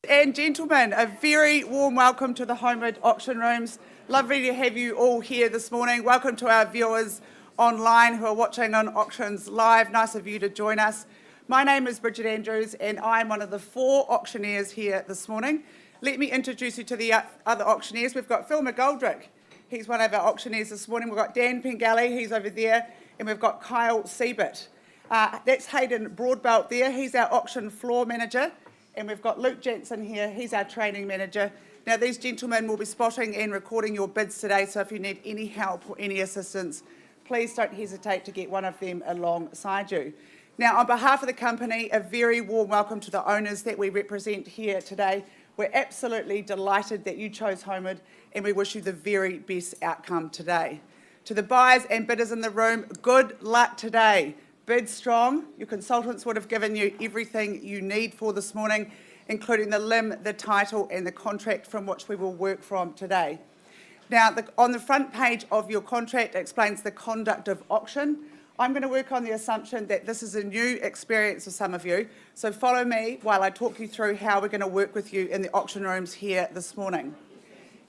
and gentlemen, a very warm welcome to the Holmwood auction rooms. Lovely to have you all here this morning. Welcome to our viewers online who are watching on Auctions Live. Nice of you to join us. My name is Bridget Andrews and I'm one of the 4 auctioneers here this morning. Let me introduce you to the other auctioneers. We've got Phil McGoldrick. He's one of our auctioneers this morning. We've got Dan Pengelly, he's over there, and we've got Kyle Siebert. That's Hayden Broadbelt there. He's our auction floor manager. And we've got Luke Jensen here. He's our training manager. Now, these gentlemen will be spotting and recording your bids today, so if you need any help or any assistance, please don't hesitate to get one of them alongside you. Now, on behalf of the company, a very warm welcome to the owners that we represent here today. We're absolutely delighted that you chose Holmwood, and we wish you the very best outcome today. To the buyers and bidders in the room, good luck today. Bid strong. Your consultants would have given you everything you need for this morning, including the limb, the title and the contract from which we will work from today. Now, on the front page of your contract explains the conduct of auction. I'm going to work on the assumption that this is a new experience for some of you, so follow me while I talk you through how we're going to work with you in the auction rooms here this morning.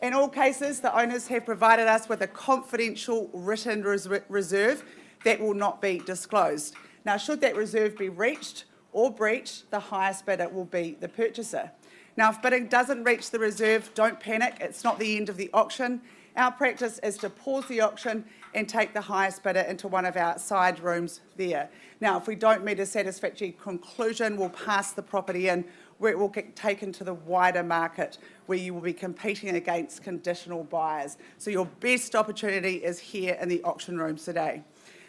In all cases, the owners have provided us with a confidential written reserve that will not be disclosed. Now, should that reserve be reached or breached, the highest bidder will be the purchaser. Now, if bidding doesn't reach the reserve, don't panic. It's not the end of the auction. Our practice is to pause the auction and take the highest bidder into one of our side rooms there. Now, if we don't meet a satisfactory conclusion, we'll pass the property in where it will get taken to the wider market, where you will be competing against conditional buyers. So your best opportunity is here in the auction rooms today.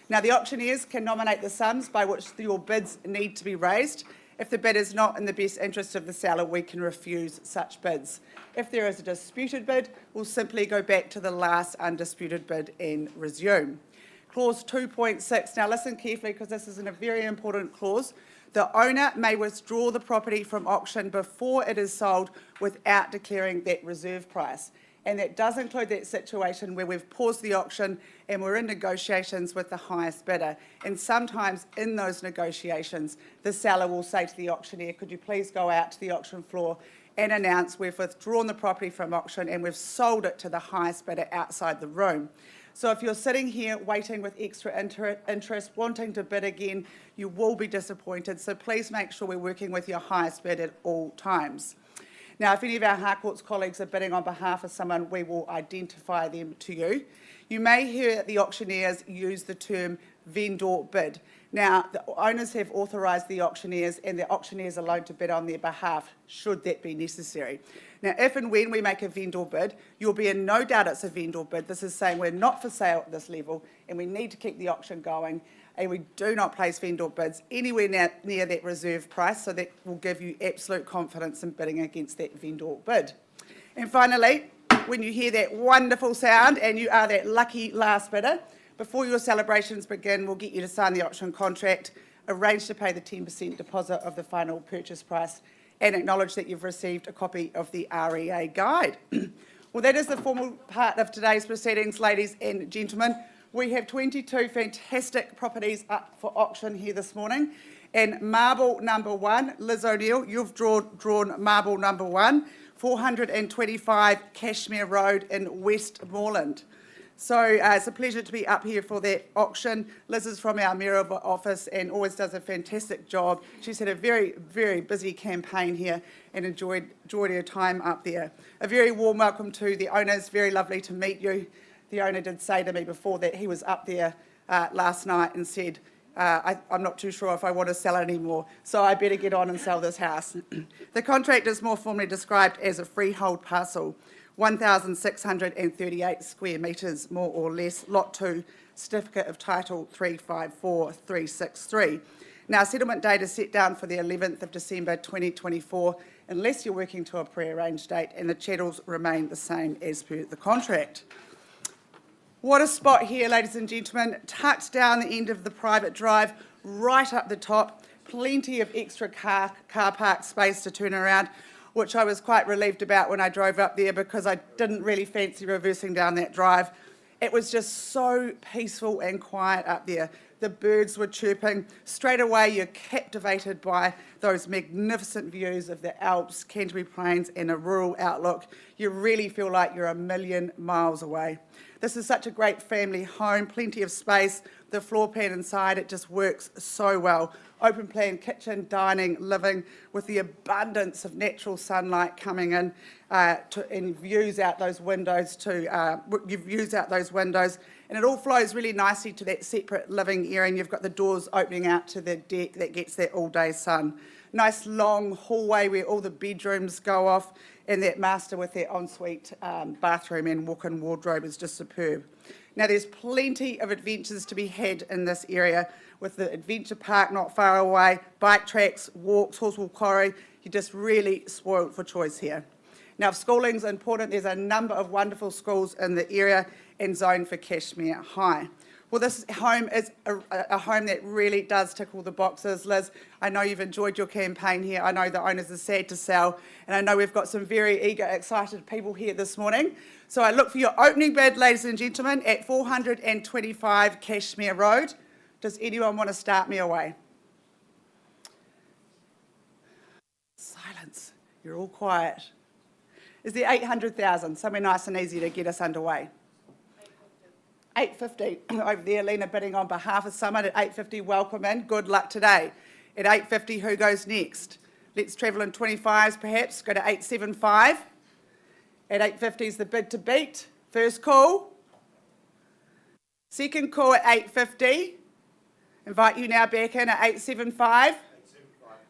Now, the auctioneers can nominate the sums by which your bids need to be raised. If the bid is not in the best interest of the seller, we can refuse such bids. If there is a disputed bid, we'll simply go back to the last undisputed bid and resume. Clause 2.6. Now, listen carefully because this is a very important clause. The owner may withdraw the property from auction before it is sold without declaring that reserve price. And that does include that situation where we've paused the auction and we're in negotiations with the highest bidder. And sometimes in those negotiations, the seller will say to the auctioneer, could you please go out to the auction floor and announce we've withdrawn the property from auction and we've sold it to the highest bidder outside the room. So if you're sitting here waiting with extra interest, wanting to bid again, you will be disappointed. So please make sure we're working with your highest bid at all times. Now, if any of our Harcourts colleagues are bidding on behalf of someone, we will identify them to you. You may hear the auctioneers use the term vendor bid. Now, the owners have authorised the auctioneers and the auctioneers alone to bid on their behalf, should that be necessary. Now, if and when we make a vendor bid, you'll be in no doubt it's a vendor bid. This is saying we're not for sale at this level and we need to keep the auction going, and we do not place vendor bids anywhere near that reserve price, so that will give you absolute confidence in bidding against that vendor bid. And finally, when you hear that wonderful sound and you are that lucky last bidder, before your celebrations begin, we'll get you to sign the auction contract, arrange to pay the 10% deposit of the final purchase price, and acknowledge that you've received a copy of the REA guide. Well, that is the formal part of today's proceedings, ladies and gentlemen. We have 22 fantastic properties up for auction here this morning. And marble number 1, Liz O'Neill, you've drawn marble number 1, 425 Cashmere Road in Westmoreland. So it's a pleasure to be up here for that auction. Liz is from our Whareora office and always does a fantastic job. She's had a very, very busy campaign here and enjoyed her time up there. A very warm welcome to the owners. Very lovely to meet you. The owner did say to me before that he was up there last night and said, I'm not too sure if I want to sell it anymore, so I better get on and sell this house. The contract is more formally described as a freehold parcel, 1,638 square metres, more or less, Lot 2, Certificate of Title 354363. Now, settlement date is set down for the 11th of December 2024, unless you're working to a pre-arranged date, and the chattels remain the same as per the contract. What a spot here, ladies and gentlemen, tucked down the end of the private drive, right up the top, plenty of extra car park space to turn around, which I was quite relieved about when I drove up there because I didn't really fancy reversing down that drive. It was just so peaceful and quiet up there. The birds were chirping. Straight away, you're captivated by those magnificent views of the Alps, Canterbury Plains, and a rural outlook. You really feel like you're a million miles away. This is such a great family home, plenty of space. The floor plan inside, it just works so well. Open plan kitchen, dining, living, with the abundance of natural sunlight coming in and views out those windows and it all flows really nicely to that separate living area, and you've got the doors opening out to the deck that gets that all-day sun. Nice long hallway where all the bedrooms go off, and that master with their ensuite bathroom and walk-in wardrobe is just superb. Now, there's plenty of adventures to be had in this area, with the adventure park not far away, bike tracks, walks, Horsewall Quarry. You're just really spoiled for choice here. Now, if schooling's important, there's a number of wonderful schools in the area and zone for Cashmere High. Well, this home is a home that really does tick all the boxes. Liz, I know you've enjoyed your campaign here. I know the owners are sad to sell, and I know we've got some very eager, excited people here this morning. So I look for your opening bid, ladies and gentlemen, at 425 Cashmere Road. Does anyone want to start me away? Silence. You're all quiet. Is there 800,000? Somewhere nice and easy to get us underway. 850 over there, Lena bidding on behalf of someone at 850. Welcome in. Good luck today. At 850, who goes next? Let's travel in 25s perhaps. Go to 875. At 850 is the bid to beat. First call. Second call at 850. Invite you now back in at 875.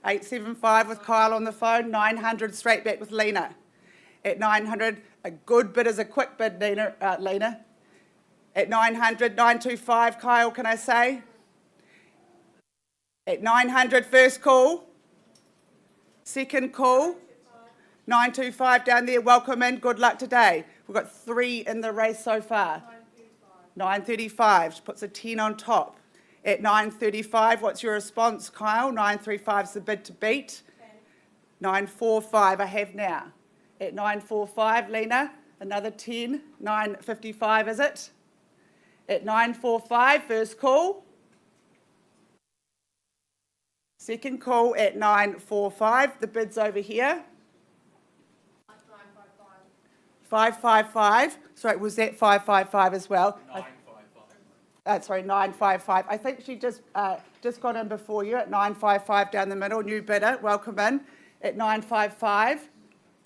875 with Kyle on the phone. 900 straight back with Lena. At 900, a good bid is a quick bid, Lena. At 900, 925, Kyle, can I say? At 900, first call. Second call. 925 down there, welcome in, good luck today. We've got 3 in the race so far. 935, puts a 10 on top. At 935, what's your response, Kyle? 935 is the bid to beat. 945, I have now. At 945, Lena, another 10. 955, is it? At 945, first call. Second call at 945. The bid's over here. 555. Sorry, was that 555 as well? 955. Sorry, 955. I think she just got in before you at 955 down the middle. New bidder, welcome in. At 955.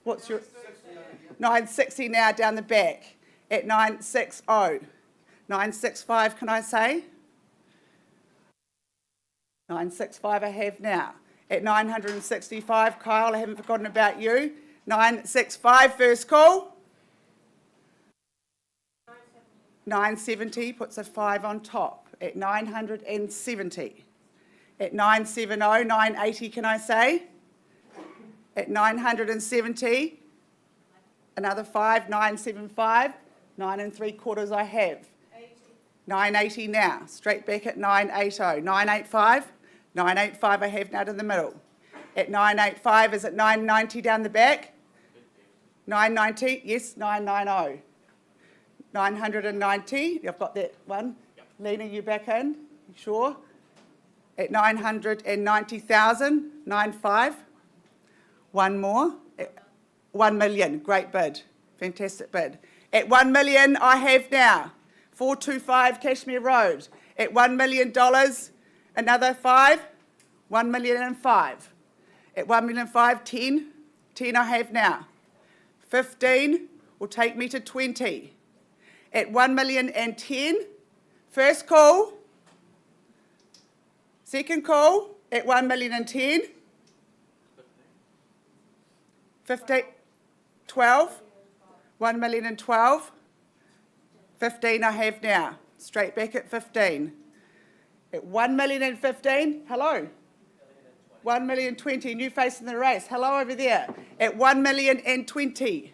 What's your... 960 now down the back. At 960. 965, can I say? 965 I have now. At 965, Kyle, I haven't forgotten about you. 965, first call. 970 puts a 5 on top. At 970. At 970, 980, can I say? At 970, another 5, 975, 9 3/4 I have. 980 now, straight back at 980. 985, 985 I have now to the middle. At 985, is it 990 down the back? 990, yes, 990. 990, you've got that one. Yep. Lena, you back in? You sure? At 990,000, 95. One more. 1 million, great bid, fantastic bid. At 1 million, I have now 425 Cashmere Road. At $1 million, another 5, 1,005,000. At 1,005,000, 10, 10 I have now. 15 will take me to 20. At 1,010,000, first call. Second call at 1,010,000. 15, 12, 1,012,000. 15 I have now, straight back at 15. At 1,015,000, hello. 1,020,000, new face in the race, hello over there. At 1,020,000,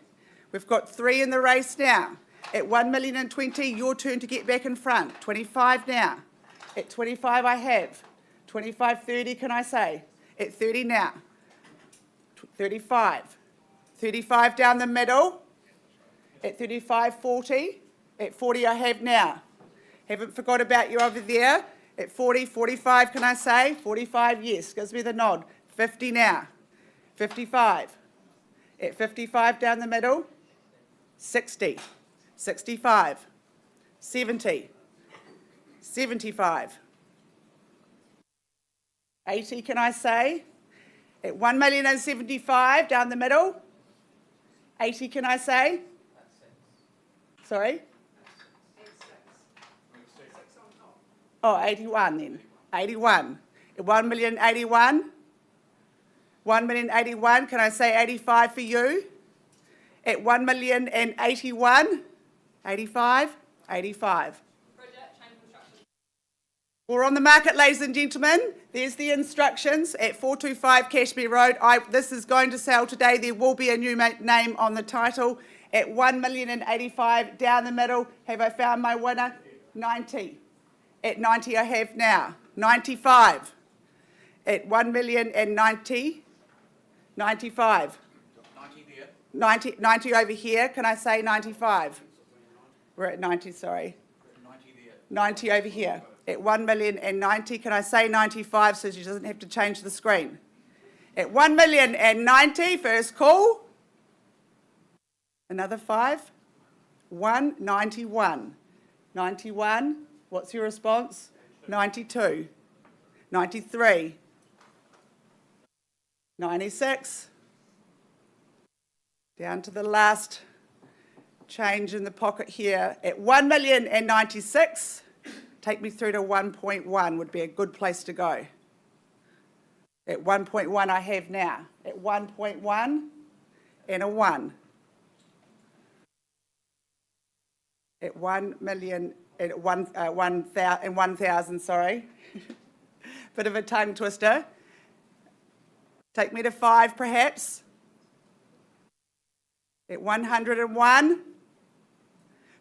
we've got 3 in the race now. At 1,020,000, your turn to get back in front. 25 now. At 25 I have. 25, 30 can I say? At 30 now. 35. 35 down the middle. At 35, 40. At 40 I have now. Haven't forgot about you over there. At 40, 45 can I say? 45, yes, gives me the nod. 50 now. 55. At 55 down the middle. 60. 65. 70. 75. 80 can I say? At 1,075,000 down the middle. 80 can I say? Sorry? Oh, 81 then. 81. At 1,081,000. 1,081,000. Can I say 85 for you? At 1,081,000. 85. 85. We're on the market, ladies and gentlemen. There's the instructions at 425 Cashmere Road. This is going to sell today. There will be a new name on the title. At 1,085,000 down the middle. Have I found my winner? 90. At 90 I have now. 95. At 1,090,000. 95. 90 there. 90 over here. Can I say 95? We're at 90, sorry. 90 there. 90 over here. At 1,090,000, can I say 95 so she doesn't have to change the screen? At 1,090,000, first call. Another 5. 191. 91. What's your response? 92. 93. 96. Down to the last change in the pocket here. At 1,096,000. Take me through to 1.1 would be a good place to go. At 1.1 I have now. At 1.1 and a 1. At 1 million, at 1,000, sorry. Bit of a tongue twister. Take me to 5 perhaps. At 101.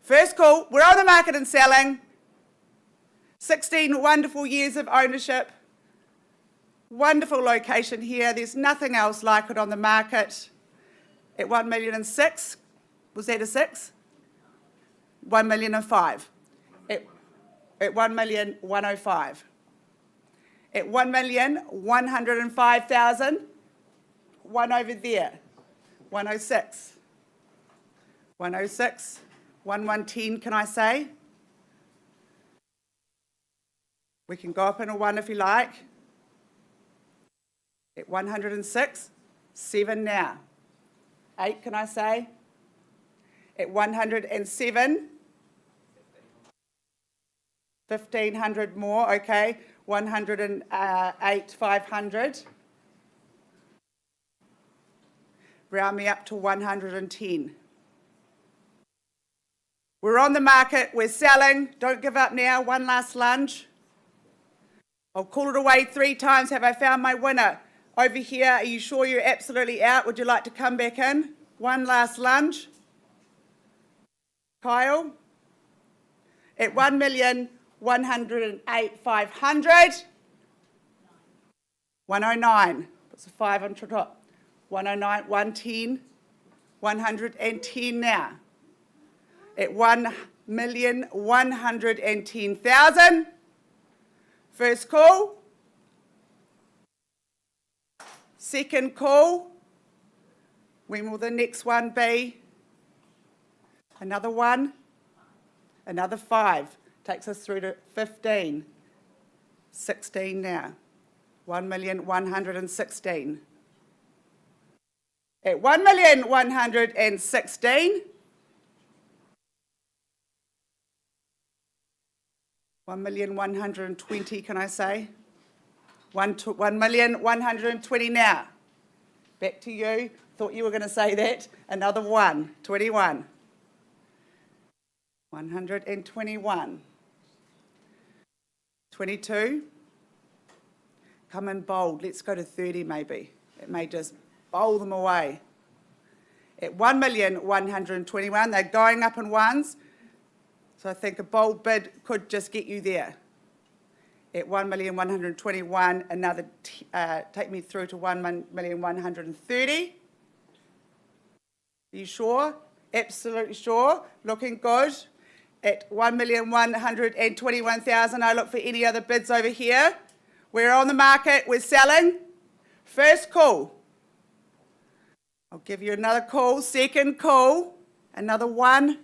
First call, we're on the market and selling. 16 wonderful years of ownership. Wonderful location here. There's nothing else like it on the market. At 1,006,000, was that a 6? 1,005,000. At 1,105,000. At 1,105,000. One over there. 106. 106. 1,110, can I say? We can go up in a 1 if you like. At 106, 7 now. 8, can I say? At 107, 1,500 more, okay. 108, 500. Round me up to 110. We're on the market, we're selling. Don't give up now, one last lunge. I'll call it away 3 times. Have I found my winner? Over here, are you sure you're absolutely out? Would you like to come back in? One last lunge. Kyle? At 1,108,500. 109. What's the 5 on top? 109, 110. 110 now. At 1,110,000. First call. Second call. When will the next one be? Another 1. Another 5. Takes us through to 15. 16 now. 1,116,000. At 1,116,000. 1,120,000, can I say? 1,120,000 now. Back to you. Thought you were going to say that. Another 1. 21. 121. 22. Come in bold. Let's go to 30 maybe. It may just bowl them away. At 1,121,000, they're going up in ones. So I think a bold bid could just get you there. At 1,121,000, another take me through to 1,130,000. Are you sure? Absolutely sure. Looking good. at 1,121,000. I look for any other bids over here. We're on the market, we're selling. First call. I'll give you another call. Second call. Another one.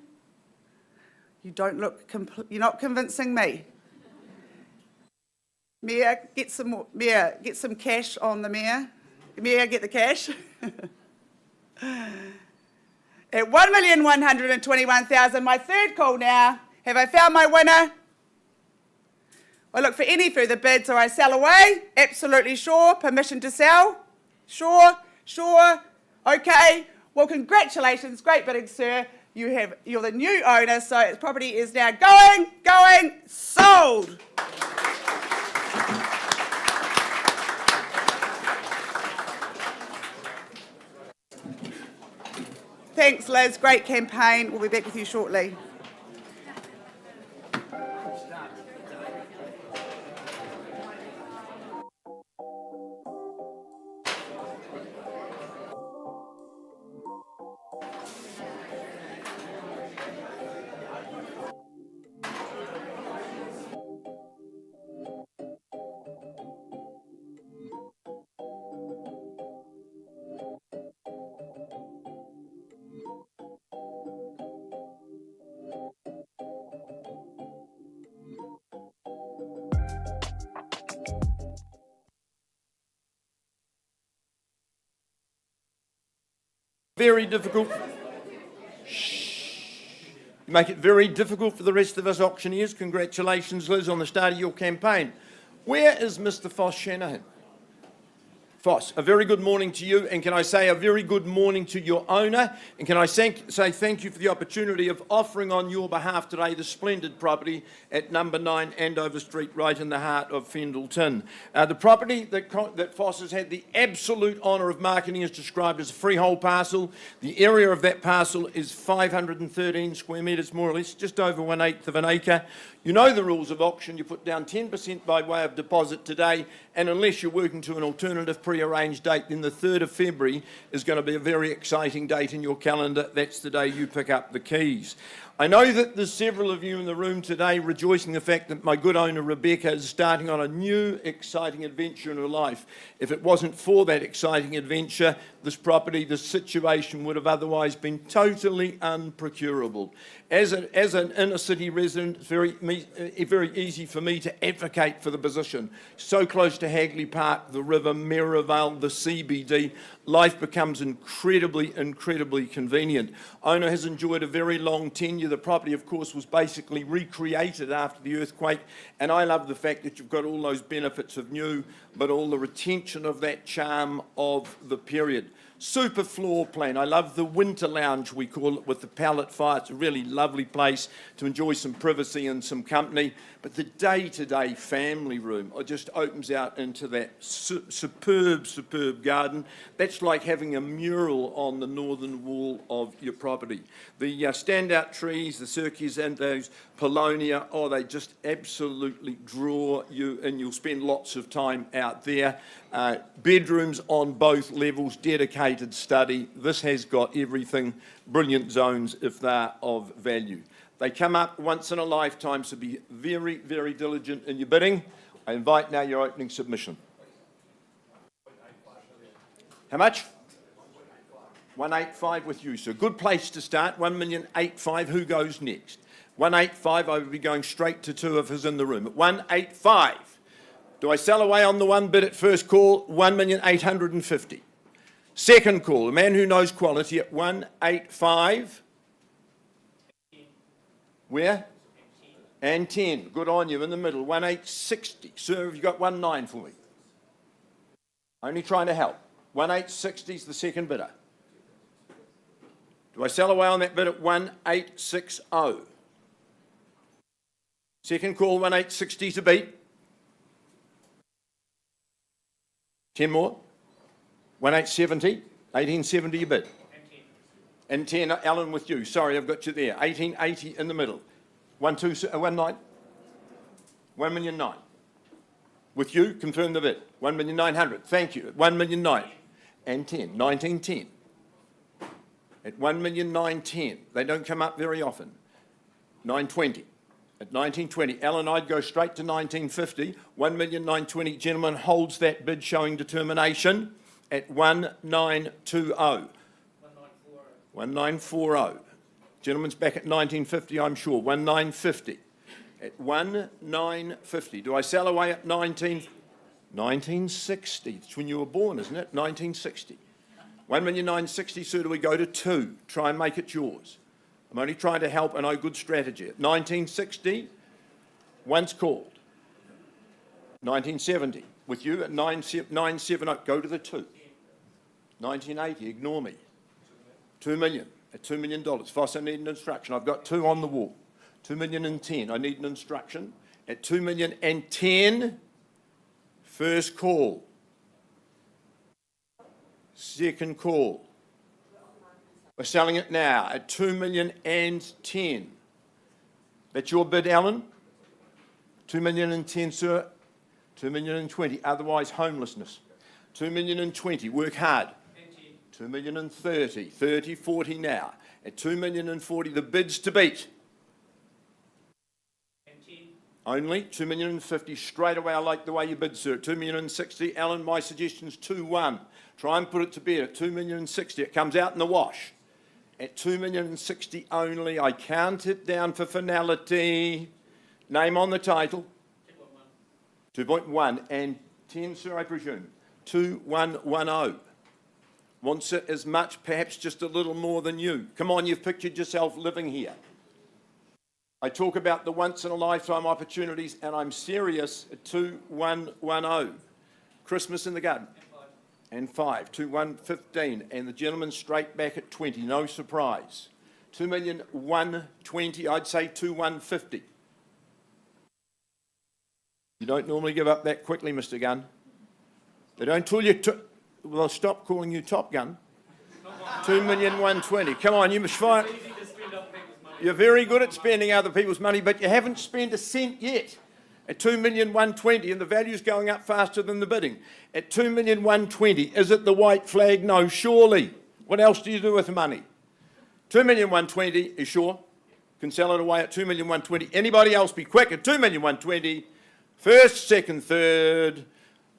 You don't look, you're not convincing me. Mayor, get some more, Mayor, get some cash on the Mayor. Mayor, get the cash. At 1,121,000, my third call now. Have I found my winner? I look for any further bids or I sell away. Absolutely sure. Permission to sell? Sure, sure. Okay. Well, congratulations. Great bidding, sir. You're the new owner, so its property is now going, sold. Thanks, Liz. Great campaign. We'll be back with you shortly. Very difficult. You make it very difficult for the rest of us auctioneers. Congratulations, Liz, on the start of your campaign. Where is Mr. Foss Shanahan? Foss, a very good morning to you, and can I say a very good morning to your owner, and can I say thank you for the opportunity of offering on your behalf today the splendid property at number 9 Andover Street, right in the heart of Fendalton. The property that Foss has had the absolute honour of marketing is described as a freehold parcel. The area of that parcel is 513 square metres, more or less, just over 1/8 of an acre. You know the rules of auction. You put down 10% by way of deposit today, and unless you're working to an alternative pre-arranged date, then the 3rd of February is going to be a very exciting date in your calendar. That's the day you pick up the keys. I know that there's several of you in the room today rejoicing the fact that my good owner Rebecca is starting on a new exciting adventure in her life. If it wasn't for that exciting adventure, this property, this situation would have otherwise been totally unprocurable. As an inner city resident, it's very easy for me to advocate for the position. So close to Hagley Park, the river, Maryvale, the CBD, life becomes incredibly convenient. Owner has enjoyed a very long tenure. The property, of course, was basically recreated after the earthquake, and I love the fact that you've got all those benefits of new, but all the retention of that charm of the period. Super floor plan. I love the winter lounge, we call it, with the pallet fire. It's a really lovely place to enjoy some privacy and some company. But the day-to-day family room just opens out into that superb garden. That's like having a mural on the northern wall of your property. The standout trees, the circus and those Polonia, they just absolutely draw you, and you'll spend lots of time out there. Bedrooms on both levels, dedicated study. This has got everything. Brilliant zones if they're of value. They come up once in a lifetime, so be very diligent in your bidding. I invite now your opening submission. How much? 185 with you. So good place to start. 1,085,000. Who goes next? 185. I would be going straight to two of us in the room. At 185. Do I sell away on the one bid at first call? 1,850,000. Second call, a man who knows quality at 185. Where? And 10. Good on you in the middle. 1,860. Sir, have you got 1,9 for me? Only trying to help. 1,860 is the second bidder. Do I sell away on that bid at 1,860? Second call, 1,860 to beat. 10 more. 1,870. 1,870 you bid. And 10, Alan, with you. Sorry, I've got you there. 1,880 in the middle. 1,9. 1,000,009. With you, confirm the bid. 1,900,000. Thank you. 1,009,000. And 10. 1910. At 1,910,000. They don't come up very often. 920. At 1920, Alan, I'd go straight to 1950. 1,920,000. Gentleman holds that bid showing determination at 1920. 1940. Gentleman's back at 1950, I'm sure. 1950. At 1950. Do I sell away at 1960? It's when you were born, isn't it? 1960. 1,960,000, sir, do we go to 2? Try and make it yours. I'm only trying to help, and a good strategy. At 1960, once called. 1970, with you at 970, go to the 2. 1980, ignore me. 2 million, at $2 million. Foss, I need an instruction. I've got 2 on the wall. 2,010,000, I need an instruction. At 2,010,000, first call. Second call. We're selling it now at 2,010,000. That's your bid, Alan? 2,010,000, sir. 2,020,000. Otherwise, homelessness. 2,020,000. Work hard. 2,030,000. 30, 40 now. At 2,040,000. The bids to beat. Only 2,050,000. Straight away, I like the way you bid, sir. 2,060,000. Alan, my suggestion's 2-1. Try and put it to bed at 2,060,000. It comes out in the wash. At 2,060,000 only, I count it down for finality. Name on the title. 2.1 and 10, sir, I presume. 2110. Wants it as much, perhaps just a little more than you. Come on, you've pictured yourself living here. I talk about the once-in-a-lifetime opportunities, and I'm serious at 2110. Christmas in the garden. And 5, 2115, and the gentleman straight back at 20, no surprise. 2,120,000, I'd say 2150. You don't normally give up that quickly, Mr. Gunn. They don't tell you, well, stop calling you Top Gun. 2,120,000, come on, you must find. You're very good at spending other people's money, but you haven't spent a cent yet. At 2,120,000, and the value's going up faster than the bidding. At 2,120,000, is it the white flag? No, surely. What else do you do with money? 2,120,000, is sure? Can sell it away at 2,120,000. Anybody else be quick at 2,120,000. First, second, third.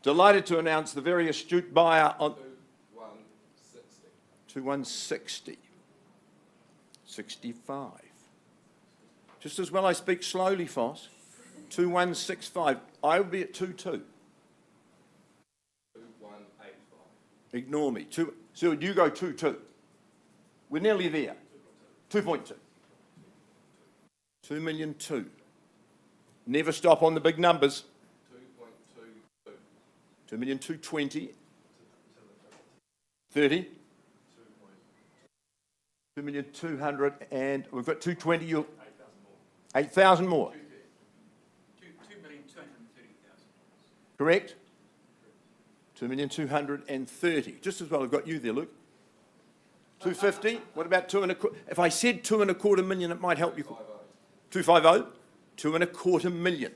Delighted to announce the very astute buyer on 2,160. 65. Just as well I speak slowly, Foss. 2,165. I would be at 2.2. 2,185. Ignore me. So you go 2.2. We're nearly there. 2.2. 2,000,002. Never stop on the big numbers. 2.22. 2,220,000. 30. 2,200,000, and we've got 220. You 8,000 more. 2,230,000. Correct? 2,230,000. Just as well I've got you there, Luke. 250. What about 2.25? If I said 2.25 million, it might help you. 250. 2.25 million.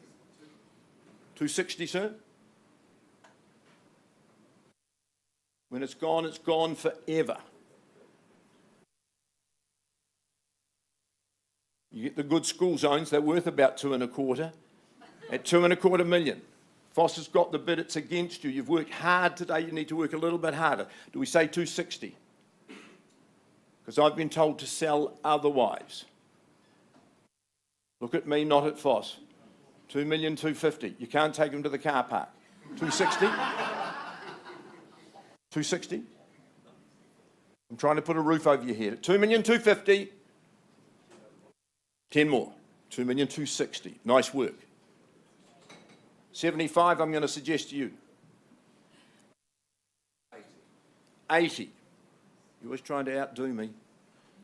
260, sir. When it's gone forever. You get the good school zones, they're worth about 2.25. At 2.25 million. Foss has got the bid, it's against you. You've worked hard today, you need to work a little bit harder. Do we say 260? Because I've been told to sell otherwise. Look at me, not at Foss. 2,250,000. You can't take them to the car park. 260? 260? I'm trying to put a roof over your head. 2,250,000. 10 more. 2,260,000. Nice work. 75, I'm going to suggest to you. 80. You're always trying to outdo me.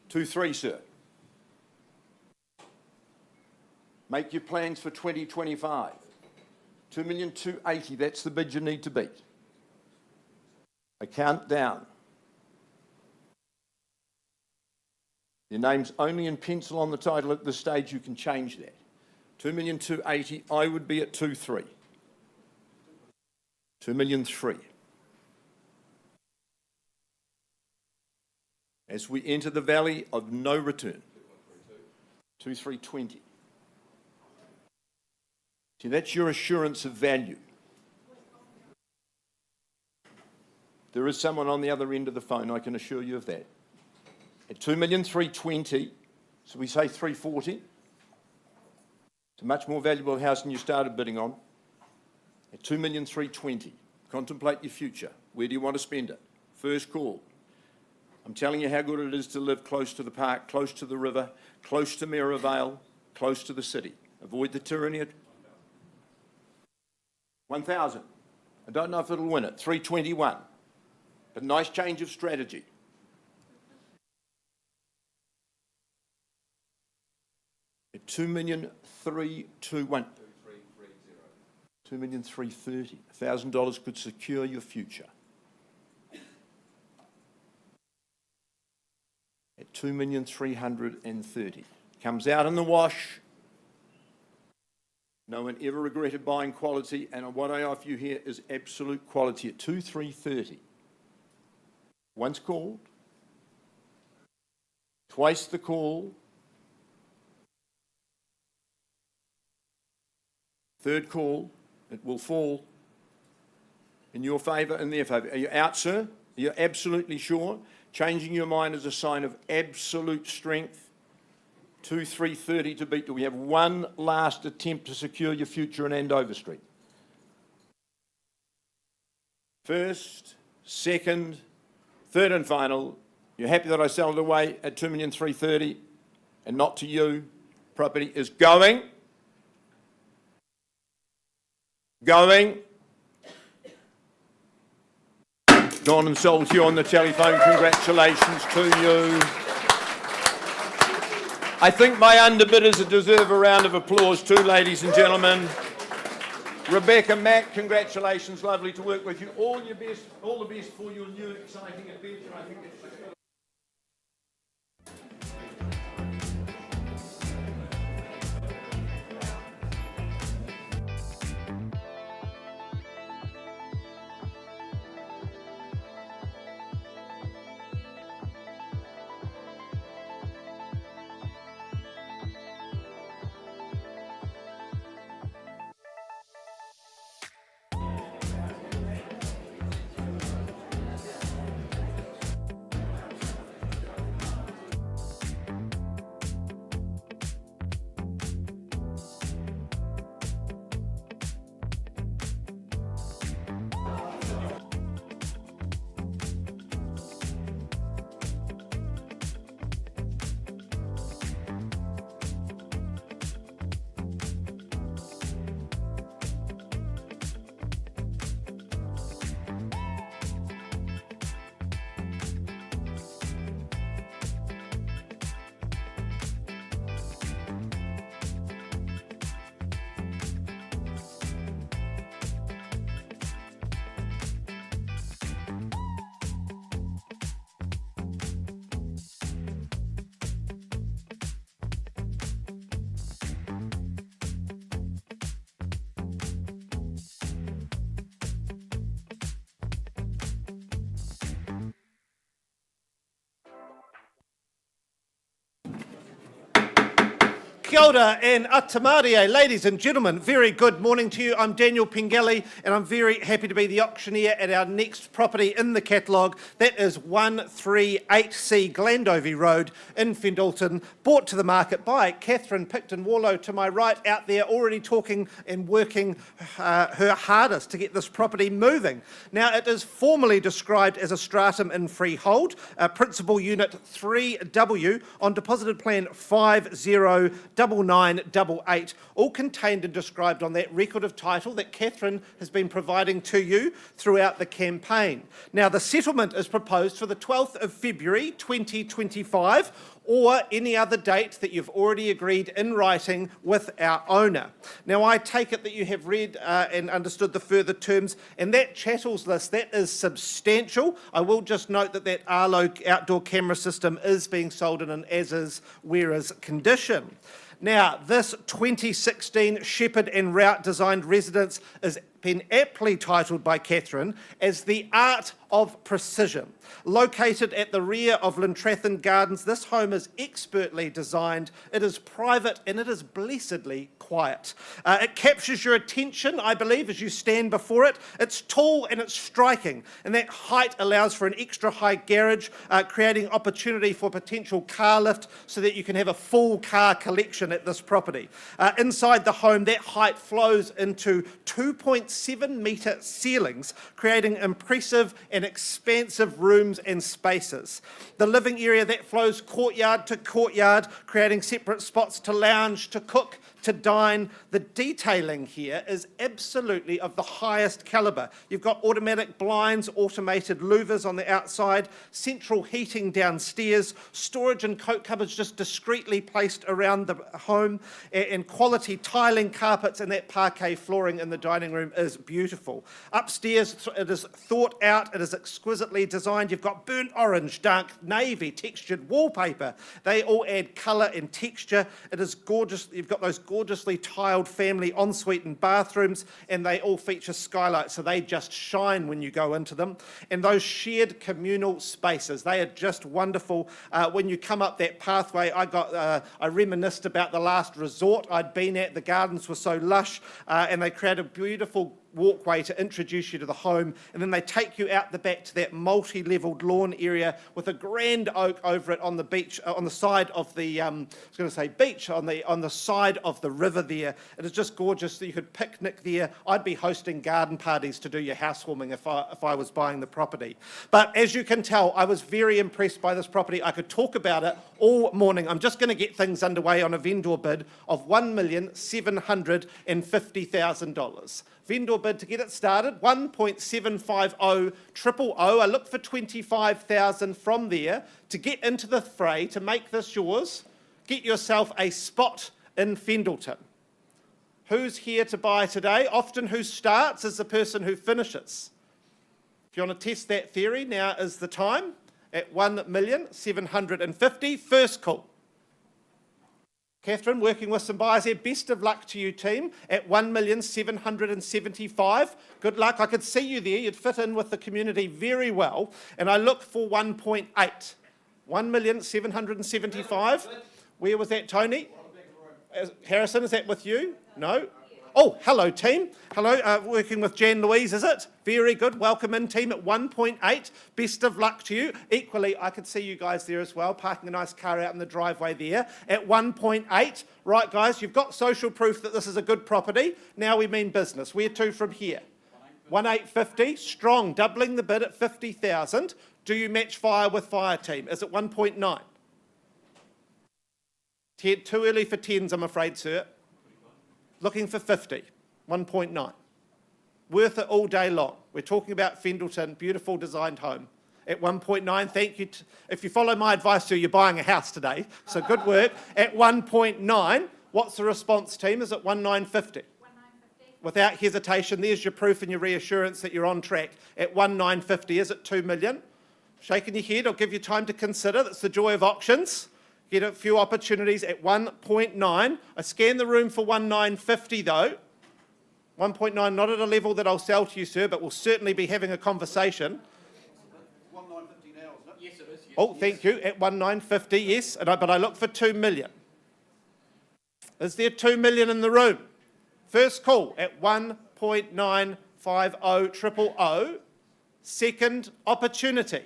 2.3, sir. Make your plans for 2025. 2,280,000, that's the bid you need to beat. I count down. Your name's only in pencil on the title at this stage, you can change that. 2,280,000, I would be at 2.3. 2,003,000. As we enter the valley of no return. 2320. See, that's your assurance of value. There is someone on the other end of the phone, I can assure you of that. At 2,320,000, so we say 340. It's a much more valuable house than you started bidding on. At 2,320,000, contemplate your future. Where do you want to spend it? First call. I'm telling you how good it is to live close to the park, close to the river, close to Maryvale, close to the city. Avoid the tyranny of 1,000. I don't know if it'll win it. 321. But nice change of strategy. At 2,321,000. 2,330,000. $1,000 could secure your future. At 2,330,000. Comes out in the wash. No one ever regretted buying quality, and what I offer you here is absolute quality at 2,330,000. Once called, twice the call, third call, it will fall in your favour and their favour. Are you out, sir? Are you absolutely sure? Changing your mind is a sign of absolute strength. 2,330 to beat. Do we have one last attempt to secure your future in Andover Street? First, second, third and final. You're happy that I sell it away at 2,330,000 and not to you. Property is going. Going. Gone and sold to you on the telephone. Congratulations to you. I think my underbidders deserve a round of applause too, ladies and gentlemen. Rebecca, Matt, congratulations. Lovely to work with you. All the best for your new exciting adventure. I think it's Kia ora and atamarie, ladies and gentlemen, very good morning to you. I'm Daniel Pengelly and I'm very happy to be the auctioneer at our next property in the catalogue. That is 138C Glandovey Road in Fendalton, brought to the market by Catherine Picton-Warlow to my right out there, already talking and working her hardest to get this property moving. Now, it is formally described as a stratum in freehold, principal unit 3W on deposited plan 509988, all contained and described on that record of title that Catherine has been providing to you throughout the campaign. Now, the settlement is proposed for the 12th of February 2025 or any other date that you've already agreed in writing with our owner. Now, I take it that you have read and understood the further terms, and that chattels list, that is substantial. I will just note that that Arlo outdoor camera system is being sold in an as-is, where-is condition. Now, this 2016 Shepherd and Rout designed residence is been aptly titled by Catherine as the art of precision. Located at the rear of Lintrathen Gardens, this home is expertly designed, it is private and it is blessedly quiet. It captures your attention, I believe, as you stand before it. It's tall and it's striking, and that height allows for an extra high garage, creating opportunity for potential car lift so that you can have a full car collection at this property. Inside the home, that height flows into 2.7 metre ceilings, creating impressive and expansive rooms and spaces. The living area that flows courtyard to courtyard, creating separate spots to lounge, to cook, to dine. The detailing here is absolutely of the highest calibre. You've got automatic blinds, automated louvers on the outside, central heating downstairs, storage and coat cupboards just discreetly placed around the home, and quality tiling, carpets, and that parquet flooring in the dining room is beautiful. Upstairs, it is thought out, it is exquisitely designed. You've got burnt orange, dark navy, textured wallpaper. They all add colour and texture. It is gorgeous. You've got those gorgeously tiled family ensuite and bathrooms, and they all feature skylights, so they just shine when you go into them. And those shared communal spaces, they are just wonderful. When you come up that pathway, I reminisced about the last resort I'd been at. The gardens were so lush, and they create a beautiful walkway to introduce you to the home, and then they take you out the back to that multi-levelled lawn area with a grand oak over it on the beach, on the side of the, I was going to say beach, on the side of the river there. It is just gorgeous that you could picnic there. I'd be hosting garden parties to do your housewarming if I was buying the property. But as you can tell, I was very impressed by this property. I could talk about it all morning. I'm just going to get things underway on a vendor bid of $1,750,000. Vendor bid to get it started, 1.750 000. I look for 25,000 from there to get into the fray, to make this yours. Get yourself a spot in Fendleton. Who's here to buy today? Often who starts is the person who finishes. If you want to test that theory, now is the time at 1,750,000. First call. Catherine, working with some buyers here. Best of luck to you, team, at 1,775,000. Good luck. I could see you there. You'd fit in with the community very well. And I look for 1.8. 1,775,000. Where was that, Tony? Harrison, is that with you? No? Oh, hello, team. Hello, working with Jan Louise, is it? Very good. Welcome in, team, at 1.8. Best of luck to you. Equally, I could see you guys there as well, parking a nice car out in the driveway there at 1.8. Right, guys, you've got social proof that this is a good property. Now we mean business. Where to from here? 1,850. Strong, doubling the bid at 50,000. Do you match fire with fire, team? Is it 1.9? Too early for 10s, I'm afraid, sir. Looking for 50, 1.9. Worth it all day long. We're talking about Fendleton, beautiful designed home. At 1.9, thank you. If you follow my advice, sir, you're buying a house today. So good work. At 1.9, what's the response, team? Is it 1,950? 1,950. Without hesitation, there's your proof and your reassurance that you're on track. At 1,950, is it 2 million? Shaking your head, I'll give you time to consider. That's the joy of auctions. Get a few opportunities at 1.9. I scan the room for 1,950 though. 1.9, not at a level that I'll sell to you, sir, but we'll certainly be having a conversation. 1,950 now, isn't it? Yes, it is. Yes, oh, thank you. At 1,950, yes. But I look for 2 million. Is there 2 million in the room? First call at 1.950 000. Second opportunity.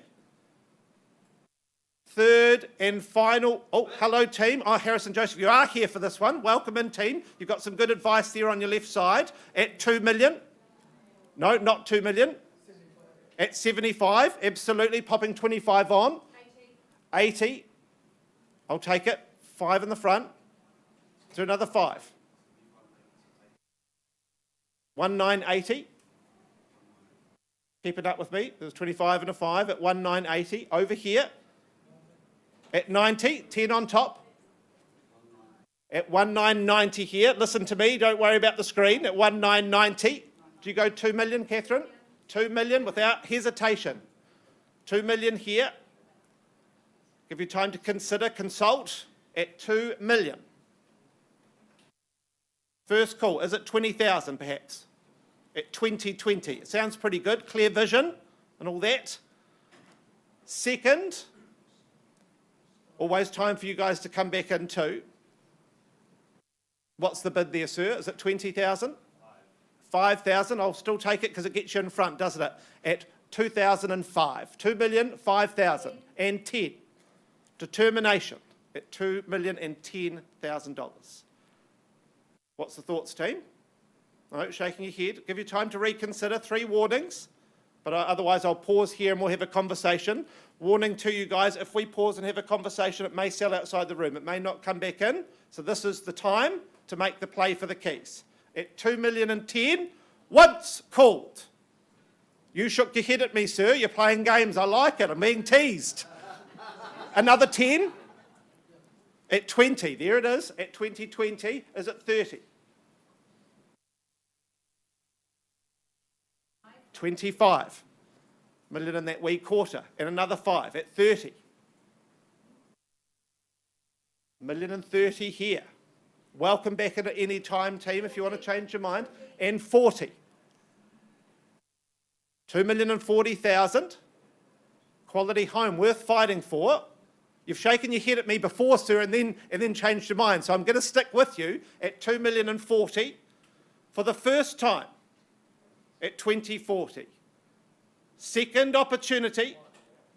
Third and final. Oh, hello, team. Oh, Harrison Joseph, you are here for this one. Welcome in, team. You've got some good advice there on your left side. At 2 million. No, not 2 million. 75. At 75, absolutely. Popping 25 on. 80. 80. I'll take it. 5 in the front. To another 5. 1,980. Keep it up with me. There's 25 and a 5 at 1,980. Over here. At 90, 10 on top. At 1,990 here. Listen to me, don't worry about the screen. At 1,990. Do you go 2 million, Catherine? 2 million without hesitation. 2 million here. Give you time to consider, consult. At 2 million. First call, is it 20,000 perhaps? At 2020, it sounds pretty good, clear vision and all that. Second, always time for you guys to come back in too. What's the bid there, sir? Is it 20,000? 5,000, I'll still take it because it gets you in front, doesn't it? At 2005, 2,005,000 and 10. Determination at $2,010,000. What's the thoughts, team? No, shaking your head. Give you time to reconsider. 3 warnings, but otherwise I'll pause here and we'll have a conversation. Warning to you guys, if we pause and have a conversation, it may sell outside the room. It may not come back in. So this is the time to make the play for the keys. At $2,010,000, once called. You shook your head at me, sir. You're playing games. I like it. I'm being teased. Another 10. At 20. There it is. At 2020. Is it 30? 25 million in that wee quarter. And another 5 at 30. $1,030,000 here. Welcome back at any time, team, if you want to change your mind. And 40. $2,040,000. Quality home, worth fighting for. You've shaken your head at me before, sir, and then changed your mind. So I'm going to stick with you at $2,040,000 for the first time at 2040. Second opportunity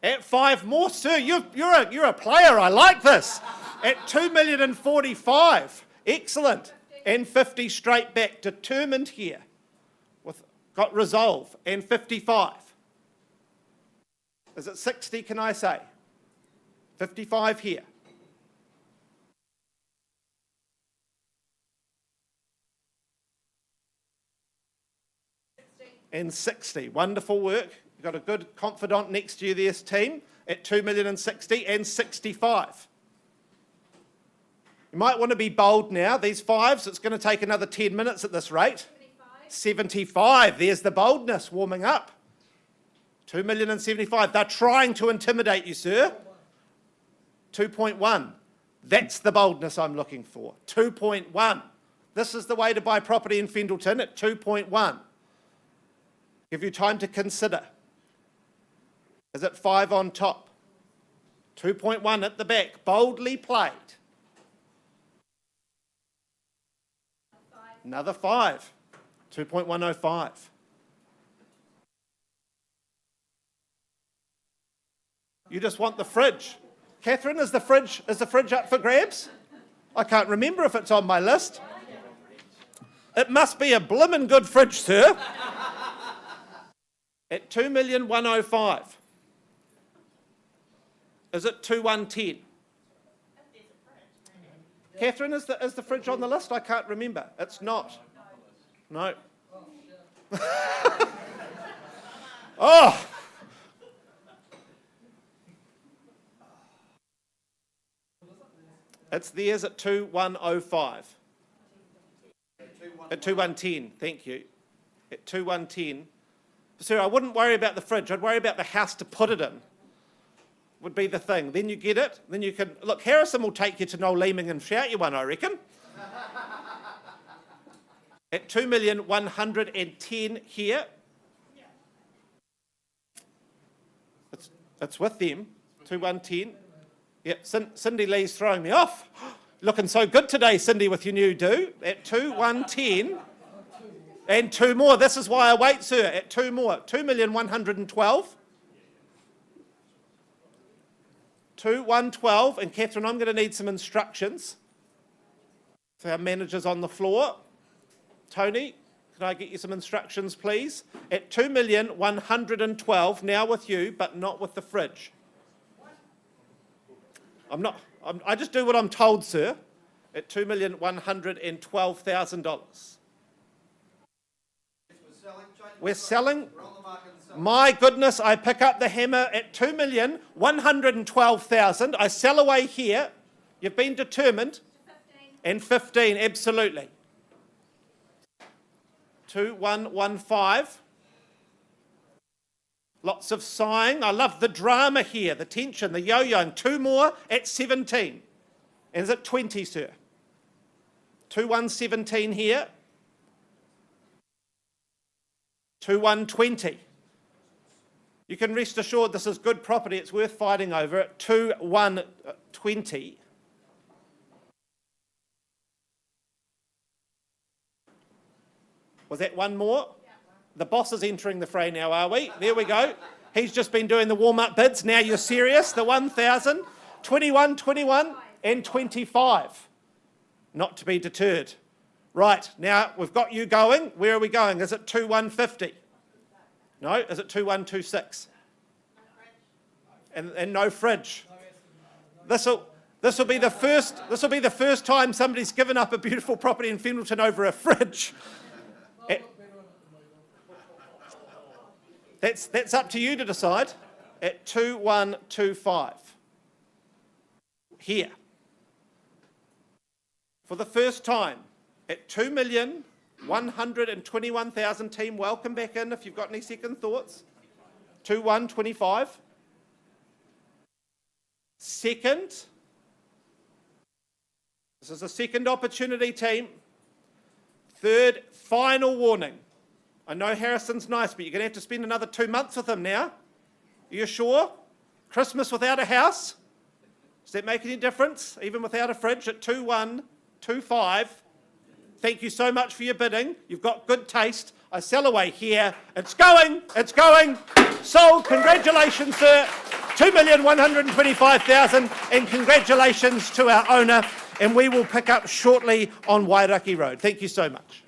at 5 more, sir. You're a player. I like this. At $2,045,000. Excellent. And 50 straight back. Determined here. Got resolve. And 55. Is it 60, can I say? 55 here. And 60. Wonderful work. You've got a good confidant next to you there, team, at $2,060,000 and 65. You might want to be bold now. These 5s, it's going to take another 10 minutes at this rate. 75. There's the boldness warming up. $2,075,000. They're trying to intimidate you, sir. 2.1. That's the boldness I'm looking for. 2.1. This is the way to buy property in Fendleton at 2.1. Give you time to consider. Is it 5 on top? 2.1 at the back. Boldly played. Another 5. 2.105. You just want the fridge. Catherine, is the fridge up for grabs? I can't remember if it's on my list. It must be a blimmin' good fridge, sir. At $2,105,000. Is it 2,110,000? Catherine, is the fridge on the list? I can't remember. It's not. No. Oh! It's theirs at 2,105. At 2,110, thank you. At 2,110. Sir, I wouldn't worry about the fridge. I'd worry about the house to put it in. Would be the thing. Then you get it. Then you can... Look, Harrison will take you to Noel Leeming and shout you one, I reckon. At $2,110,000 here. It's with them. 2,110,000. Yep, Cindy Lee's throwing me off. Looking so good today, Cindy, with your new do. At 2,110,000. And 2 more. This is why I wait, sir. At 2 more. 2,112,000. 2,112,000. And Catherine, I'm going to need some instructions. So our manager's on the floor. Tony, can I get you some instructions, please? At 2,112,000, now with you, but not with the fridge. I just do what I'm told, sir. At $2,112,000. We're selling. My goodness, I pick up the hammer at $2,112,000. I sell away here. You've been determined. 15. And 15, absolutely. 2,115. Lots of sighing. I love the drama here, the tension, the yo-yoing. 2 more at 17. And is it 20, sir? 2117 here. 2120. You can rest assured this is good property. It's worth fighting over at 2120. Was that one more? The boss is entering the fray now, are we? There we go. He's just been doing the warm-up bids. Now you're serious. The 1,000, 21, 21 and 25. Not to be deterred. Right, now we've got you going. Where are we going? Is it 2150? No, is it 2126? And no fridge. This will be the first time somebody's given up a beautiful property in Fendleton over a fridge. That's up to you to decide. At 2125. Here. For the first time, at 2,121,000, team, welcome back in if you've got any second thoughts. 2125. Second. This is a second opportunity, team. Third, final warning. I know Harrison's nice, but you're going to have to spend another 2 months with him now. Are you sure? Christmas without a house? Does that make any difference? Even without a fridge at 2125. Thank you so much for your bidding. You've got good taste. I sell away here. It's going. It's going. Sold. Congratulations, sir. 2,125,000. And congratulations to our owner. And we will pick up shortly on Wairakei Road. Thank you so much.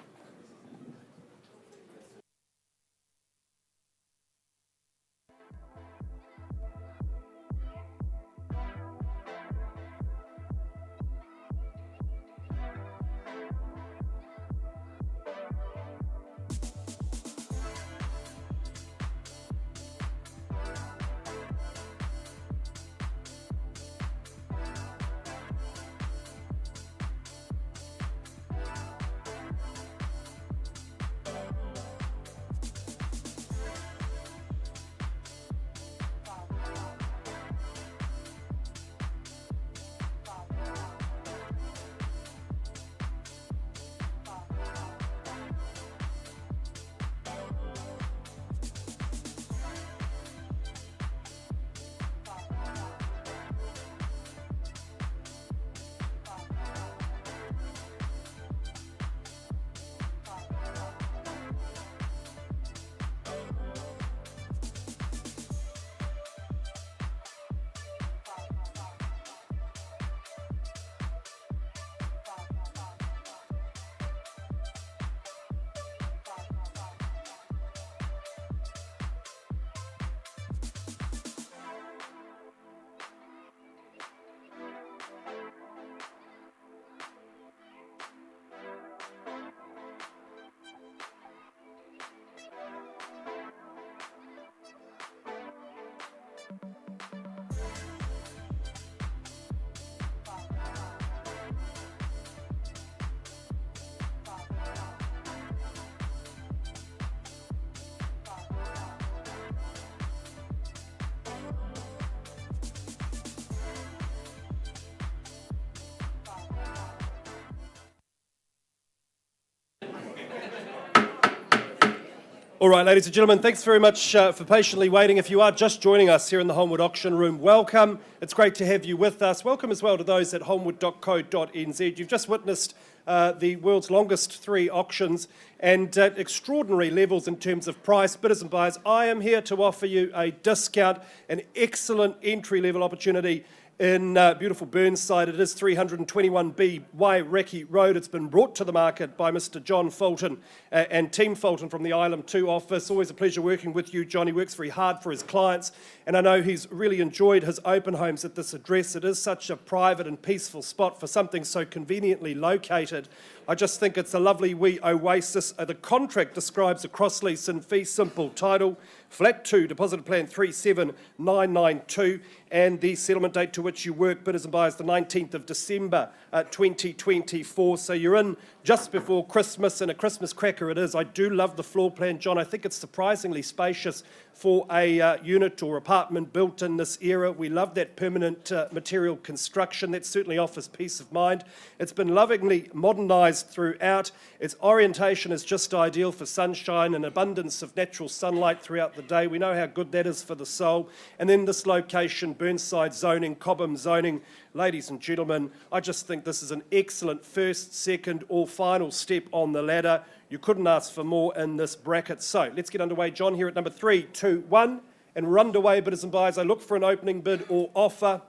All right, ladies and gentlemen, thanks very much for patiently waiting. If you are just joining us here in the Holmwood auction room, welcome. It's great to have you with us. Welcome as well to those at holmwood.co.nz. You've just witnessed the world's longest 3 auctions and at extraordinary levels in terms of price. Bidders and buyers, I am here to offer you a discount, an excellent entry-level opportunity in beautiful Burnside. It is 321B Wairakei Road. It's been brought to the market by Mr. John Fulton and Team Fulton from the Ilam 2 office. Always a pleasure working with you, John. He works very hard for his clients, and I know he's really enjoyed his open homes at this address. It is such a private and peaceful spot for something so conveniently located. I just think it's a lovely wee oasis. The contract describes a cross-lease and fee simple title, Flat 2, Deposit Plan 37992, and the settlement date to which you work, bidders and buyers, the 19th of December 2024. So you're in just before Christmas, and a Christmas cracker it is. I do love the floor plan, John. I think it's surprisingly spacious for a unit or apartment built in this era. We love that permanent material construction. That certainly offers peace of mind. It's been lovingly modernised skies throughout. Its orientation is just ideal for sunshine and abundance of natural sunlight throughout the day. We know how good that is for the soul. And then this location, Burnside zoning, Cobham zoning, ladies and gentlemen, I just think this is an excellent first, second or final step on the ladder. You couldn't ask for more in this bracket. So let's get underway. John here at number 3, 2, 1. And we're underway, bidders and buyers. I look for an opening bid or offer.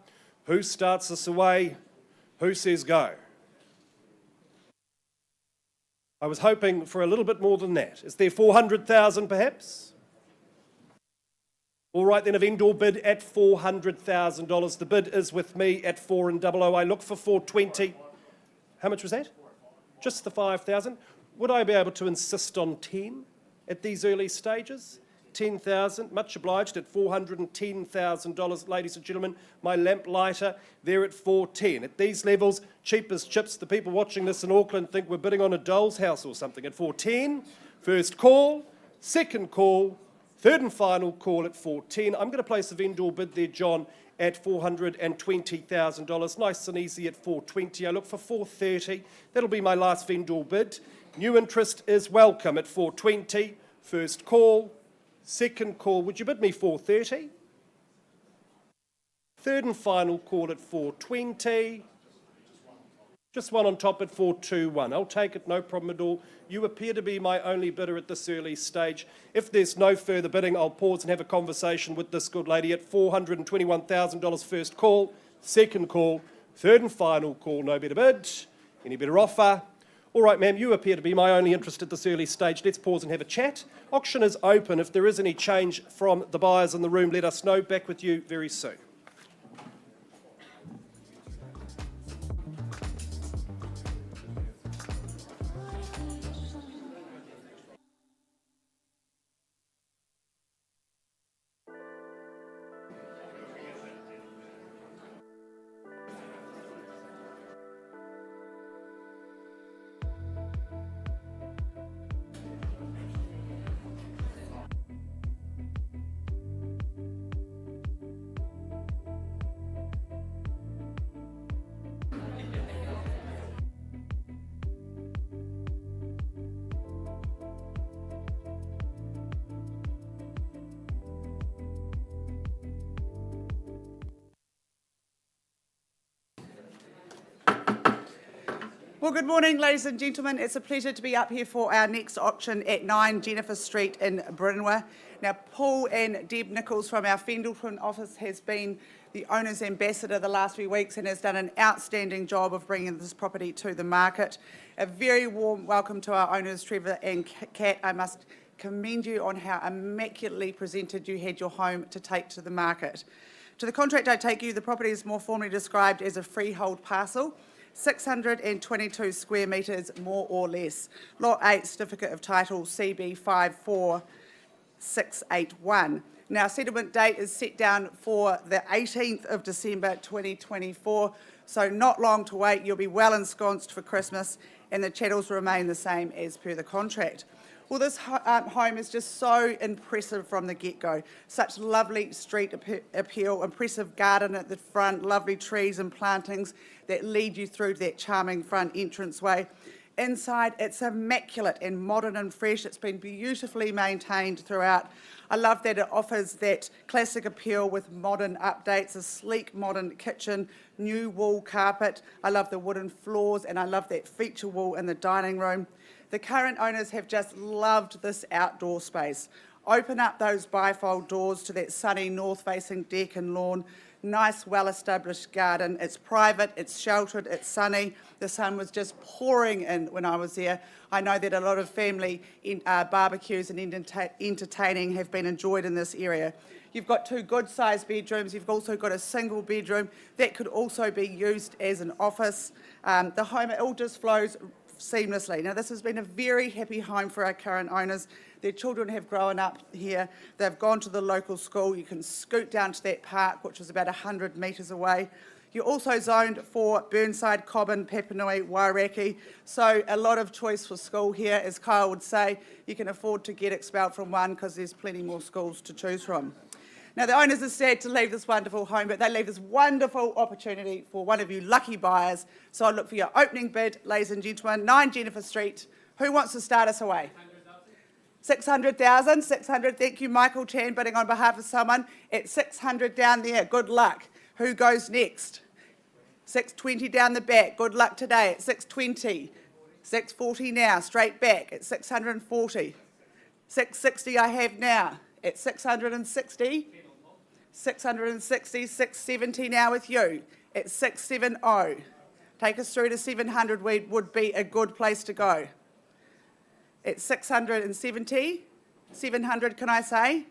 Who starts us away? Who says go? I was hoping for a little bit more than that. Is there 400,000 perhaps? All right then, a vendor bid at $400,000. The bid is with me at 400. I look for 420. How much was that? Just the 5,000. Would I be able to insist on 10 at these early stages? 10,000, much obliged at $410,000, ladies and gentlemen. My lamp lighter there at 410. At these levels, cheap as chips. The people watching this in Auckland think we're bidding on a doll's house or something. At 410, first call, second call, third and final call at 410. I'm going to place a vendor bid there, John, at $420,000. Nice and easy at 420. I look for 430. That'll be my last vendor bid. New interest is welcome at 420. First call. Second call, would you bid me 430? Third and final call at 420. Just one on top at 421. I'll take it, no problem at all. You appear to be my only bidder at this early stage. If there's no further bidding, I'll pause and have a conversation with this good lady at $421,000 first call, second call, third and final call, no better bid. Any better offer? All right, ma'am, you appear to be my only interest at this early stage. Let's pause and have a chat. Auction is open. If there is any change from the buyers in the room, let us know. Back with you very soon. Well, good morning, ladies and gentlemen. It's a pleasure to be up here for our next auction at 9 Jennifer Street in Brynwa. Now, Paul and Deb Nichols from our Fendleton office has been the owner's ambassador the last few weeks and has done an outstanding job of bringing this property to the market. A very warm welcome to our owners, Trevor and Kat. I must commend you on how immaculately presented you had your home to take to the market. To the contract I take you, the property is more formally described as a freehold parcel. 622 square metres, more or less. Lot 8, Certificate of Title CB 54681. Now, settlement date is set down for the 18th of December 2024, so not long to wait. You'll be well ensconced for Christmas, and the chattels remain the same as per the contract. Well, this home is just so impressive from the get-go. Such lovely street appeal, impressive garden at the front, lovely trees and plantings that lead you through to that charming front entranceway. Inside, it's immaculate and modern and fresh. It's been beautifully maintained throughout. I love that it offers that classic appeal with modern updates, a sleek modern kitchen, new wool carpet. I love the wooden floors and I love that feature wall in the dining room. The current owners have just loved this outdoor space. Open up those bifold doors to that sunny north-facing deck and lawn. Nice, well-established garden. It's private, it's sheltered, it's sunny. The sun was just pouring in when I was there. I know that a lot of family barbecues and entertaining have been enjoyed in this area. You've got 2 good-sized bedrooms. You've also got a single bedroom that could also be used as an office. The home, it all just flows seamlessly. Now, this has been a very happy home for our current owners. Their children have grown up here. They've gone to the local school. You can scoot down to that park, which is about 100 metres away. You're also zoned for Burnside, Coleman, Papanui, Wairakei, so a lot of choice for school here. As Kyle would say, you can afford to get expelled from one because there's plenty more schools to choose from. Now, the owners are sad to leave this wonderful home, but they leave this wonderful opportunity for one of you lucky buyers. So I look for your opening bid, ladies and gentlemen, 9 Jennifer Street. Who wants to start us away? 600,000. 600. Thank you, Michael Chan, bidding on behalf of someone. At 600 down there. Good luck. Who goes next? 620 down the back. Good luck today at 620. 640 now, straight back at 640. 660 I have now at 660. 660, 670 now with you at 670. Take us through to 700 would be a good place to go. At 670, 700 can I say?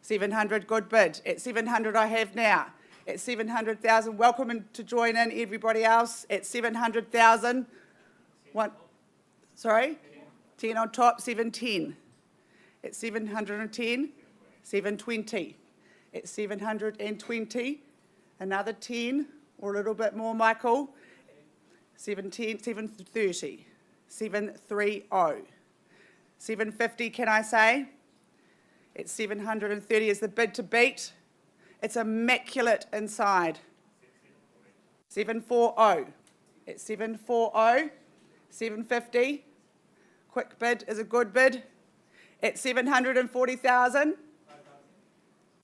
700, good bid. At 700 I have now. At 700,000, welcome to join in everybody else. At 700,000, sorry? 10 on top, 710. At 710, 720. At 720, another 10 or a little bit more, Michael. 710, 730, 730. 750, can I say? At 730 is the bid to beat. It's immaculate inside. 740. At 740, 750. Quick bid is a good bid. At 740,000.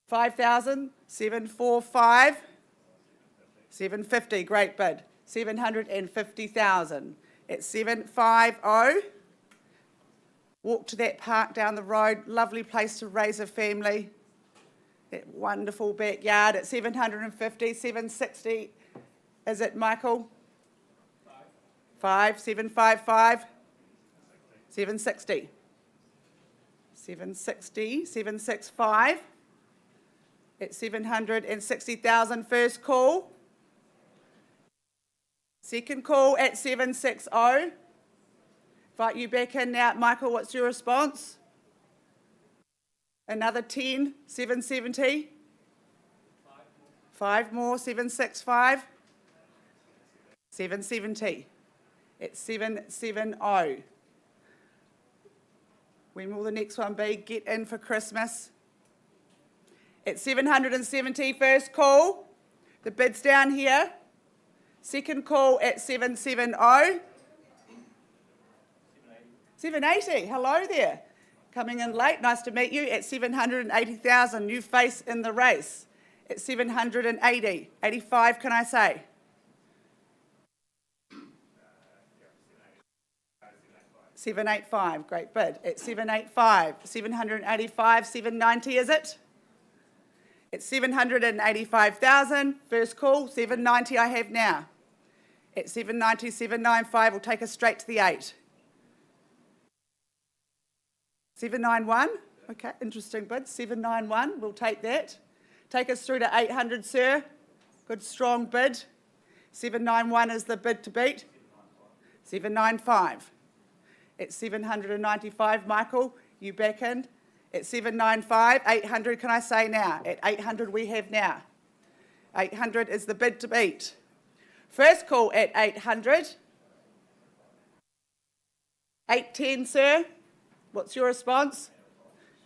5,000, 745, 750, great bid, 750,000. At 750, walk to that park down the road, lovely place to raise a family, that wonderful backyard. At 750, 760, is it Michael? 5, 755, 760, 760, 765. At 760,000, first call. Second call at 760. Invite you back in now. Michael, what's your response? Another 10, 770. 5 more, 765. 770. At 770. When will the next one be? Get in for Christmas. At 770, first call. The bid's down here. Second call at 770. 780, hello there. Coming in late, nice to meet you. At 780,000, new face in the race. At 780, 85 can I say? 785, great bid. At 785, 785, 790 is it? At 785,000, first call, 790 I have now. At 790, 795 will take us straight to the 8. 791, okay, interesting bid. 791, we'll take that. Take us through to 800, sir. Good strong bid. 791 is the bid to beat. 795. At 795, Michael, you back in. At 795, 800 can I say now? At 800 we have now. 800 is the bid to beat. First call at 800. 810, sir. What's your response?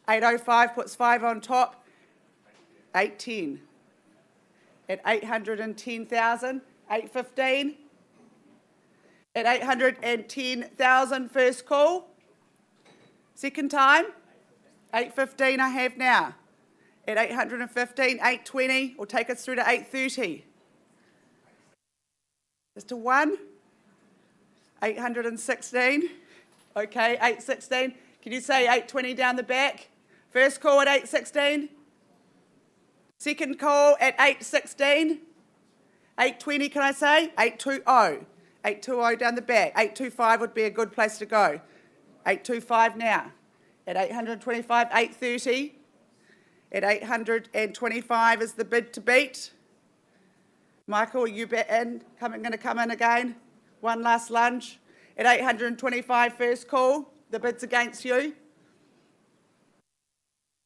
805 puts 5 on top. 810. At 810,000. 815. At 810,000, first call. Second time. 815 I have now. At 815, 820, or take us through to 830. Just a 1. 816. Okay, 816. Can you say 820 down the back? First call at 816. Second call at 816. 820, can I say? 820. 820 down the back. 825 would be a good place to go. 825 now. At 825, 830. At 825 is the bid to beat. Michael, are you going to come in again? One last lunge. At 825, first call. The bid's against you.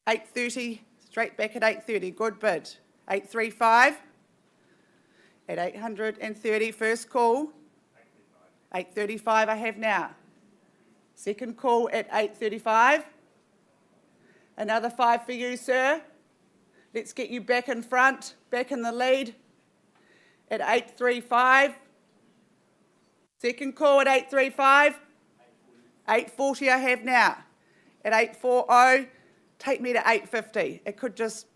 830, straight back at 830. Good bid. 835. At 830, first call. 835 I have now. Second call at 835. Another 5 for you, sir. Let's get you back in front, back in the lead at 835. Second call at 835. 840 I have now. At 840, take me to 850. It could just...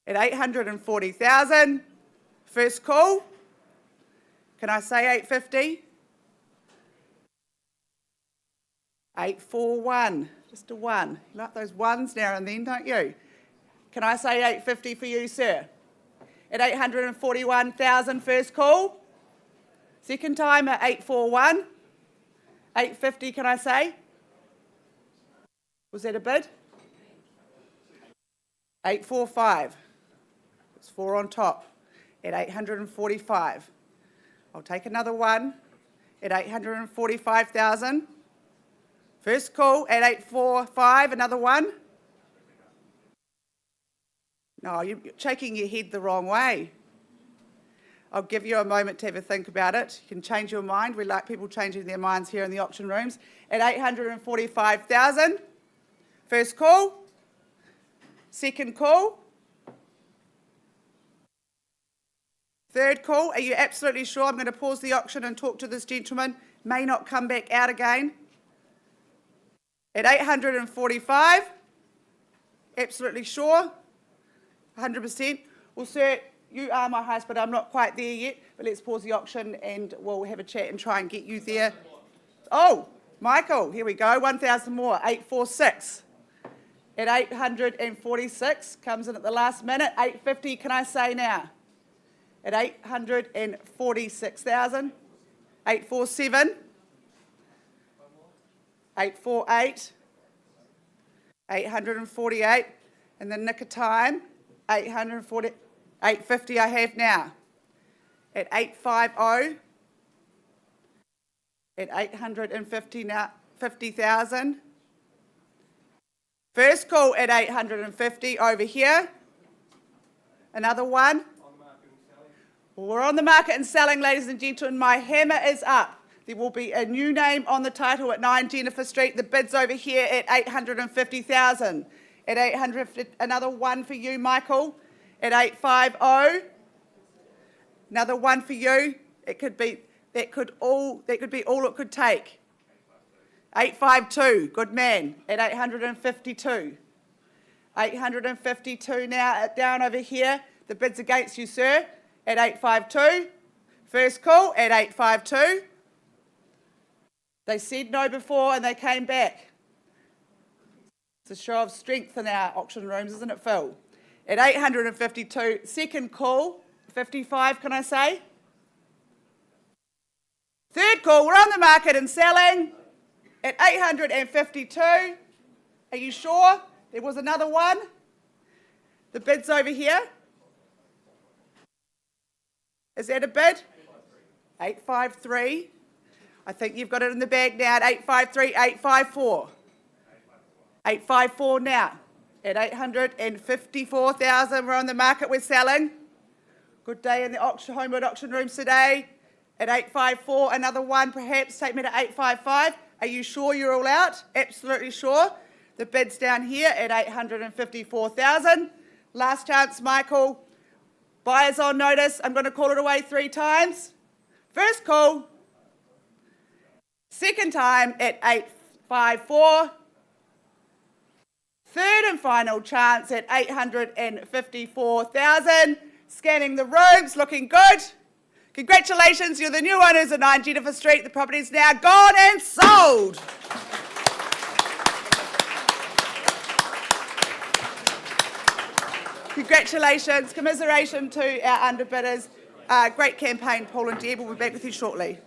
At 840,000. First call. Can I say 850? 841. Just a one. You like those ones now and then, don't you? Can I say 850 for you, sir? At 841,000, first call. Second time at 841. 850, can I say? Was that a bid? 845. It's 4 on top. At 845. I'll take another one at 845,000. First call at 845, another one. No, you're shaking your head the wrong way. I'll give you a moment to have a think about it. You can change your mind. We like people changing their minds here in the auction rooms. At 845,000. First call. Second call. Third call. Are you absolutely sure? I'm going to pause the auction and talk to this gentleman. May not come back out again. At 845. Absolutely sure. 100%. Well, sir, you are my highest, but I'm not quite there yet. But let's pause the auction and we'll have a chat and try and get you there. Oh, Michael, here we go. 1,000 more. 846. At 846. Comes in at the last minute. 850, can I say now? At 846,000. 847. 848. 848. In the nick of time. 840. 850 I have now. At 850. At 850,000. First call at 850 over here. Another one. Well, we're on the market and selling, ladies and gentlemen. My hammer is up. There will be a new name on the title at 9 Jennifer Street. The bid's over here at 850,000. At 800, another one for you, Michael. At 850. Another one for you. It could be that could be all it could take. 852. Good man. At 852. 852 now down over here. The bid's against you, sir. At 852. First call at 852. They said no before and they came back. It's a show of strength in our auction rooms, isn't it, Phil? At 852. Second call, 55, can I say? Third call, we're on the market and selling at 852. Are you sure? There was another one. The bid's over here. Is that a bid? 853. I think you've got it in the bag now at 853, 854. 854 now. At 854,000, we're on the market, we're selling. Good day in the Holmwood auction rooms today. At 854, another one perhaps, take me to 855. Are you sure you're all out? Absolutely sure. The bid's down here at 854,000. Last chance, Michael. Buyers on notice. I'm going to call it away 3 times. First call. Second time at 854. Third and final chance at 854,000. Scanning the rooms, looking good. Congratulations, you're the new owners of 9 Jennifer Street. The property is now gone and sold. Congratulations, commiseration to our underbidders. Great campaign, Paul and Deb. We'll be back with you shortly.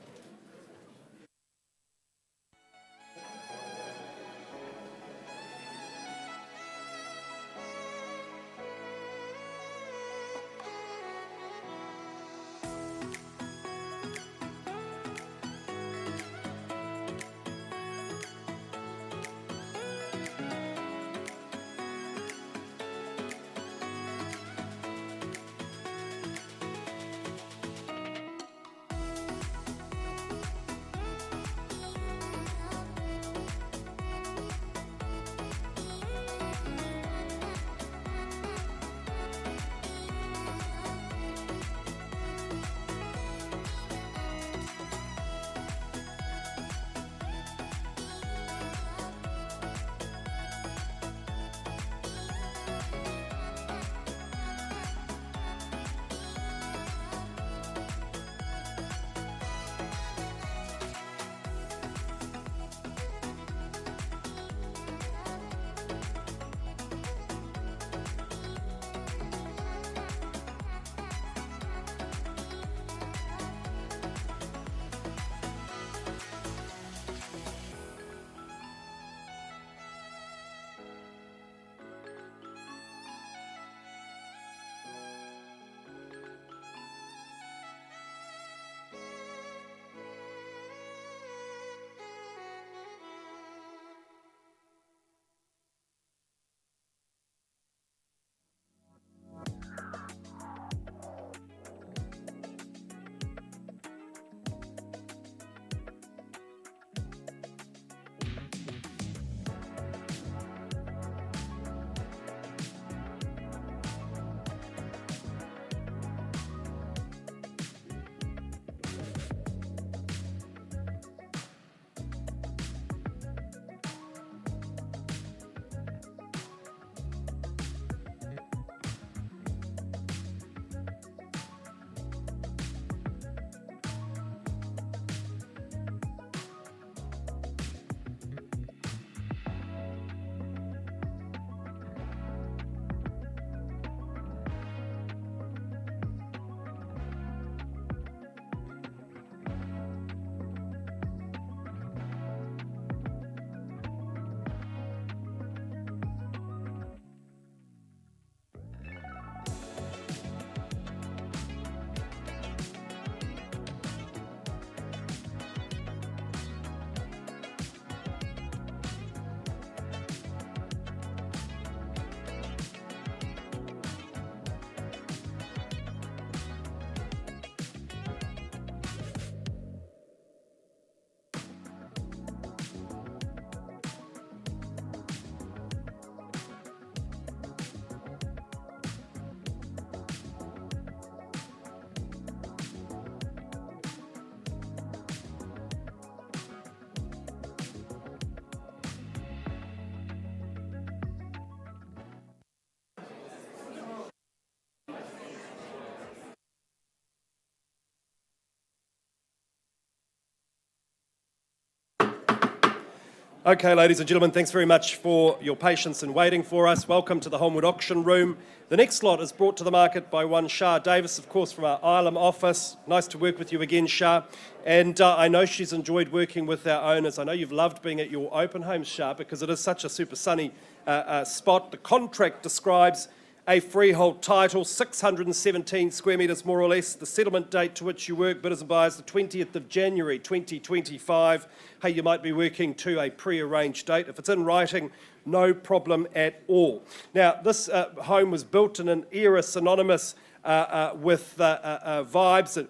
Okay, ladies and gentlemen, thanks very much for your patience in waiting for us. Welcome to the Holmwood Auction Room. The next lot is brought to the market by one Shah Davis, of course, from our Ilam office. Nice to work with you again, Shah. And I know she's enjoyed working with our owners. I know you've loved being at your open home, Shah, because it is such a super sunny spot. The contract describes a freehold title, 617 square metres more or less. The settlement date to which you work, bidders and buyers, the 20th of January 2025. Hey, you might be working to a pre-arranged date. If it's in writing, no problem at all. Now, this home was built in an era synonymous with vibes,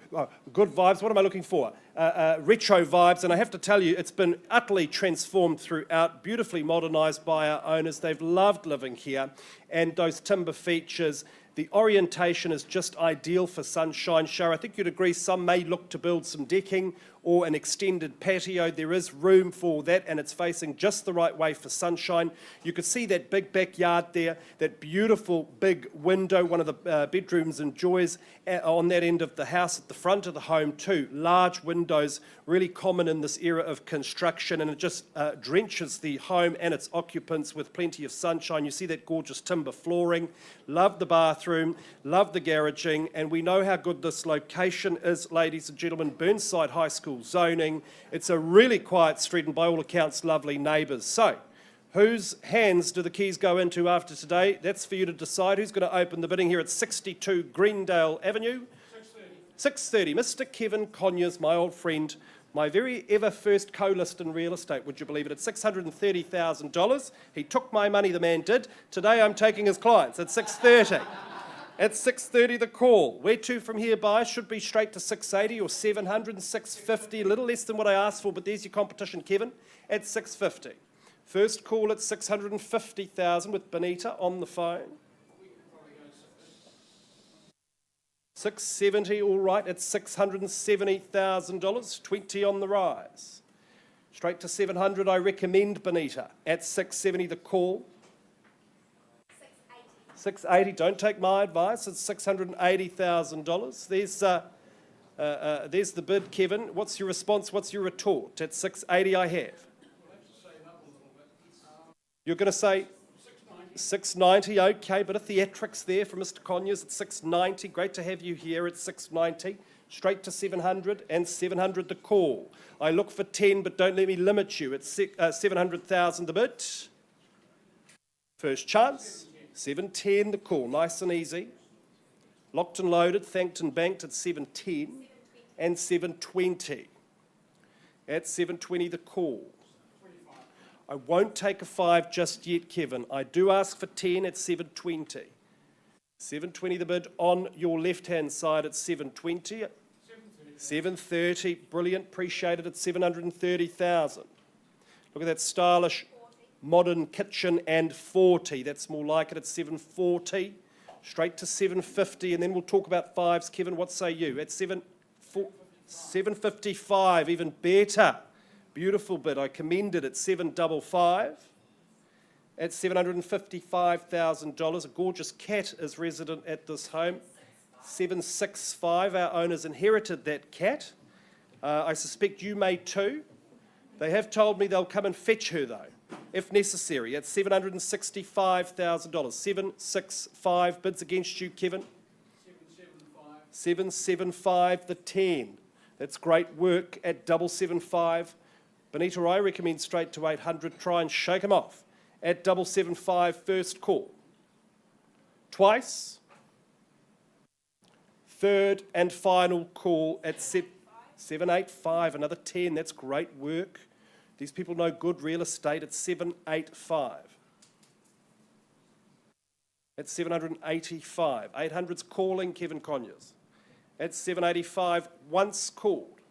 good vibes. What am I looking for? Retro vibes, and I have to tell you, it's been utterly transformed throughout, beautifully modernised by our owners. They've loved living here, and those timber features. The orientation is just ideal for sunshine. Shah, I think you'd agree some may look to build some decking or an extended patio. There is room for that, and it's facing just the right way for sunshine. You could see that big backyard there, that beautiful big window, one of the bedrooms enjoys on that end of the house, at the front of the home too. Large windows, really common in this era of construction, and it just drenches the home and its occupants with plenty of sunshine. You see that gorgeous timber flooring. Love the bathroom, love the garaging, and we know how good this location is, ladies and gentlemen. Burnside High School zoning. It's a really quiet street and by all accounts lovely neighbours. So, whose hands do the keys go into after today? That's for you to decide. Who's going to open the bidding here at 62 Greendale Avenue? 6:30. Mr. Kevin Conyers, my old friend, my very ever first co-list in real estate, would you believe it, at $630,000. He took my money, the man did. Today I'm taking his clients at 6:30. At 6:30, the call. Where to from here by? Should be straight to 680 or 700 and 650. A little less than what I asked for, but there's your competition, Kevin, at 650. First call at 650,000 with Benita on the phone. 670, all right, at $670,000. 20 on the rise. Straight to 700, I recommend Benita. At 670, the call. 680, don't take my advice, it's $680,000. There's the bid, Kevin. What's your response, what's your retort? At 680 I have. You're going to say 690, okay, but a theatrics there from Mr. Conyers at 690. Great to have you here at 690. Straight to 700, and 700 the call. I look for 10, but don't let me limit you. It's 700,000 the bid. First chance. 710 the call, nice and easy. Locked and loaded, thanked and banked at 710 and 720. At 720 the call. I won't take a 5 just yet, Kevin. I do ask for 10 at 720. 720 the bid on your left-hand side at 720. 730, brilliant, appreciated at 730,000. Look at that stylish modern kitchen and 40. That's more like it at 740. Straight to 750, and then we'll talk about 5s. Kevin, what say you? At 755, even better. Beautiful bid. I commend it at 755. At $755,000. A gorgeous cat is resident at this home. 765. Our owners inherited that cat. I suspect you may too. They have told me they'll come and fetch her though, if necessary, at $765,000. 765 bids against you, Kevin. 775 the 10. That's great work at 775. Benita, I recommend straight to 800. Try and shake them off at 775. First call. Twice. Third and final call at 785. Another 10. That's great work. These people know good real estate at 785. At 785. 800's calling, Kevin Conyers. At 785, once called.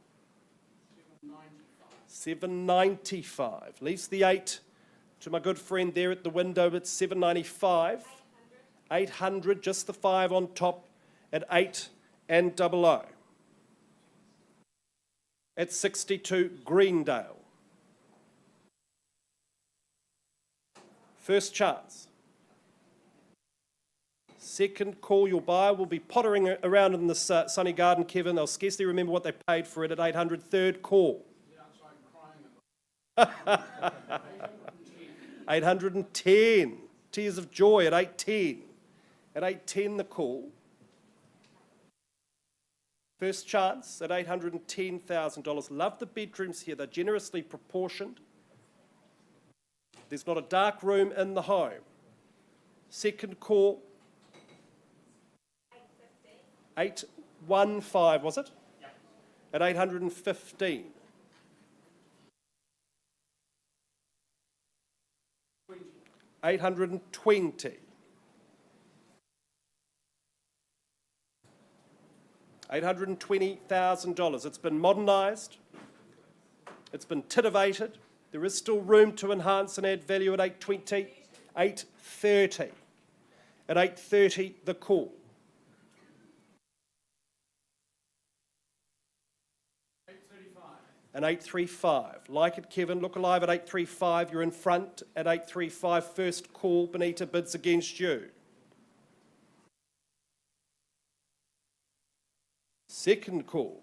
795. Leaves the 8 to my good friend there at the window at 795. 800, just the 5 on top at 8 and 00. At 62, Greendale. First chance. Second call, your buyer will be pottering around in this sunny garden, Kevin. They'll scarcely remember what they paid for it at 800. Third call. 810. Tears of joy at 810. At 810, the call. First chance at $810,000. Love the bedrooms here. They're generously proportioned. There's not a dark room in the home. Second call. 815, was it? Yep. At 815. 820. $820,000. It's been modernised. It's been titivated. There is still room to enhance and add value at 820. 830. At 830, the call. 835. And 835. Like it, Kevin. Look alive at 835. You're in front at 835. First call. Benita bids against you. Second call.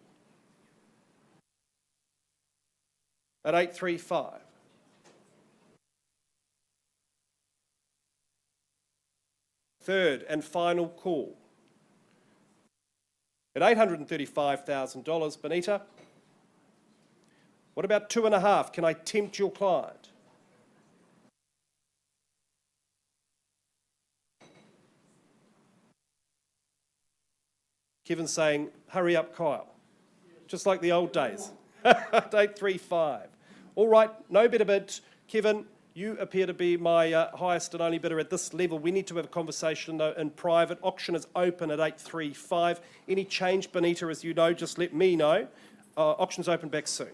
At 835. Third and final call. At $835,000, Benita. What about 2.5? Can I tempt your client? Kevin's saying, hurry up, Kyle. Just like the old days. 835. All right, no better bid. Kevin, you appear to be my highest and only bidder at this level. We need to have a conversation, though, in private. Auction is open at 835. Any change, Benita, as you know, just let me know. Auction's open back soon.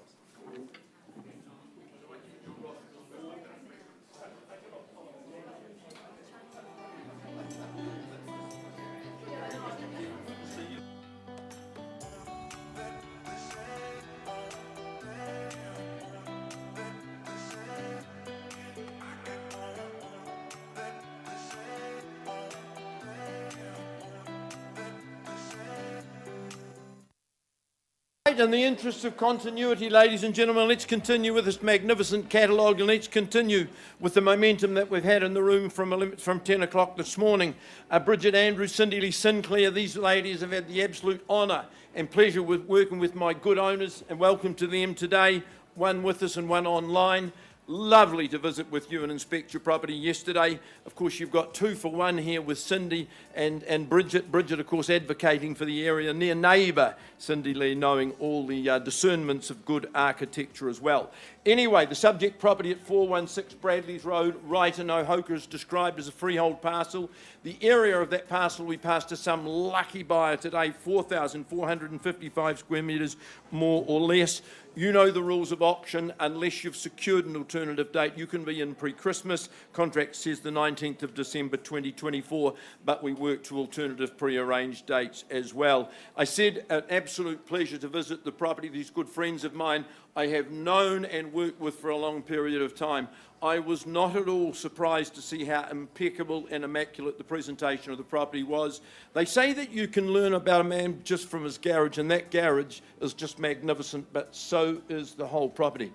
In the interest of continuity, ladies and gentlemen, let's continue with this magnificent catalogue and let's continue with the momentum that we've had in the room from 10 o'clock this morning. Bridget Andrews, Cindy Lee Sinclair, these ladies have had the absolute honour and pleasure with working with my good owners, and welcome to them today, one with us and one online. Lovely to visit with you and inspect your property yesterday. Of course, you've got 2 for 1 here with Cindy and Bridget. Bridget, of course, advocating for the area, near neighbour Cindy Lee, knowing all the discernments of good architecture as well. Anyway, the subject property at 416 Bradley's Road, right in Ohoka, is described as a freehold parcel. The area of that parcel we passed to some lucky buyer today, 4,455 square metres, more or less. You know the rules of auction. Unless you've secured an alternative date, you can be in pre-Christmas. Contract says the 19th of December 2024, but we work to alternative pre-arranged dates as well. I said an absolute pleasure to visit the property. These good friends of mine I have known and worked with for a long period of time. I was not at all surprised to see how impeccable and immaculate the presentation of the property was. They say that you can learn about a man just from his garage, and that garage is just magnificent, but so is the whole property.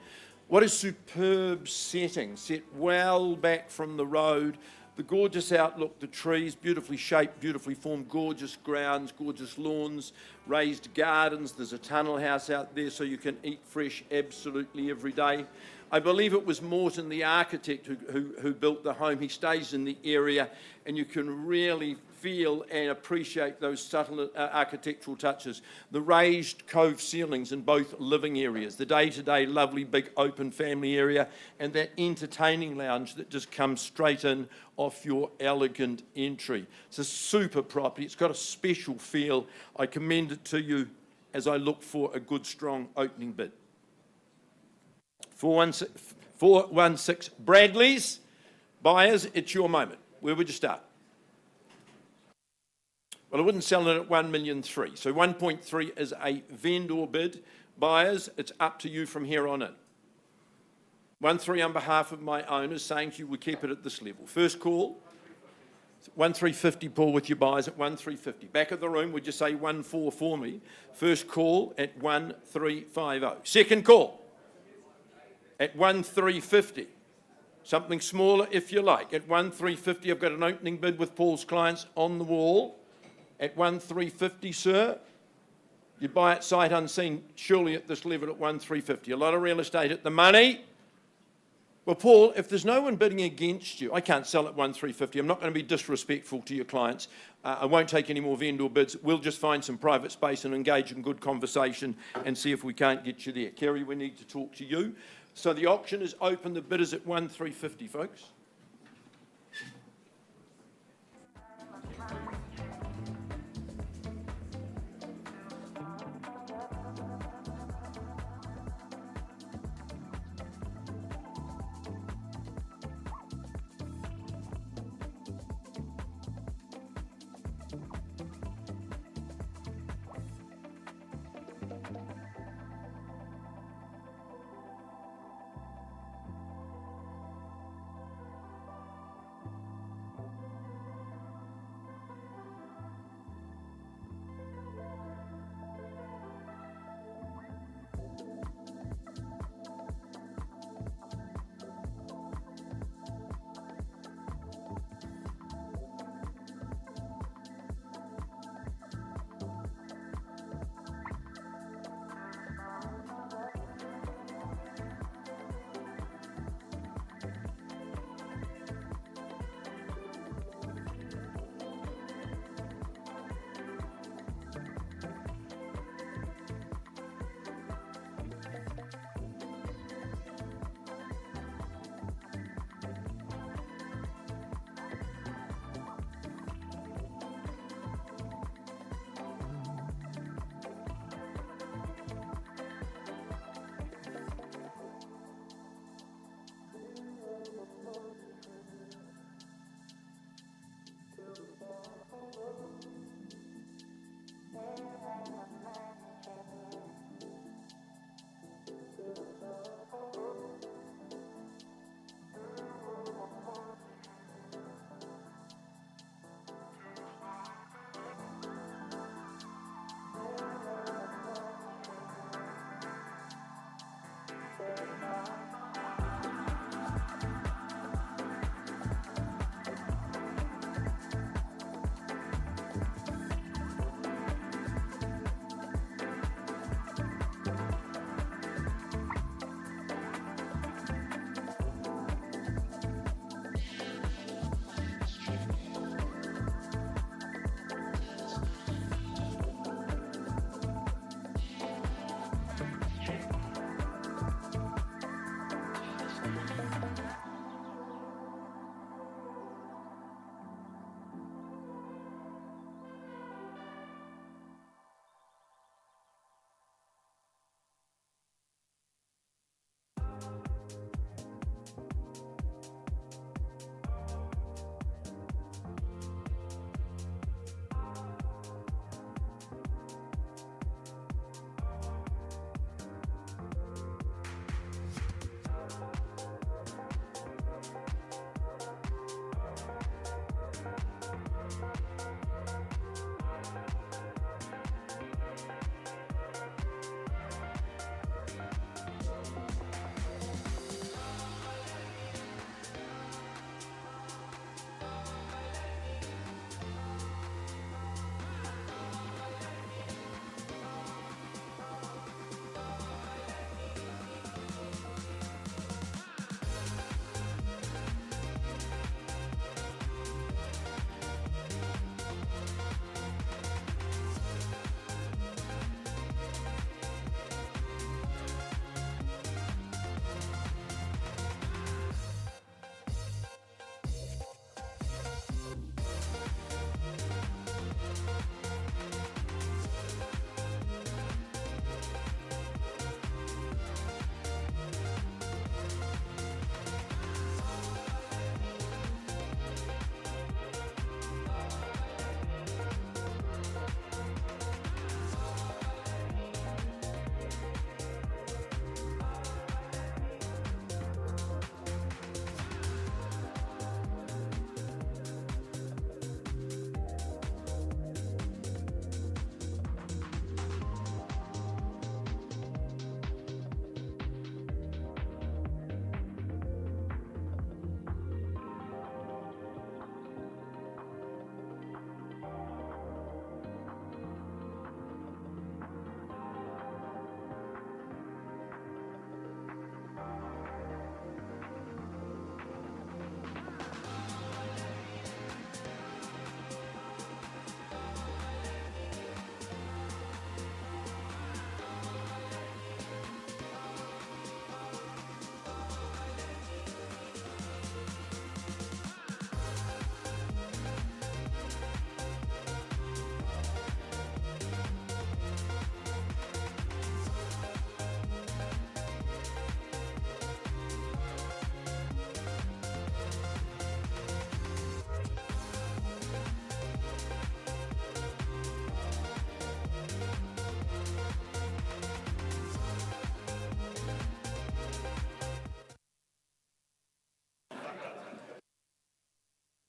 What a superb setting, set well back from the road. The gorgeous outlook, the trees, beautifully shaped, beautifully formed, gorgeous grounds, gorgeous lawns, raised gardens. There's a tunnel house out there so you can eat fresh absolutely every day. I believe it was Morton, the architect, who built the home. He stays in the area, and you can really feel and appreciate those subtle architectural touches. The raised cove ceilings in both living areas, the day-to-day lovely big open family area, and that entertaining lounge that just comes straight in off your elegant entry. It's a super property. It's got a special feel. I commend it to you as I look for a good, strong opening bid. 416 Bradley's. Buyers, it's your moment. Where would you start? Well, I wouldn't sell it at 1,300,000. So 1.3 is a vendor bid. Buyers, it's up to you from here on in. 1.3 on behalf of my owners, saying to you, we keep it at this level. First call, 1,350, Paul, with your buyers at 1,350. Back of the room, would you say 1.4 for me? First call at 1,350. Second call. At 1,350. Something smaller if you like. At 1,350, I've got an opening bid with Paul's clients on the wall. At 1,350, sir. You buy it sight unseen, surely at this level at 1,350. A lot of real estate at the money. Well, Paul, if there's no one bidding against you, I can't sell at 1,350. I'm not going to be disrespectful to your clients. I won't take any more vendor bids. We'll just find some private space and engage in good conversation and see if we can't get you there. Kerry, we need to talk to you. So the auction is open. The bid is at 1,350, folks.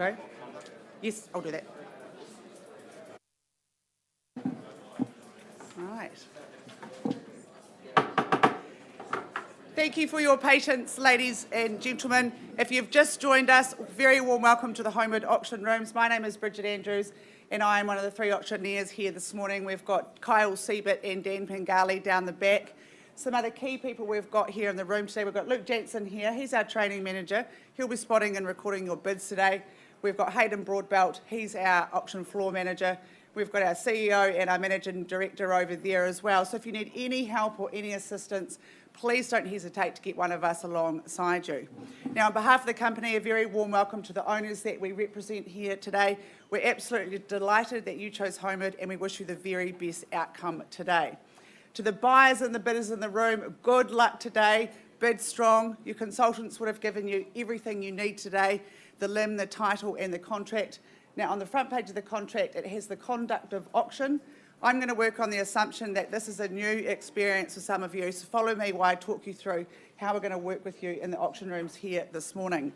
Sorry? Yes, I'll do that. Right. Thank you for your patience, ladies and gentlemen. If you've just joined us, very warm welcome to the Holmwood Auction Rooms. My name is Bridget Andrews, and I am one of the three auctioneers here this morning. We've got Kyle Siebert and Dan Pengali down the back. Some other key people we've got here in the room today. We've got Luke Jansen here. He's our training manager. He'll be spotting and recording your bids today. We've got Hayden Broadbelt. He's our auction floor manager. We've got our CEO and our managing director over there as well. So if you need any help or any assistance, please don't hesitate to get one of us alongside you. Now, on behalf of the company, a very warm welcome to the owners that we represent here today. We're absolutely delighted that you chose Holmwood, and we wish you the very best outcome today. To the buyers and the bidders in the room, good luck today. Bid strong. Your consultants would have given you everything you need today, the limb, the title and the contract. Now, on the front page of the contract, it has the conduct of auction. I'm going to work on the assumption that this is a new experience for some of you, so follow me while I talk you through how we're going to work with you in the auction rooms here this morning.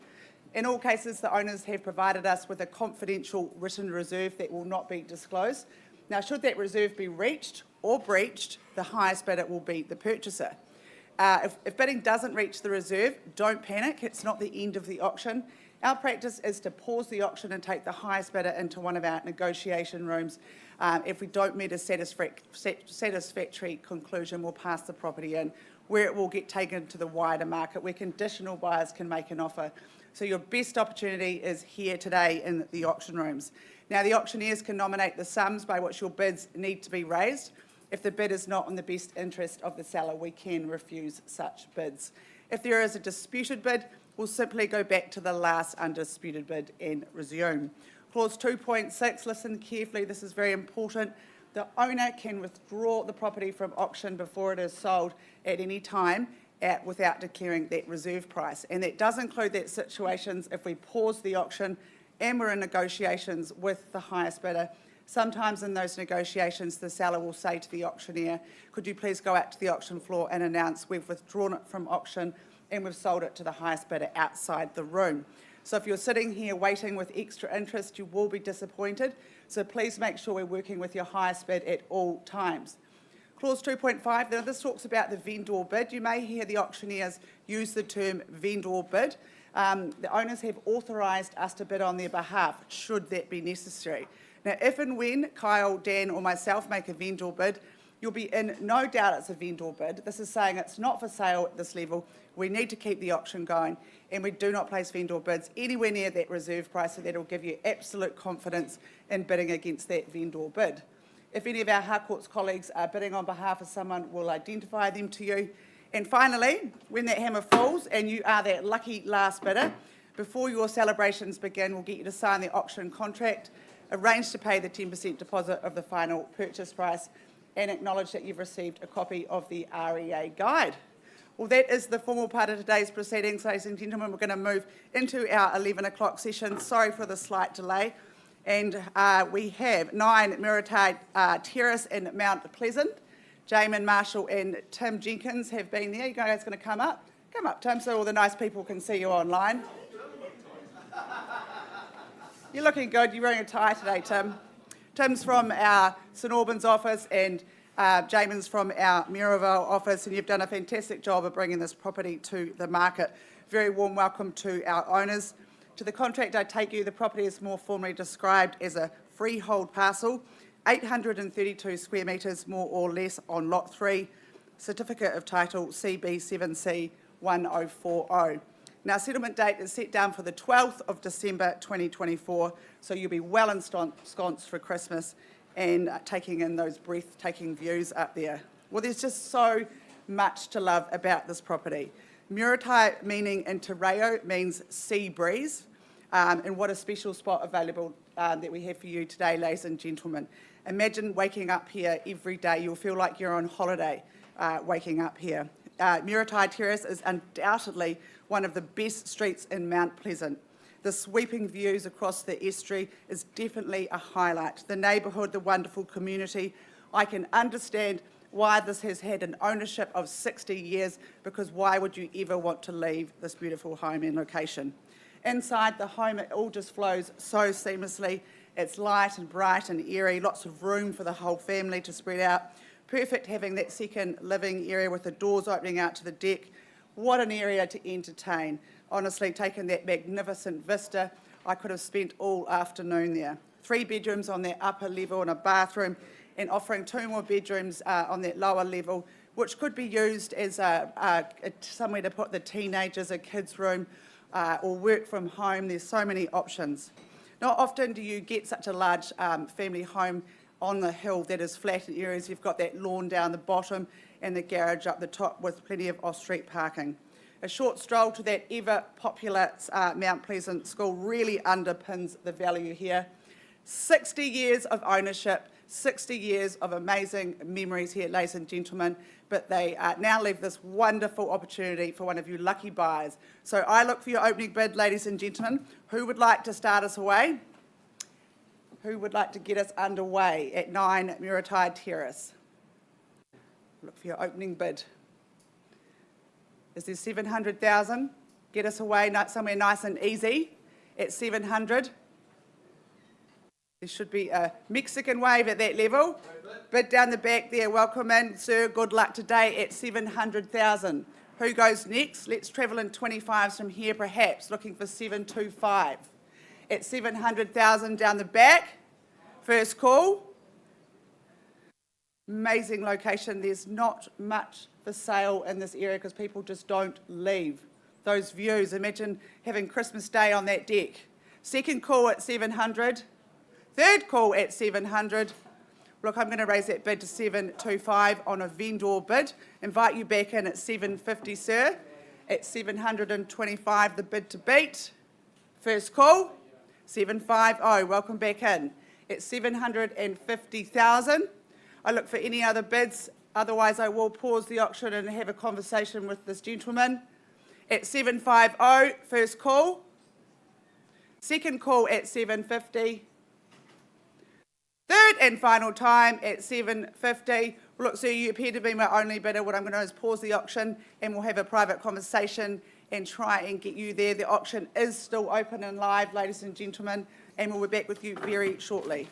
In all cases, the owners have provided us with a confidential written reserve that will not be disclosed. Now, should that reserve be reached or breached, the highest bidder will be the purchaser. If bidding doesn't reach the reserve, don't panic. It's not the end of the auction. Our practice is to pause the auction and take the highest bidder into one of our negotiation rooms. If we don't meet a satisfactory conclusion, we'll pass the property in, where it will get taken to the wider market, where conditional buyers can make an offer. So your best opportunity is here today in the auction rooms. Now, the auctioneers can nominate the sums by which your bids need to be raised. If the bid is not in the best interest of the seller, we can refuse such bids. If there is a disputed bid, we'll simply go back to the last undisputed bid and resume. Clause 2.6, listen carefully, this is very important. The owner can withdraw the property from auction before it is sold at any time without declaring that reserve price. And that does include that situations if we pause the auction and we're in negotiations with the highest bidder. Sometimes in those negotiations, the seller will say to the auctioneer, could you please go out to the auction floor and announce we've withdrawn it from auction and we've sold it to the highest bidder outside the room. So if you're sitting here waiting with extra interest, you will be disappointed. So please make sure we're working with your highest bid at all times. Clause 2.5, now this talks about the vendor bid. You may hear the auctioneers use the term vendor bid. The owners have authorised us to bid on their behalf, should that be necessary. Now, if and when Kyle, Dan or myself make a vendor bid, you'll be in no doubt it's a vendor bid. This is saying it's not for sale at this level. We need to keep the auction going, and we do not place vendor bids anywhere near that reserve price, so that will give you absolute confidence in bidding against that vendor bid. If any of our Harcourts colleagues are bidding on behalf of someone, we'll identify them to you. And finally, when that hammer falls and you are that lucky last bidder, before your celebrations begin, we'll get you to sign the auction contract, arrange to pay the 10% deposit of the final purchase price, and acknowledge that you've received a copy of the REA guide. Well, that is the formal part of today's proceedings, ladies and gentlemen. We're going to move into our 11 o'clock session. Sorry for the slight delay. And we have 9 Muritai Terrace in Mount Pleasant. Jamin Marshall and Tim Jenkins have been there. You guys going to come up? Come up, Tim, so all the nice people can see you online. You're looking good. You're wearing a tie today, Tim. Tim's from our St Albans office and Jamin's from our Muritai office, and you've done a fantastic job of bringing this property to the market. Very warm welcome to our owners. To the contract I take you, the property is more formally described as a freehold parcel, 832 square metres more or less on Lot 3, Certificate of Title CB7C 1040. Now, settlement date is set down for the 12th of December 2024, so you'll be well ensconced for Christmas and taking in those breathtaking views up there. Well, there's just so much to love about this property. Muritai, meaning in Te Reo, means sea breeze, and what a special spot available that we have for you today, ladies and gentlemen. Imagine waking up here every day. You'll feel like you're on holiday waking up here. Muritai Terrace is undoubtedly one of the best streets in Mount Pleasant. The sweeping views across the estuary is definitely a highlight. The neighbourhood, the wonderful community. I can understand why this has had an ownership of 60 years, because why would you ever want to leave this beautiful home and location? Inside the home, it all just flows so seamlessly. It's light and bright and airy, lots of room for the whole family to spread out. Perfect having that second living area with the doors opening out to the deck. What an area to entertain. Honestly, taking that magnificent vista, I could have spent all afternoon there. 3 bedrooms on that upper level and a bathroom, and offering 2 more bedrooms on that lower level, which could be used as somewhere to put the teenagers, a kids' room, or work from home. There's so many options. Not often do you get such a large family home on the hill that is flat in areas. You've got that lawn down the bottom and the garage up the top with plenty of off-street parking. A short stroll to that ever-popular Mount Pleasant School really underpins the value here. 60 years of ownership, 60 years of amazing memories here, ladies and gentlemen, but they now leave this wonderful opportunity for one of you lucky buyers. So I look for your opening bid, ladies and gentlemen. Who would like to start us away? Who would like to get us underway at 9 Muritai Terrace? Look for your opening bid. Is there 700,000? Get us away somewhere nice and easy at 700. There should be a Mexican wave at that level. Bid down the back there. Welcome in, sir. Good luck today at 700,000. Who goes next? Let's travel in 25s from here, perhaps, looking for 725. At 700,000 down the back. First call. Amazing location. There's not much for sale in this area because people just don't leave. Those views. Imagine having Christmas Day on that deck. Second call at 700. Third call at 700. Look, I'm going to raise that bid to 725 on a vendor bid. Invite you back in at 750, sir. At 725, the bid to beat. First call, 750. Welcome back in. At 750,000. I look for any other bids. Otherwise, I will pause the auction and have a conversation with this gentleman. At 750, first call. Second call at 750. Third and final time at 750. Look, sir, you appear to be my only bidder. What I'm going to do is pause the auction and we'll have a private conversation and try and get you there. The auction is still open and live, ladies and gentlemen, and we'll be back with you very shortly.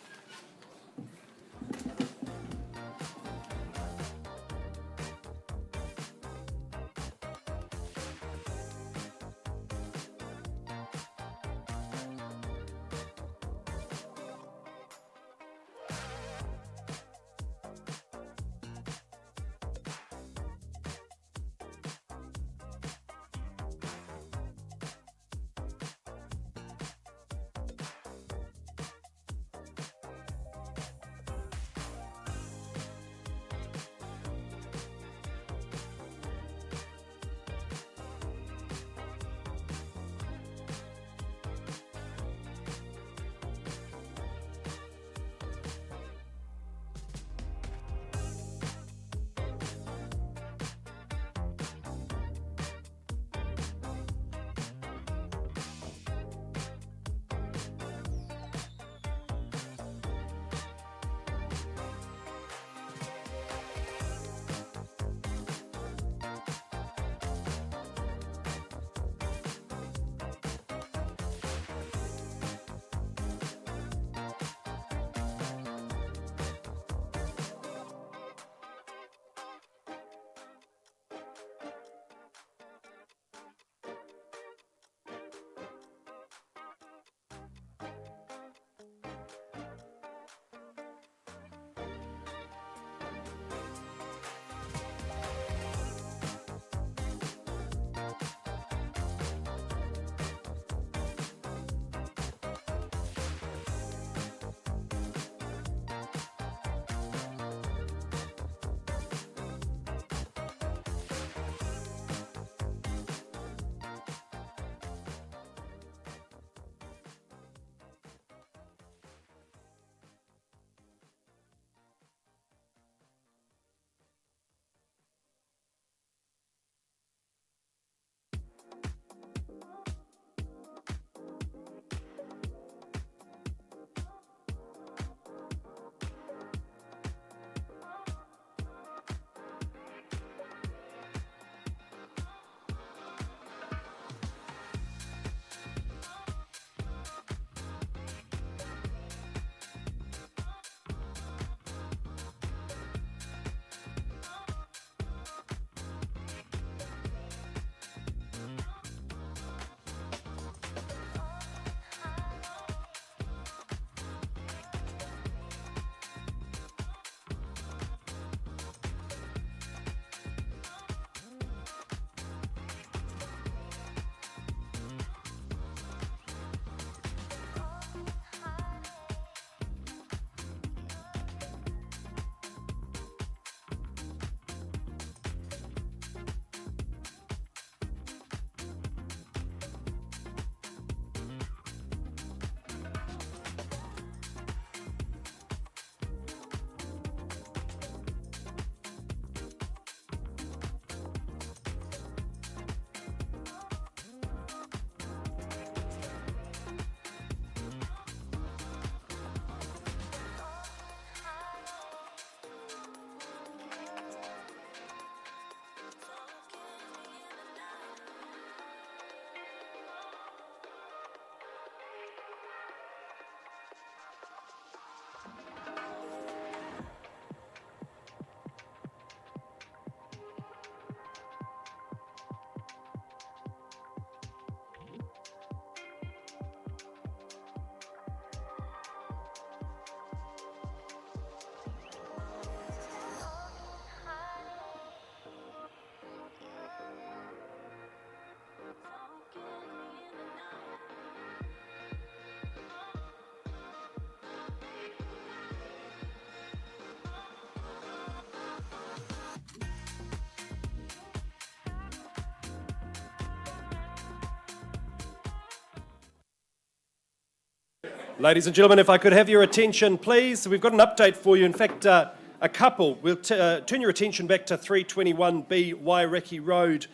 Ladies and gentlemen, if I could have your attention, please. We've got an update for you. In fact, a couple. We'll turn your attention back to 321B Wairakei Road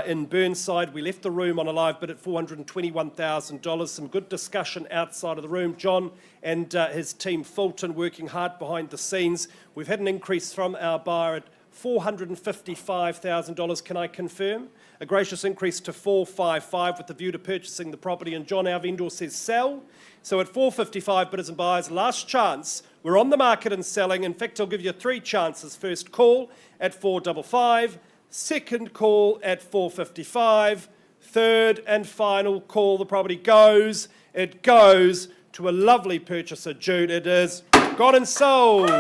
in Burnside. We left the room on a live bid at $421,000. Some good discussion outside of the room. John and his team, Fulton, working hard behind the scenes. We've had an increase from our buyer at $455,000, can I confirm? A gracious increase to $455 with the view to purchasing the property. And John, our vendor, says sell. So at $455, bidders and buyers, last chance. We're on the market and selling. In fact, I'll give you 3 chances. First call at $455, second call at $455, third and final call. The property goes. It goes to a lovely purchaser, Jude. It is gone and sold.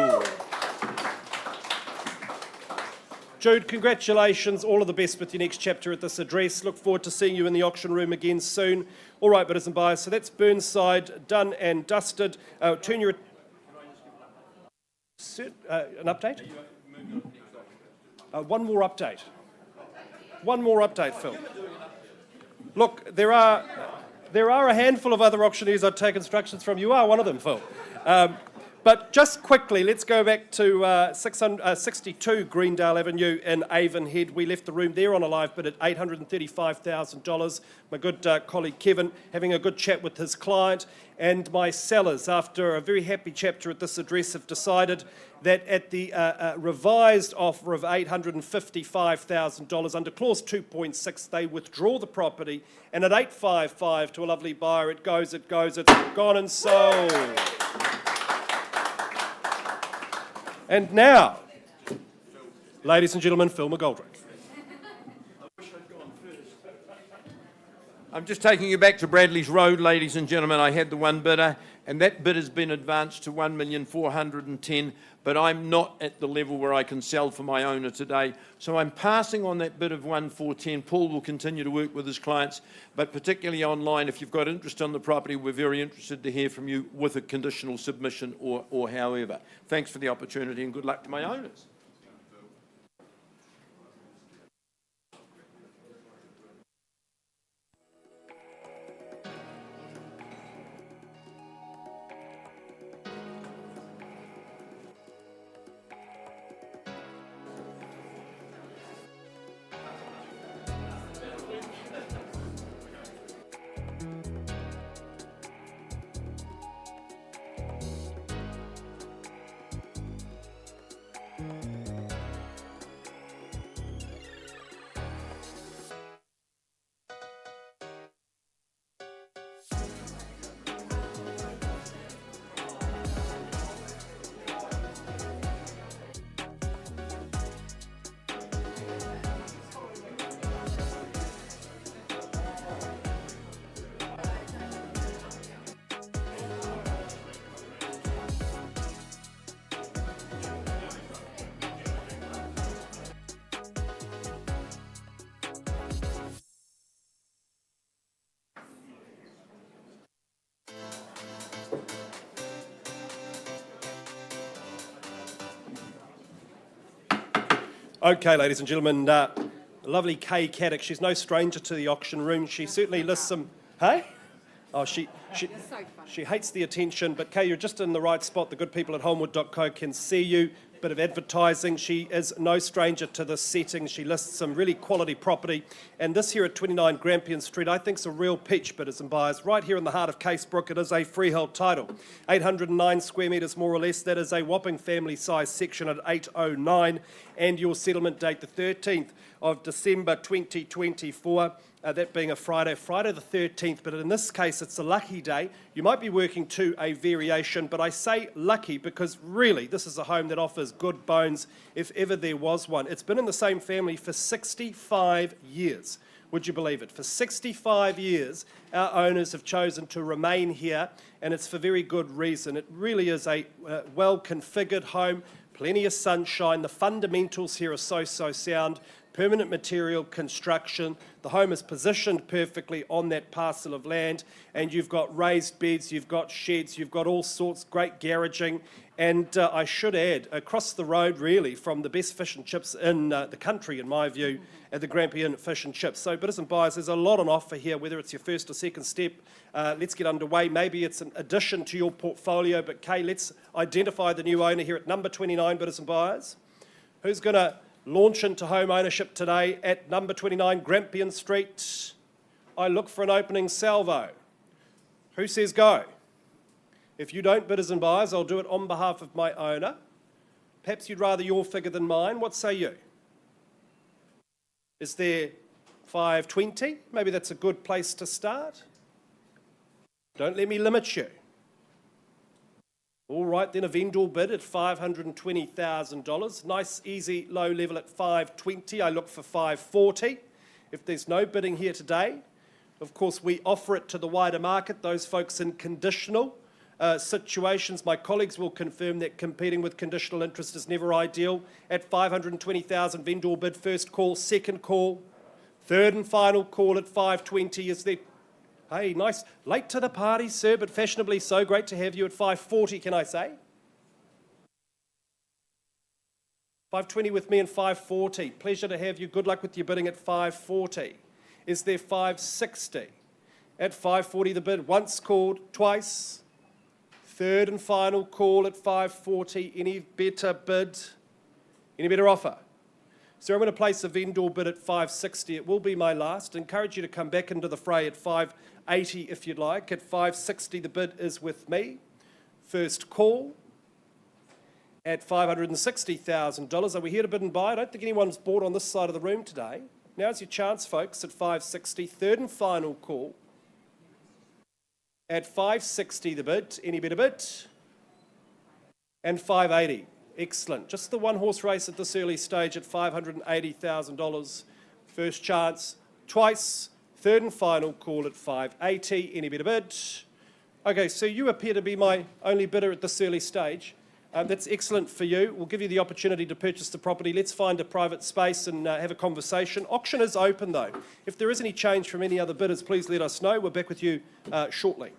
Jude, congratulations. All of the best with your next chapter at this address. Look forward to seeing you in the auction room again soon. All right, bidders and buyers, so that's Burnside done and dusted. Turn your... an update? One more update. One more update, Phil. Look, there are a handful of other auctioneers I'd take instructions from. You are one of them, Phil. But just quickly, let's go back to 62 Greendale Avenue in Avonhead. We left the room there on a live bid at $835,000. My good colleague Kevin having a good chat with his client. And my sellers, after a very happy chapter at this address, have decided that at the revised offer of $855,000 under clause 2.6, they withdraw the property. And at $855 to a lovely buyer, it goes, it's gone and sold. And now, ladies and gentlemen, Phil McGoldrick. I'm just taking you back to Bradley's Road, ladies and gentlemen. I had the one bidder, and that bid has been advanced to $1,410,000, but I'm not at the level where I can sell for my owner today. So I'm passing on that bid of $1,410,000. Paul will continue to work with his clients, but particularly online, if you've got interest on the property, we're very interested to hear from you with a conditional submission or however. Thanks for the opportunity and good luck to my owners. Okay, ladies and gentlemen, lovely Kay Caddick. She's no stranger to the auction room. She certainly lists some... Hey? Oh, she hates the attention, but Kay, you're just in the right spot. The good people at Holmwood.co can see you. Bit of advertising. She is no stranger to this setting. She lists some really quality property. And this here at 29 Grampian Street, I think is a real peach, bidders and buyers. Right here in the heart of Casebrook, it is a freehold title. 809 square metres more or less. That is a whopping family size section at 809. And your settlement date, the 13th of December 2024. That being a Friday the 13th, but in this case it's a lucky day. You might be working to a variation, but I say lucky because really this is a home that offers good bones if ever there was one. It's been in the same family for 65 years. Would you believe it? For 65 years, our owners have chosen to remain here, and it's for very good reason. It really is a well-configured home, plenty of sunshine. The fundamentals here are so sound. permanent material construction. The home is positioned perfectly on that parcel of land, and you've got raised beds, you've got sheds, you've got all sorts, great garaging, and I should add, across the road really from the best fish and chips in the country, in my view, at the Grampian Fish and Chips. So bidders and buyers, there's a lot on offer here, whether it's your first or second step. Let's get underway. Maybe it's an addition to your portfolio, but Kay, let's identify the new owner here at number 29, bidders and buyers. Who's going to launch into home ownership today at number 29 Grampian Street? I look for an opening salvo. Who says go? If you don't, bidders and buyers, I'll do it on behalf of my owner. Perhaps you'd rather your figure than mine. What say you? Is there 520? Maybe that's a good place to start. Don't let me limit you. All right, then a vendor bid at $520,000. Nice, easy, low level at 520. I look for 540. If there's no bidding here today, of course, we offer it to the wider market, those folks in conditional situations. My colleagues will confirm that competing with conditional interest is never ideal. At 520,000, vendor bid, first call, second call, third and final call at 520. Is there... Hey, nice. Late to the party, sir, but fashionably so. Great to have you at 540, can I say? 520 with me and 540. Pleasure to have you. Good luck with your bidding at 540. Is there 560? At 540, the bid once called, twice. Third and final call at 540. Any better bid? Any better offer? So I'm going to place a vendor bid at 560. It will be my last. Encourage you to come back into the fray at 580 if you'd like. At 560, the bid is with me. First call at $560,000. Are we here to bid and buy? I don't think anyone's bought on this side of the room today. Now's your chance, folks, at 560. Third and final call at 560, the bid. Any better bid? And 580. Excellent. Just the one horse race at this early stage at $580,000. First chance, twice. Third and final call at 580. Any better bid? Okay, so you appear to be my only bidder at this early stage. That's excellent for you. We'll give you the opportunity to purchase the property. Let's find a private space and have a conversation. Auction is open though. If there is any change from any other bidders, please let us know. We're back with you shortly.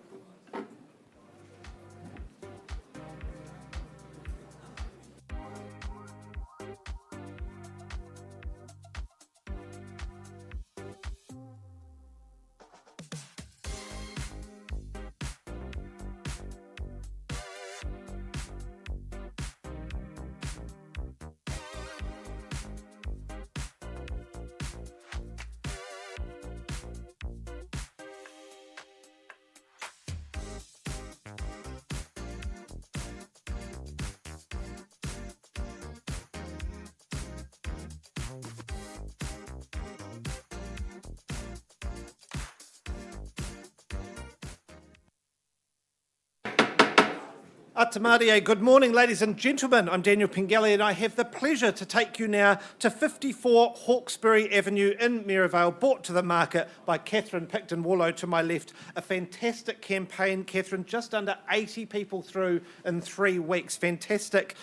Atamarie, good morning, ladies and gentlemen. I'm Daniel Pingelli, and I have the pleasure to take you now to 54 Hawksbury Avenue in Maryvale, brought to the market by Catherine Picton-Wallow to my left. A fantastic campaign, Catherine, just under 80 people through in 3 weeks. Fantastic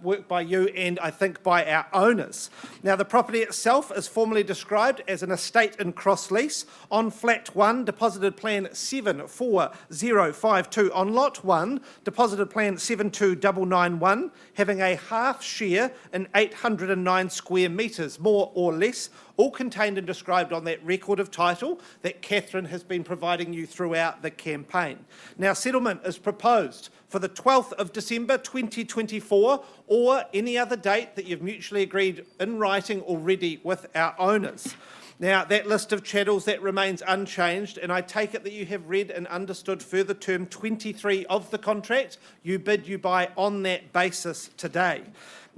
work by you and I think by our owners. Now, the property itself is formally described as an estate in cross lease. On flat 1, deposited plan 74052. On lot 1, deposited plan 72991, having a half share in 809 square metres, more or less, all contained and described on that record of title that Catherine has been providing you throughout the campaign. Now, settlement is proposed for the 12th of December 2024 or any other date that you've mutually agreed in writing already with our owners. Now, that list of chattels, that remains unchanged, and I take it that you have read and understood further term 23 of the contract. You bid, you buy on that basis today.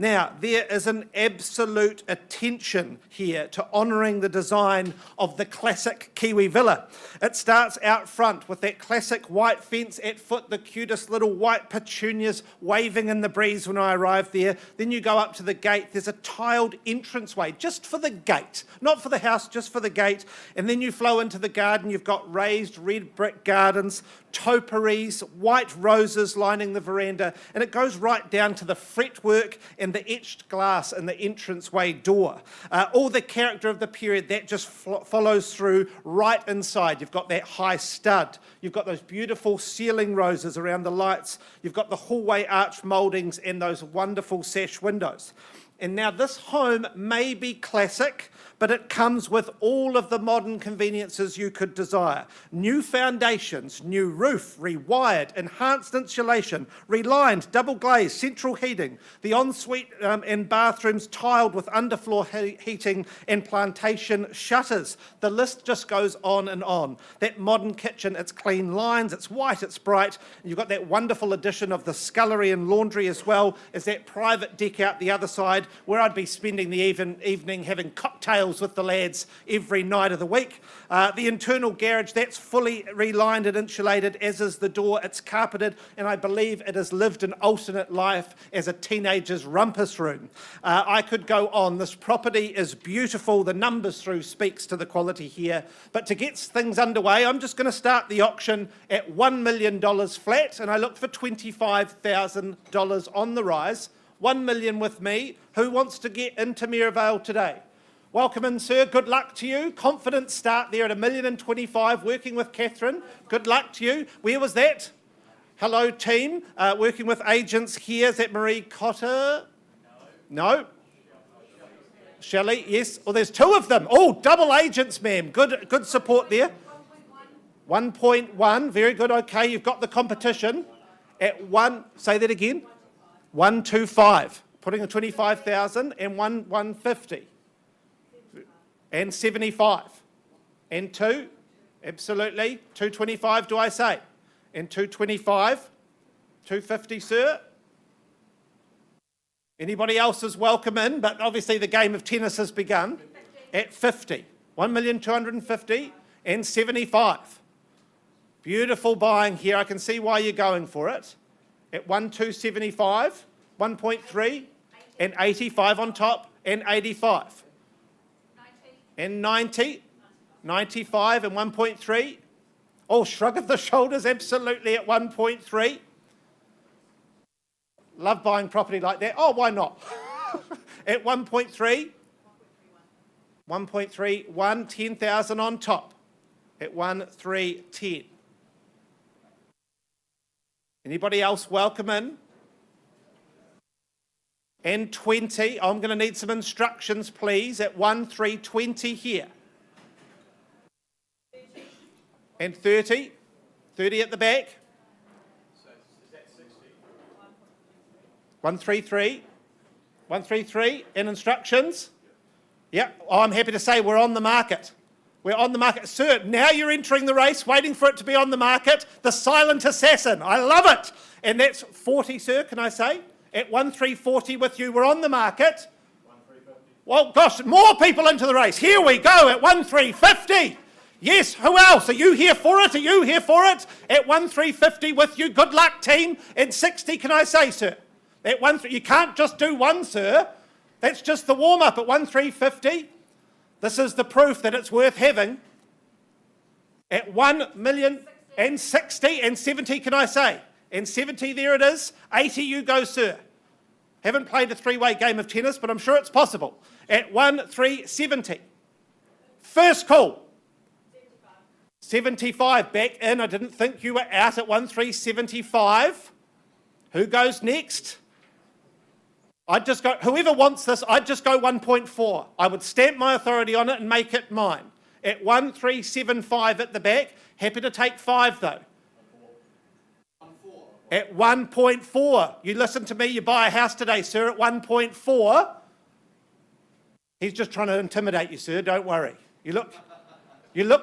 Now, there is an absolute attention here to honouring the design of the classic Kiwi villa. It starts out front with that classic white fence at foot, the cutest little white petunias waving in the breeze when I arrived there. Then you go up to the gate. There's a tiled entranceway just for the gate, not for the house, just for the gate. And then you flow into the garden. You've got raised red brick gardens, topiaries, white roses lining the veranda, and it goes right down to the fretwork and and the etched glass in the entranceway door. All the character of the period, that just follows through right inside. You've got that high stud. You've got those beautiful ceiling roses around the lights. You've got the hallway arch mouldings and those wonderful sash windows. And now this home may be classic, but it comes with all of the modern conveniences you could desire. New foundations, new roof, rewired, enhanced insulation, relined, double glazed, central heating, the ensuite and bathrooms tiled with underfloor heating and plantation shutters. The list just goes on and on. That modern kitchen, it's clean lines, it's white, it's bright. You've got that wonderful addition of the scullery and laundry as well as that private deck out the other side where I'd be spending the evening having cocktails with the lads every night of the week. The internal garage, that's fully relined and insulated, as is the door. It's carpeted, and I believe it has lived an alternate life as a teenager's rumpus room. I could go on. This property is beautiful. The numbers through speaks to the quality here. But to get things underway, I'm just going to start the auction at $1 million flat, and I look for $25,000 on the rise. 1 million with me. Who wants to get into Maryvale today? Welcome in, sir. Good luck to you. Confident start there at $1,025,000, working with Catherine. Good luck to you. Where was that? Hello, team. Working with agents here. Is that Marie Cotter? No. Shelley, yes. Oh, there's two of them. Oh, double agents, ma'am. Good support there. 1.1. Very good. Okay, you've got the competition at one. Say that again. 125. Putting a 25,000 and 150. And 75. And 2, absolutely. 225, do I say? And 225. 250, sir. Anybody else is welcome in, but obviously the game of tennis has begun. At 50. 1,250,000 and 75. Beautiful buying here. I can see why you're going for it. At 1,275, 1.3, and 85 on top, and 85. And 90, 95 and 1.3. Oh, shrug of the shoulders, absolutely at 1.3. Love buying property like that. Oh, why not? At 1.3. 1.3, 10,000 on top. At 1,310. Anybody else welcome in? And 20, I'm going to need some instructions, please, at 1,320 here. And 30, 30 at the back. 133, 133, and instructions. Yeah, oh, I'm happy to say we're on the market. We're on the market. Sir, now you're entering the race, waiting for it to be on the market. The silent assassin. I love it. And that's 40, sir, can I say? At 1,340 with you. We're on the market. 1,350. Well, gosh, more people into the race. Here we go at 1,350. Yes, who else? Are you here for it? Are you here for it? At 1,350 with you. Good luck, team. And 60, can I say, sir? At you can't just do one, sir. That's just the warm-up at 1,350. This is the proof that it's worth having. At 1,060,000 and 70, can I say? And 70, there it is. 80, you go, sir. Haven't played a three-way game of tennis, but I'm sure it's possible. At 1,370. First call. 75 back in. I didn't think you were out at 1,375. Who goes next? I'd just go, whoever wants this, I'd just go 1.4. I would stamp my authority on it and make it mine. At 1,375 at the back. Happy to take 5 though. At 1.4. You listen to me, you buy a house today, sir, at 1.4. He's just trying to intimidate you, sir, don't worry. You look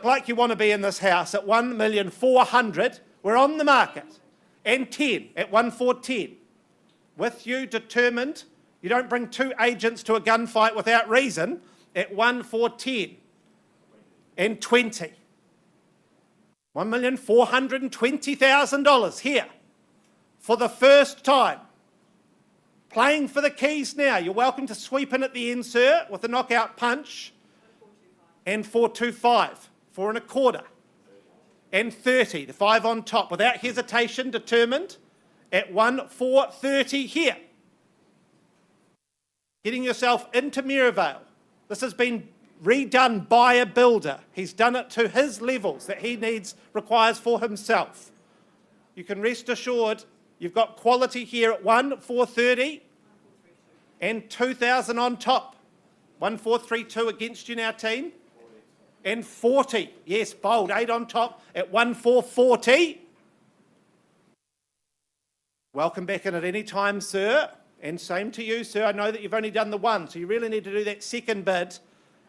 like you want to be in this house at 1,400,000. We're on the market. And 10 at 1,410. With you, determined. You don't bring 2 agents to a gunfight without reason. At 1,410. And 20. $1,420,000 here. For the first time. Playing for the keys now. You're welcome to sweep in at the end, sir, with a knockout punch. And 425. 4 1/4. And 30. The 5 on top. Without hesitation, determined. At 1,430 here. getting yourself into Maryvale. This has been redone by a builder. He's done it to his levels that he requires for himself. You can rest assured you've got quality here at 1,430 and 2,000 on top. 1,432 against you now, team. And 40, yes, bold, 8 on top at 1,440. Welcome back in at any time, sir. And same to you, sir. I know that you've only done the one, so you really need to do that second bid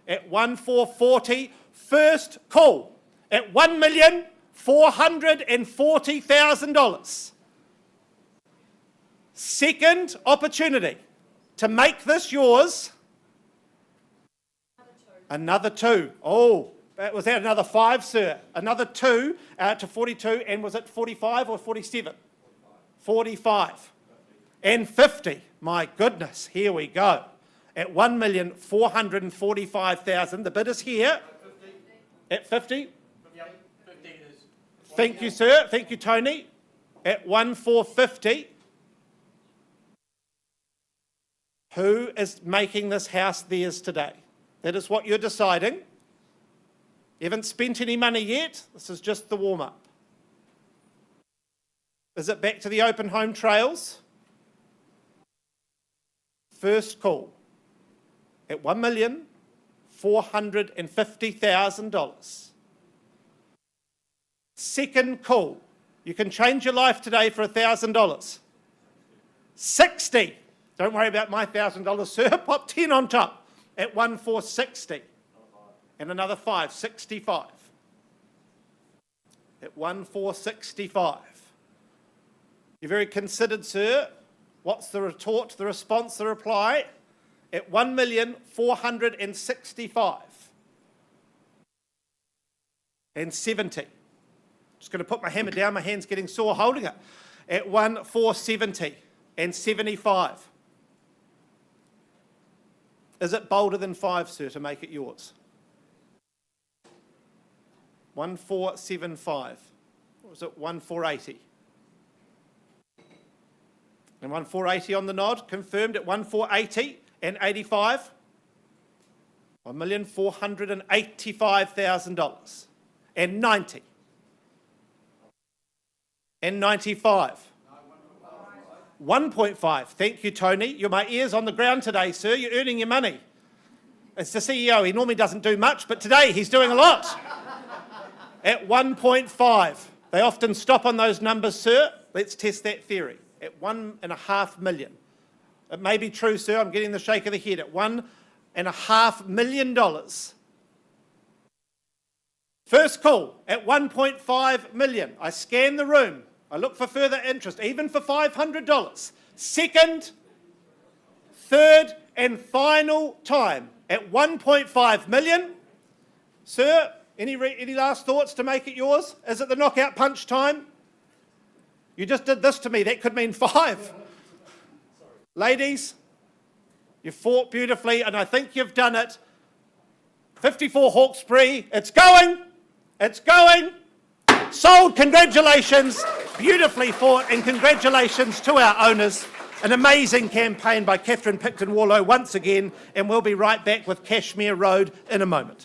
at 1,440. First call at $1,440,000. Second opportunity to make this yours. Another two. Oh, was that another 5, sir? Another 2 to 42. And was it 45 or 47? 45. And 50. My goodness, here we go. At $1,445,000. The bid is here. At 50? Thank you, sir. Thank you, Tony. At 1,450. Who is making this house theirs today? That is what you're deciding. You haven't spent any money yet. This is just the warm-up. Is it back to the open home trails? First call at $1,450,000. Second call. You can change your life today for $1,000. 60. Don't worry about my $1,000, sir. Pop 10 on top at 1,460. And another 5, 65. At 1,465. You're very considered, sir. What's the retort, the response, the reply? At 1,465. And 70. Just going to put my hammer down. My hand's getting sore holding it. At 1,470 and 75. Is it bolder than 5, sir, to make it yours? 1,475. Or was it 1,480? And 1,480 on the nod, confirmed at 1,480 and 85. $1,485,000. And 90. And 95. 1.5. Thank you, Tony. You're my ears on the ground today, sir. You're earning your money. It's the CEO. He normally doesn't do much, but today he's doing a lot. At 1.5. They often stop on those numbers, sir. Let's test that theory. At $1.5 million. It may be true, sir. I'm getting the shake of the head. At $1.5 million. First call at $1.5 million. I scan the room. I look for further interest, even for $500. Second, third, and final time at $1.5 million. Sir, any last thoughts to make it yours? Is it the knockout punch time? You just did this to me. That could mean 5. Ladies, you fought beautifully, and I think you've done it. 54 Hawksbury. It's going. It's going. Sold. Congratulations. Beautifully fought, and congratulations to our owners. An amazing campaign by Catherine Picton-Warlow once again, and we'll be right back with Cashmere Road in a moment.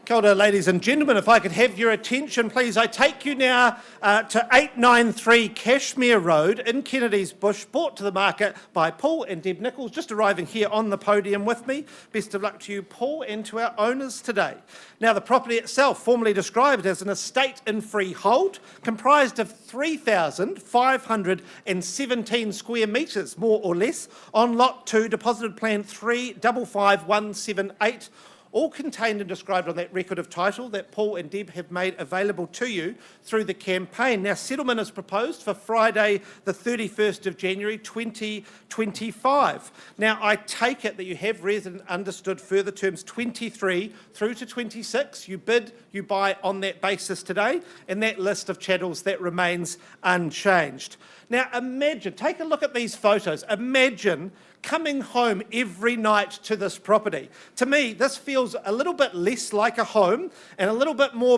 Kia ora, ladies and gentlemen. If I could have your attention, please. I take you now to 893 Cashmere Road in Kennedy's Bush, brought to the market by Paul and Deb Nichols, just arriving here on the podium with me. Best of luck to you, Paul, and to our owners today. Now, the property itself, formally described as an estate in freehold, comprised of 3,517 square metres, more or less, on Lot 2, Deposited Plan 355178, all contained and described on that record of title that Paul and Deb have made available to you through the campaign. Now, settlement is proposed for Friday, the 31st of January 2025. Now, I take it that you have read and understood further terms 23 through to 26. You bid, you buy on that basis today, and that list of chattels that remains unchanged. Now, imagine, take a look at these photos. Imagine coming home every night to this property. To me, this feels a little bit less like a home and a little bit more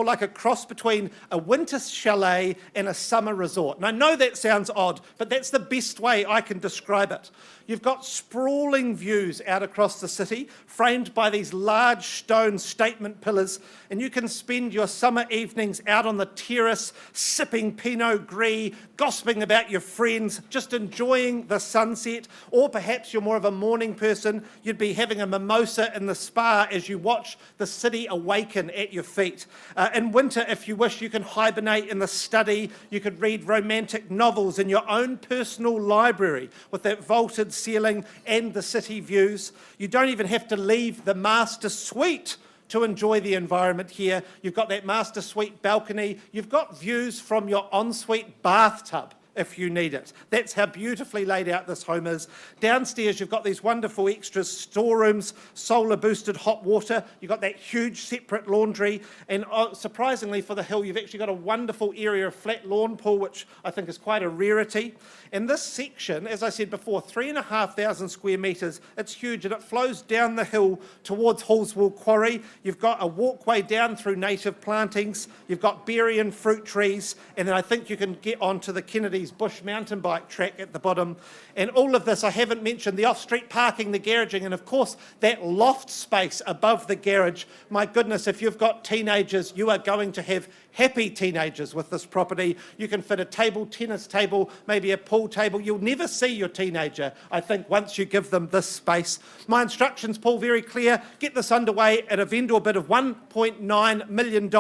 like a cross between a winter chalet and a summer resort. And I know that sounds odd, but that's the best way I can describe it. You've got sprawling views out across the city, framed by these large stone statement pillars, and you can spend your summer evenings out on the terrace, sipping Pinot Gris, gossiping about your friends, just enjoying the sunset. Or perhaps you're more of a morning person, you'd be having a mimosa in the spa as you watch the city awaken at your feet. In winter, if you wish, you can hibernate in the study, you could read romantic novels in your own personal library with that vaulted ceiling and the city views. You don't even have to leave the master suite to enjoy the environment here. You've got that master suite balcony. You've got views from your ensuite bathtub if you need it. That's how beautifully laid out this home is. Downstairs, you've got these wonderful extras, storerooms, solar-boosted hot water. You've got that huge separate laundry. And surprisingly for the hill, you've actually got a wonderful area of flat lawn pool, which I think is quite a rarity. And this section, as I said before, 3,500 square metres, it's huge, and it flows down the hill towards Holmwood Quarry. You've got a walkway down through native plantings. You've got berry and fruit trees, and then I think you can get onto the Kennedy's Bush mountain bike track at the bottom. And all of this, I haven't mentioned the off-street parking, the garaging, and of course that loft space above the garage. My goodness, if you've got teenagers, you are going to have happy teenagers with this property. You can fit a table, tennis table, maybe a pool table. You'll never see your teenager, I think, once you give them this space. My instructions, Paul, very clear. Get this underway at a vendor bid of $1.9 million,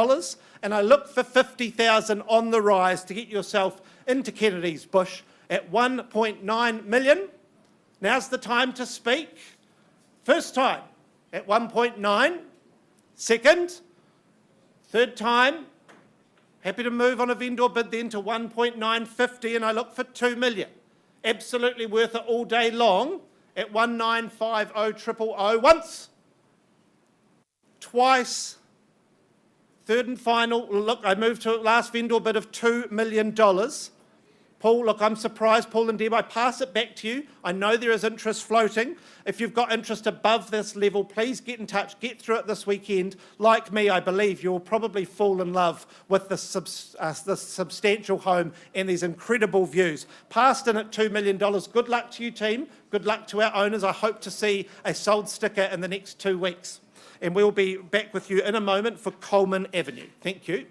and I look for 50,000 on the rise to get yourself into Kennedy's Bush at 1.9 million. Now's the time to speak. First time at 1.9. Second, third time. Happy to move on a vendor bid then to 1.950, and I look for 2 million. Absolutely worth it all day long at 1950000 once, twice, third and final. Look, I moved to a last vendor bid of $2 million. Paul, look, I'm surprised, Paul and Deb, I pass it back to you. I know there is interest floating. If you've got interest above this level, please get in touch, get through it this weekend. Like me, I believe you'll probably fall in love with this substantial home and these incredible views. Passed in at $2 million. Good luck to you, team. Good luck to our owners. I hope to see a sold sticker in the next 2 weeks. And we'll be back with you in a moment for Coleman Avenue. Thank you.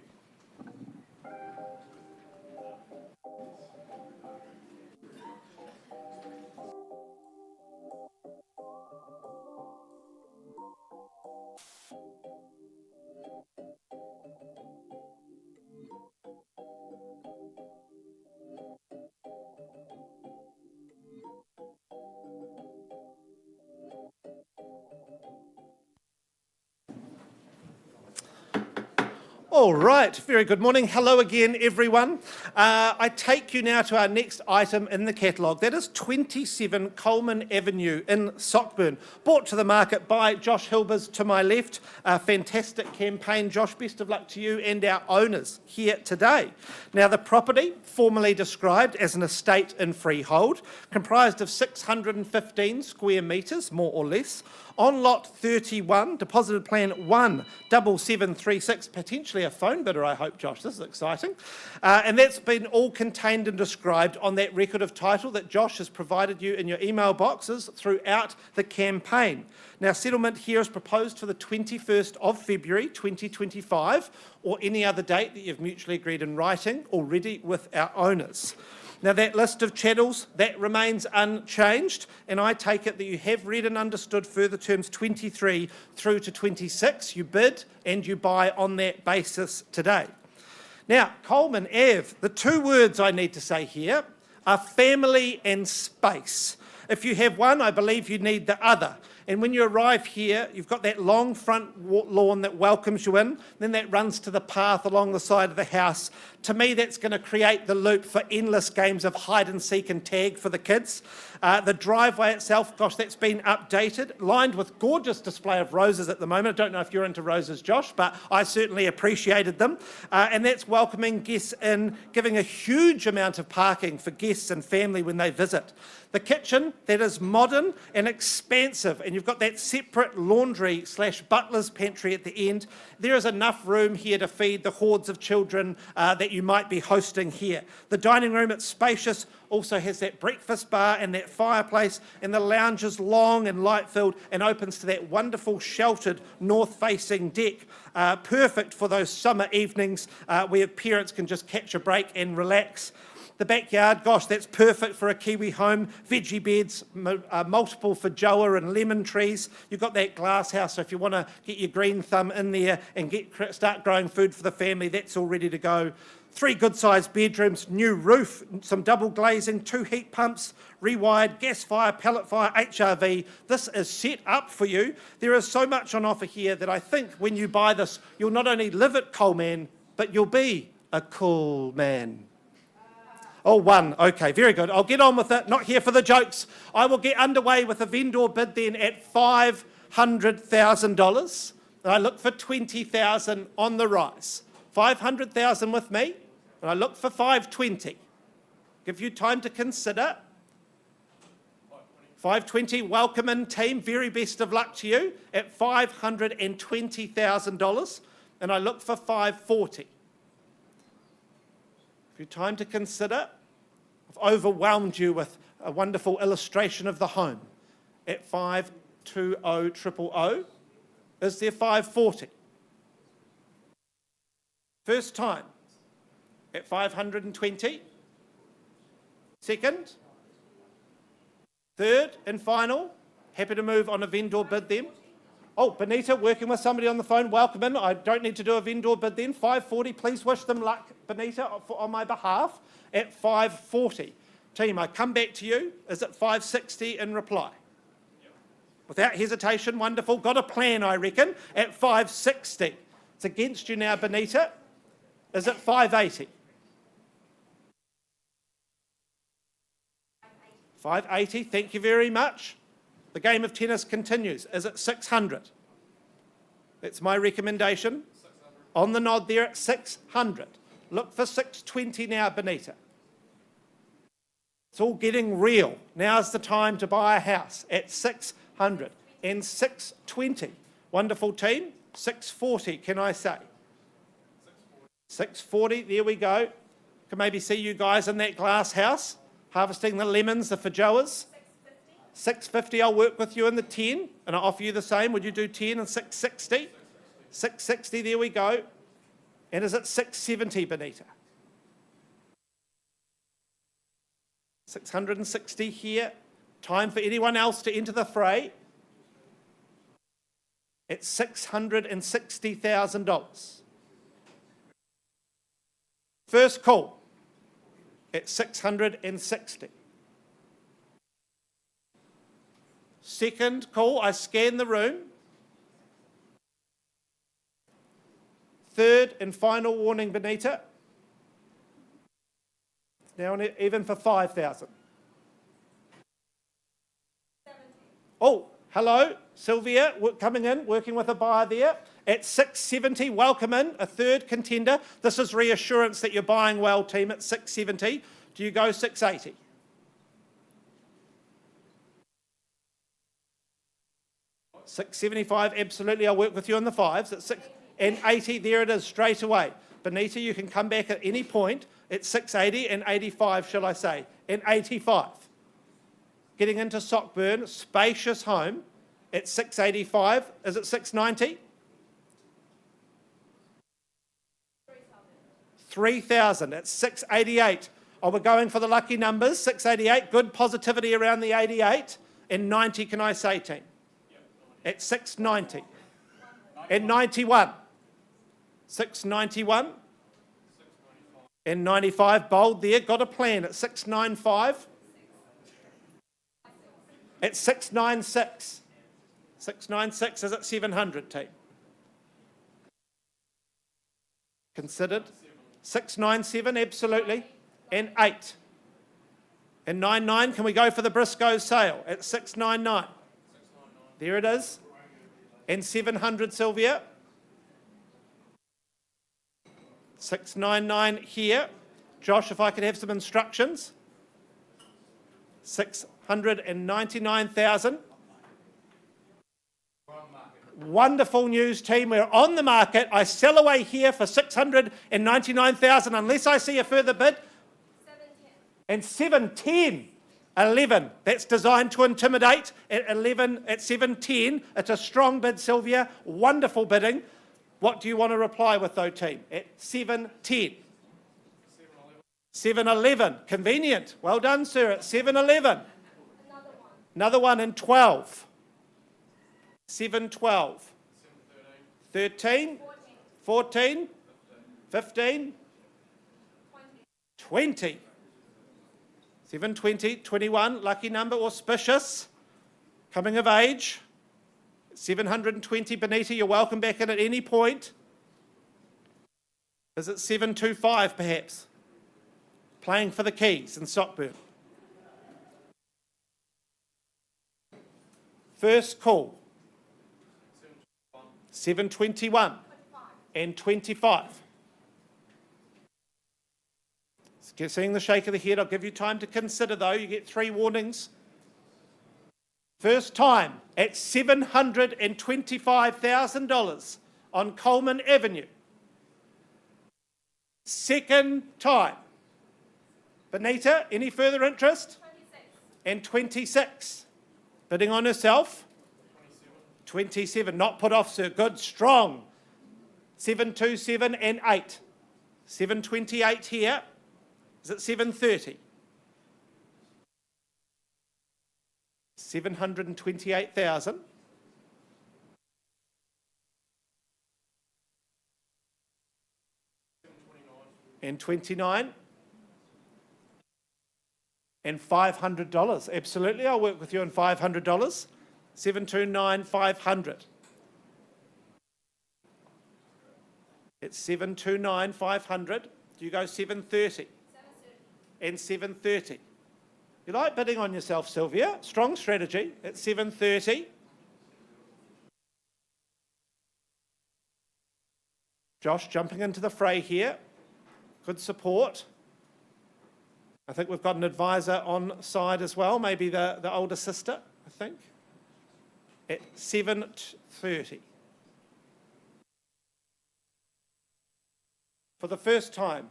All right, very good morning. Hello again, everyone. I take you now to our next item in the catalogue. That is 27 Coleman Avenue in Sockburn, brought to the market by Josh Hilbers to my left. A fantastic campaign, Josh. Best of luck to you and our owners here today. Now, the property, formally described as an estate in freehold, comprised of 615 square metres, more or less, on lot 31, deposited plan 17736, potentially a phone bidder, I hope, Josh. This is exciting. And that's been all contained and described on that record of title that Josh has provided you in your email boxes throughout the campaign. Now, settlement here is proposed for the 21st of February 2025 or any other date that you've mutually agreed in writing already with our owners. Now, that list of chattels, that remains unchanged, and I take it that you have read and understood further terms 23 through to 26. You bid and you buy on that basis today. Now, Coleman, Ave, the two words I need to say here are family and space. If you have one, I believe you need the other. And when you arrive here, you've got that long front lawn that welcomes you in, then that runs to the path along the side of the house. To me, that's going to create the loop for endless games of hide and seek and tag for the kids. The driveway itself, gosh, that's been updated, lined with gorgeous display of roses at the moment. I don't know if you're into roses, Josh, but I certainly appreciated them. And that's welcoming guests in, giving a huge amount of parking for guests and family when they visit. The kitchen, that is modern and expansive, and you've got that separate laundry/butler's pantry at the end. There is enough room here to feed the hordes of children that you might be hosting here. The dining room, it's spacious, also has that breakfast bar and that fireplace, and the lounge is long and light-filled and opens to that wonderful sheltered north-facing deck, perfect for those summer evenings where parents can just catch a break and relax. The backyard, gosh, that's perfect for a Kiwi home. Veggie beds, multiple feijoa and lemon trees. You've got that glass house, so if you want to get your green thumb in there and start growing food for the family, that's all ready to go. 3 good-sized bedrooms, new roof, some double glazing, 2 heat pumps, rewired, gas fire, pellet fire, HRV. This is set up for you. There is so much on offer here that I think when you buy this, you'll not only live at Coleman, but you'll be a cool man. Oh, 1. Okay, very good. I'll get on with it. Not here for the jokes. I will get underway with a vendor bid then at $500,000. And I look for 20,000 on the rise. 500,000 with me, and I look for 520. Give you time to consider. 520, welcome in team. Very best of luck to you at $520,000, and I look for 540. Give you time to consider. I've overwhelmed you with a wonderful illustration of the home at 520,000. Is there 540? First time at 520. Second. Third and final. Happy to move on a vendor bid then. Oh, Benita, working with somebody on the phone, welcome in. I don't need to do a vendor bid then. 540, please wish them luck, Benita, on my behalf, at 540. Team, I come back to you. Is it 560 in reply? Yep. Without hesitation, wonderful. Got a plan, I reckon, at 560. It's against you now, Benita. Is it 580? 580, thank you very much. The game of tennis continues. Is it 600? That's my recommendation. 600. On the nod there at 600. Look for 620 now, Benita. It's all getting real. Now's the time to buy a house at 600 and 620. Wonderful team. 640, can I say? 640, there we go. Can maybe see you guys in that glass house, harvesting the lemons, the feijoas. 650, I'll work with you in the 10, and I'll offer you the same. Would you do 10 and 660? 660, there we go. And is it 670, Benita? 660 here. Time for anyone else to enter the fray. It's $660,000. First call at 660. Second call, I scan the room. Third and final warning, Benita. Now even for 5,000. Oh, hello, Sylvia, coming in, working with a buyer there. At 670, welcome in, a third contender. This is reassurance that you're buying well, team, at 670. Do you go 680? $675, absolutely. I'll work with you on the fives. At and 80. There it is, straight away. Benita, you can come back at any point. It's 680 and 85, shall I say, and 85. Getting into Sockburn, spacious home at 685. Is it 690? 3,000 at 688. Oh, we're going for the lucky numbers. 688, good positivity around the 88. And 90, can I say, team? At 690. And 91. 691. And 95, bold there, got a plan at 695. At 696. 696 is at 700, team. Considered. 697, absolutely. And 8. And 99, can we go for the Briscoe sale at 699? There it is. And 700, Sylvia. 699 here. Josh, if I could have some instructions. 699,000. Wonderful news, team. We're on the market. I sell away here for 699,000 unless I see a further bid. 710. And 710. 11. That's designed to intimidate. At 11, at 710. It's a strong bid, Sylvia. Wonderful bidding. What do you want to reply with, though, team? At 710. 711. Convenient. Well done, sir. At 711. Another one in 12. 712. 13. 14. 15. 20. 720. 21. Lucky number, auspicious. Coming of age. 720, Benita, you're welcome back in at any point. Is it 725 perhaps? Playing for the keys in Sockburn. First call. 721 and 25. Seeing the shake of the head, I'll give you time to consider though. You get 3 warnings. First time at $725,000 on Coleman Avenue. Second time. Benita, any further interest? 26. And 26. Bidding on herself? 27. Not put off, sir. Good, strong. 727 and 8. 728 here. Is it 730? 728,000. And 29. And $500. Absolutely, I'll work with you on $500. 729, 500. It's 729, 500. Do you go 730? And 730. You like bidding on yourself, Sylvia. Strong strategy at 730. Josh jumping into the fray here. Good support. I think we've got an advisor on side as well, maybe the older sister, I think. At 730. For the first time,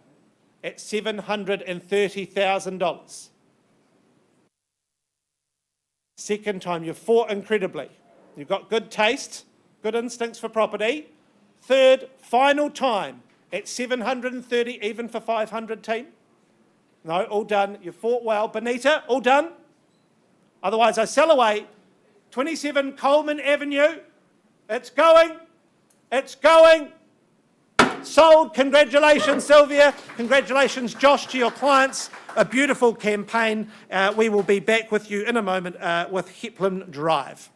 at $730,000. Second time, you've fought incredibly. You've got good taste, good instincts for property. Third, final time, at 730, even for 500, team. No, all done. You fought well. Benita, all done. Otherwise, I sell away. 27 Coleman Avenue. It's going. It's going. Sold. Congratulations, Sylvia. Congratulations, Josh, to your clients. A beautiful campaign. We will be back with you in a moment with Hempleman Drive.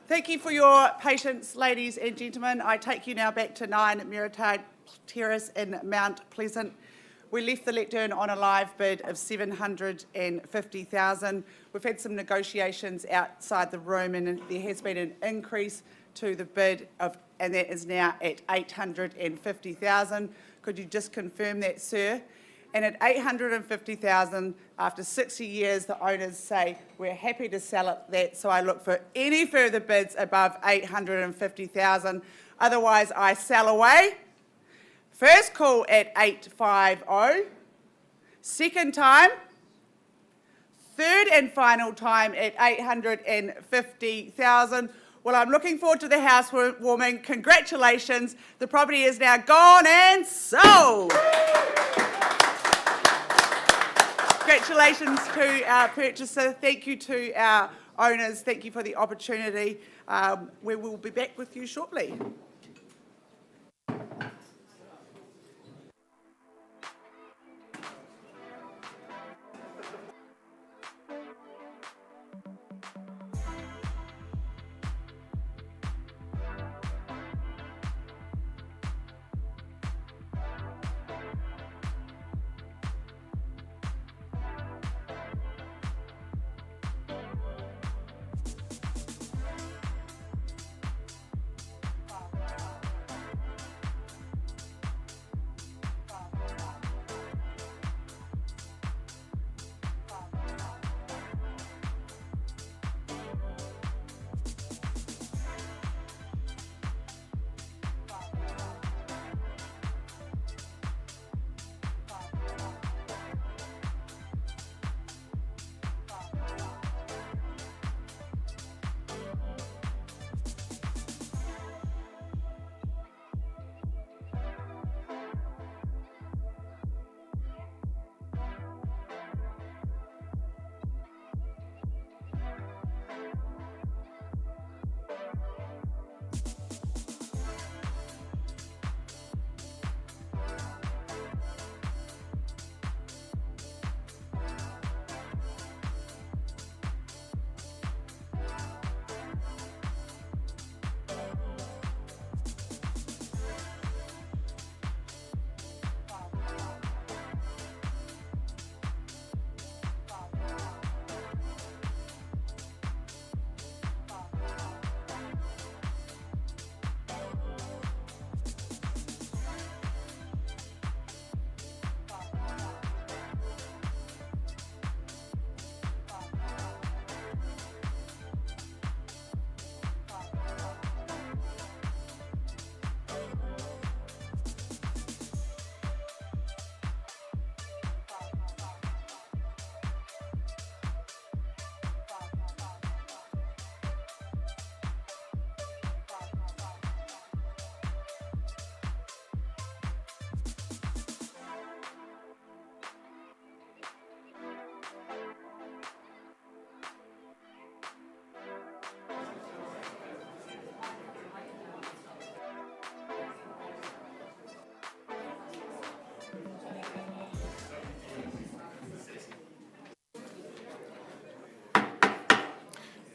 Thank you for your patience, ladies and gentlemen. I take you now back to 9 Muritai Terrace in Mount Pleasant. We left the lectern on a live bid of $750,000. We've had some negotiations outside the room and there has been an increase to the bid and that is now at $850,000. Could you just confirm that, sir? And at $850,000, after 60 years, the owners say we're happy to sell it that, so I look for any further bids above $850,000. Otherwise, I sell away. First call at 850. Second time. Third and final time at $850,000. Well, I'm looking forward to the housewarming. Congratulations. The property is now gone and sold. Congratulations to our purchaser. Thank you to our owners. Thank you for the opportunity. We will be back with you shortly.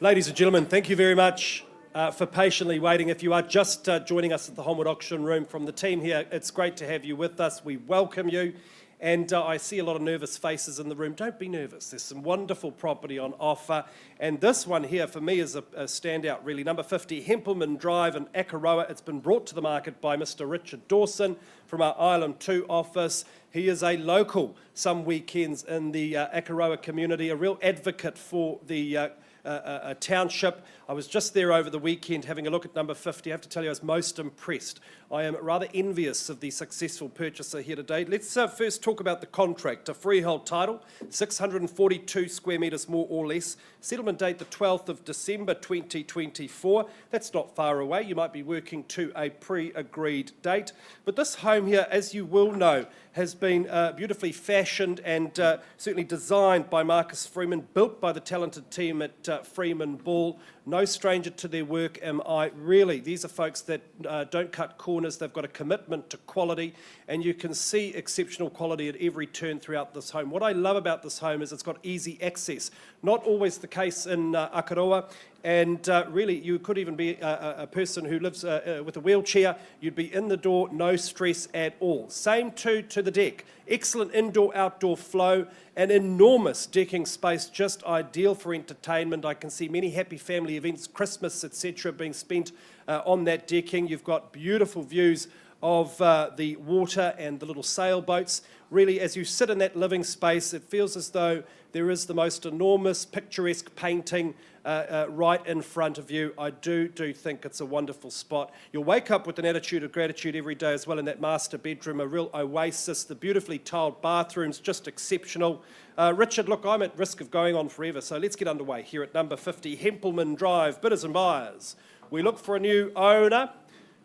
Ladies and gentlemen, thank you very much for patiently waiting. If you are just joining us at the Holmwood Auction Room from the team here, it's great to have you with us. We welcome you. And I see a lot of nervous faces in the room. Don't be nervous. There's some wonderful property on offer. And this one here, for me, is a standout, really. Number 50, Hempleman Drive in Whareora. It's been brought to the market by Mr. Richard Dawson from our Ilam 2 office. He is a local some weekends in the Whareora community, a real advocate for the a township. I was just there over the weekend having a look at number 50. I have to tell you, I was most impressed. I am rather envious of the successful purchaser here today. Let's first talk about the contract. A freehold title, 642 square metres more or less. Settlement date the 12th of December 2024. That's not far away. You might be working to a pre-agreed date. But this home here, as you will know, has been beautifully fashioned and certainly designed by Marcus Freeman, built by the talented team at Freeman Ball. No stranger to their work am I, really. These are folks that don't cut corners. They've got a commitment to quality, and you can see exceptional quality at every turn throughout this home. What I love about this home is it's got easy access. Not always the case in Akaroa. And really, you could even be a person who lives with a wheelchair. You'd be in the door, no stress at all. Same to the deck. Excellent indoor-outdoor flow, an enormous decking space, just ideal for entertainment. I can see many happy family events, Christmas, etc., being spent on that decking. You've got beautiful views of the water and the little sailboats. Really, as you sit in that living space, it feels as though there is the most enormous, picturesque painting right in front of you. I do think it's a wonderful spot. You'll wake up with an attitude of gratitude every day as well in that master bedroom, a real oasis. The beautifully tiled bathrooms, just exceptional. Richard, look, I'm at risk of going on forever, so let's get underway here at number 50, Hempleman Drive, bidders and buyers. We look for a new owner,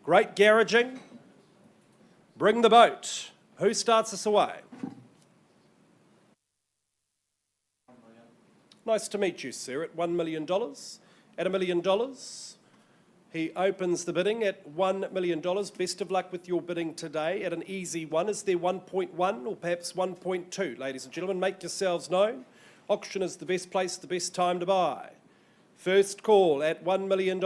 great garaging. Bring the boat. Who starts us away? Nice to meet you, sir, at $1 million. At $1 million, he opens the bidding at $1 million. Best of luck with your bidding today at an easy one. Is there 1.1 or perhaps 1.2? Ladies and gentlemen, make yourselves known. Auction is the best place, the best time to buy. First call at $1 million.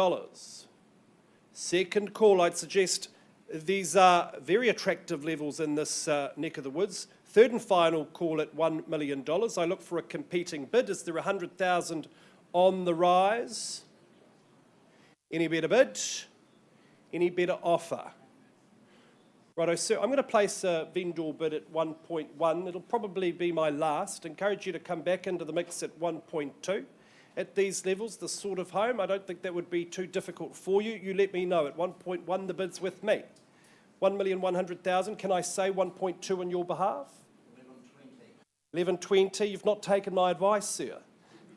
Second call, I'd suggest these are very attractive levels in this neck of the woods. Third and final call at $1 million. I look for a competing bid. Is there 100,000 on the rise? Any better bid? Any better offer? Righto, sir, I'm going to place a vendor bid at 1.1. It'll probably be my last. Encourage you to come back into the mix at 1.2. At these levels, this sort of home, I don't think that would be too difficult for you. You let me know. At 1.1, the bid's with me. 1,100,000. Can I say 1.2 on your behalf? 1120. You've not taken my advice, sir.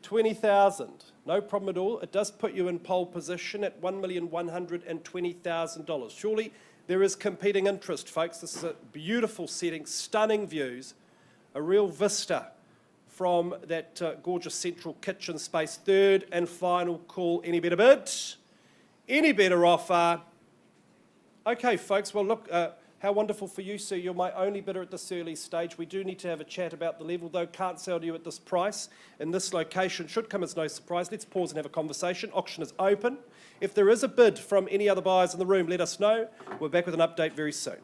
20,000. No problem at all. It does put you in pole position at $1,120,000. Surely there is competing interest, folks. This is a beautiful setting, stunning views, a real vista from that gorgeous central kitchen space. Third and final call. Any better bid? Any better offer? Okay, folks, well, look, how wonderful for you, sir. You're my only bidder at this early stage. We do need to have a chat about the level, though. Can't sell to you at this price. In this location, should come as no surprise. Let's pause and have a conversation. Auction is open. If there is a bid from any other buyers in the room, let us know. We're back with an update very soon.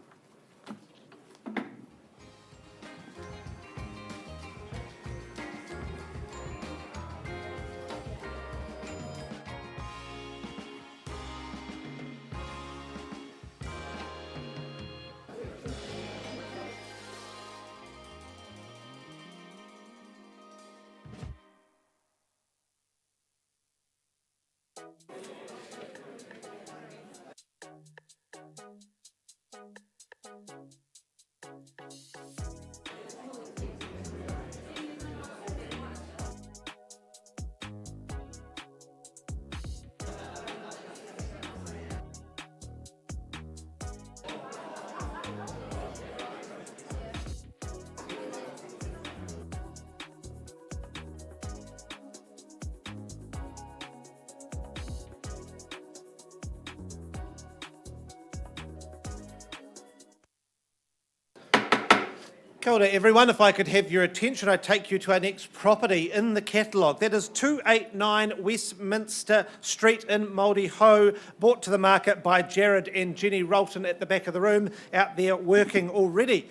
Kia ora everyone, if I could have your attention, I'd take you to our next property in the catalogue. That is 289 Westminster Street in Māori Ho, brought to the market by Jared and Jenny Rolton at the back of the room, out there working already.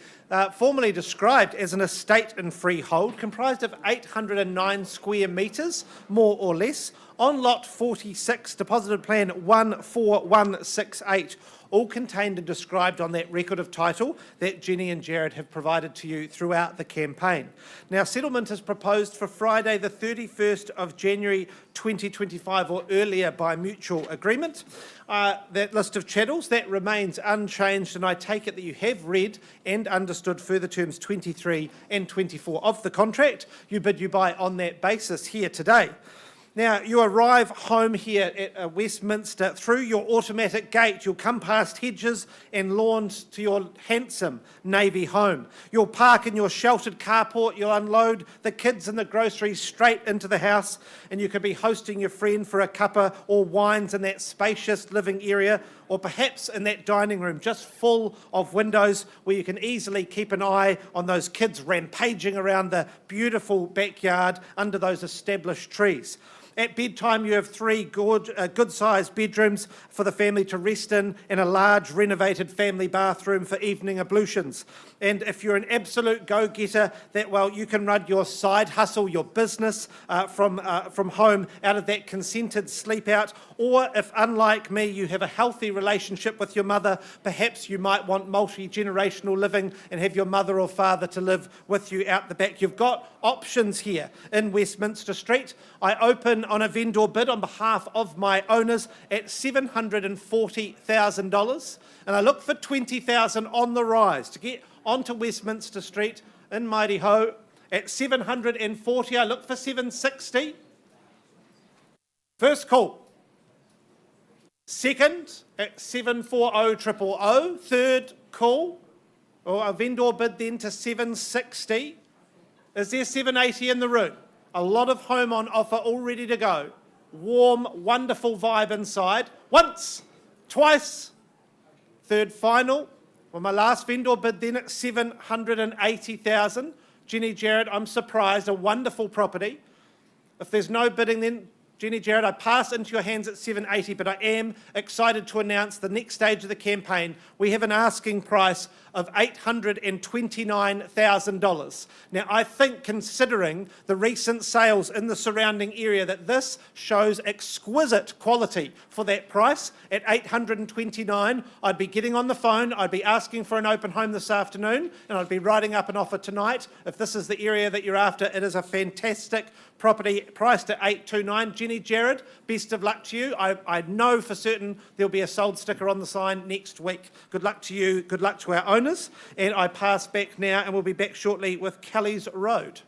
Formerly described as an estate in freehold, comprised of 809 square metres, more or less, on lot 46, deposited plan 14168. All contained and described on that record of title that Jenny and Jared have provided to you throughout the campaign. Now, settlement is proposed for Friday the 31st of January 2025 or earlier by mutual agreement. That list of chattels, that remains unchanged, and I take it that you have read and understood further terms 23 and 24 of the contract. You bid, you buy on that basis here today. Now, you arrive home here at Westminster through your automatic gate. You'll come past hedges and lawns to your handsome navy home. You'll park in your sheltered carport. You'll unload the kids and the groceries straight into the house, and you could be hosting your friend for a cuppa or wines in that spacious living area, or perhaps in that dining room just full of windows where you can easily keep an eye on those kids rampaging around the beautiful backyard under those established trees. At bedtime, you have 3 good-sized bedrooms for the family to rest in and a large renovated family bathroom for evening ablutions. And if you're an absolute go-getter, you can run your side hustle, your business from home out of that consented sleep out. Or if, unlike me, you have a healthy relationship with your mother, perhaps you might want multi-generational living and have your mother or father to live with you out the back. You've got options here in Westminster Street. I open on a vendor bid on behalf of my owners at $740,000, and I look for $20,000 on the rise to get onto Westminster Street in Mighty Ho. At 740, I look for 760. First call. Second at 740,000. Third call, or a vendor bid then to 760. Is there 780 in the room? A lot of home on offer all ready to go. Warm, wonderful vibe inside. Once, twice, third final. Well, my last vendor bid then at 780,000. Jenny Jarrett, I'm surprised, a wonderful property. If there's no bidding then, Jenny Jarrett, I pass into your hands at 780, but I am excited to announce the next stage of the campaign. We have an asking price of $829,000. Now, I think, considering the recent sales in the surrounding area, that this shows exquisite quality for that price. At $829,000, I'd be getting on the phone, I'd be asking for an open home this afternoon, and I'd be writing up an offer tonight. If this is the area that you're after, it is a fantastic property priced at $829,000. Jenny Jarrett, best of luck to you. I know for certain there'll be a sold sticker on the sign next week. Good luck to you, good luck to our owners. And I pass back now, and we'll be back shortly with Kelly's Road.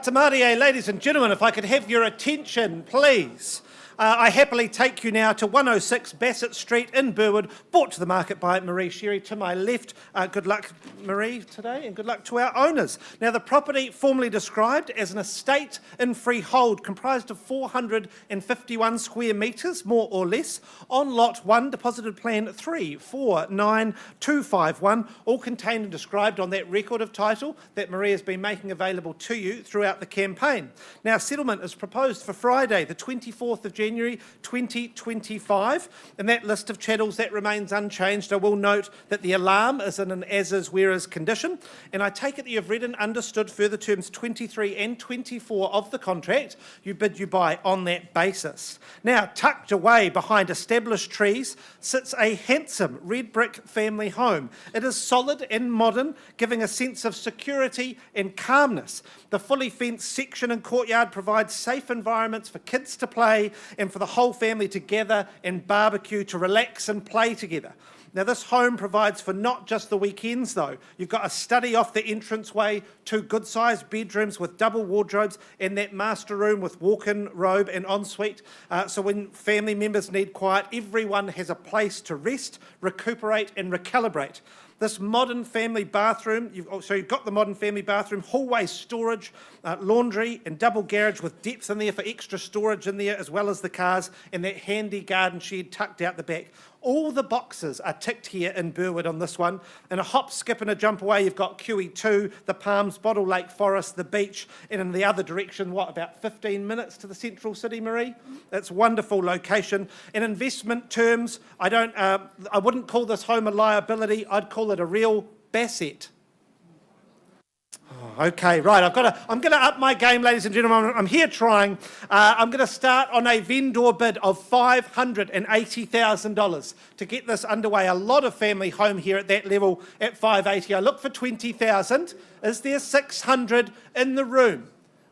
Atamarie, ladies and gentlemen, if I could have your attention, please. I happily take you now to 106 Bassett Street in Burwood, brought to the market by Marie Sherry to my left. Good luck, Marie, today, and good luck to our owners. Now, the property formerly described as an estate in freehold, comprised of 451 square metres, more or less, on Lot 1, deposited Plan 349251, all contained and described on that record of title that Marie has been making available to you throughout the campaign. Now, settlement is proposed for Friday, the 24th of January 2025, and that list of chattels that remains unchanged. I will note that the alarm is in an as-is, whereas condition, and I take it that you've read and understood further terms 23 and 24 of the contract. You bid, you buy on that basis. Now, tucked away behind established trees sits a handsome red brick family home. It is solid and modern, giving a sense of security and calmness. The fully fenced section and courtyard provides safe environments for kids to play and for the whole family to gather and barbecue, to relax and play together. Now, this home provides for not just the weekends, though. You've got a study off the entranceway, 2 good-sized bedrooms with double wardrobes, and that master room with walk-in robe and ensuite. So when family members need quiet, everyone has a place to rest, recuperate and recalibrate. This modern family bathroom, you've got the modern family bathroom, hallway storage, laundry and double garage with depth in there for extra storage in there, as well as the cars, and that handy garden shed tucked out the back. All the boxes are ticked here in Burwood on this one. And a hop, skip and a jump away, you've got QE2, the Palms, Bottle Lake Forest, the beach, and in the other direction, about 15 minutes to the central city, Marie? That's a wonderful location. In investment terms, I wouldn't call this home a liability, I'd call it a real Bassett. Okay, right, I'm going to up my game, ladies and gentlemen. I'm here trying. I'm going to start on a vendor bid of $580,000 to get this underway. A lot of family home here at that level at 580. I look for 20,000. Is there 600 in the room?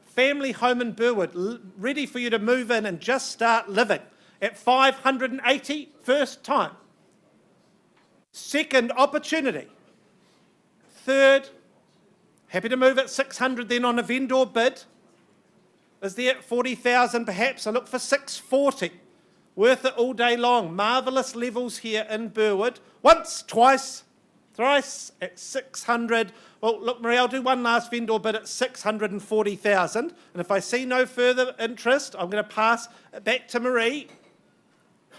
Family home in Burwood, ready for you to move in and just start living at 580, first time. Second opportunity. Third, happy to move at 600 then on a vendor bid. Is there 40,000 perhaps? I look for 640. Worth it all day long. Marvellous levels here in Burwood. Once, twice, thrice at 600. Well, look, Marie, I'll do one last vendor bid at 640,000. And if I see no further interest, I'm going to pass it back to Marie.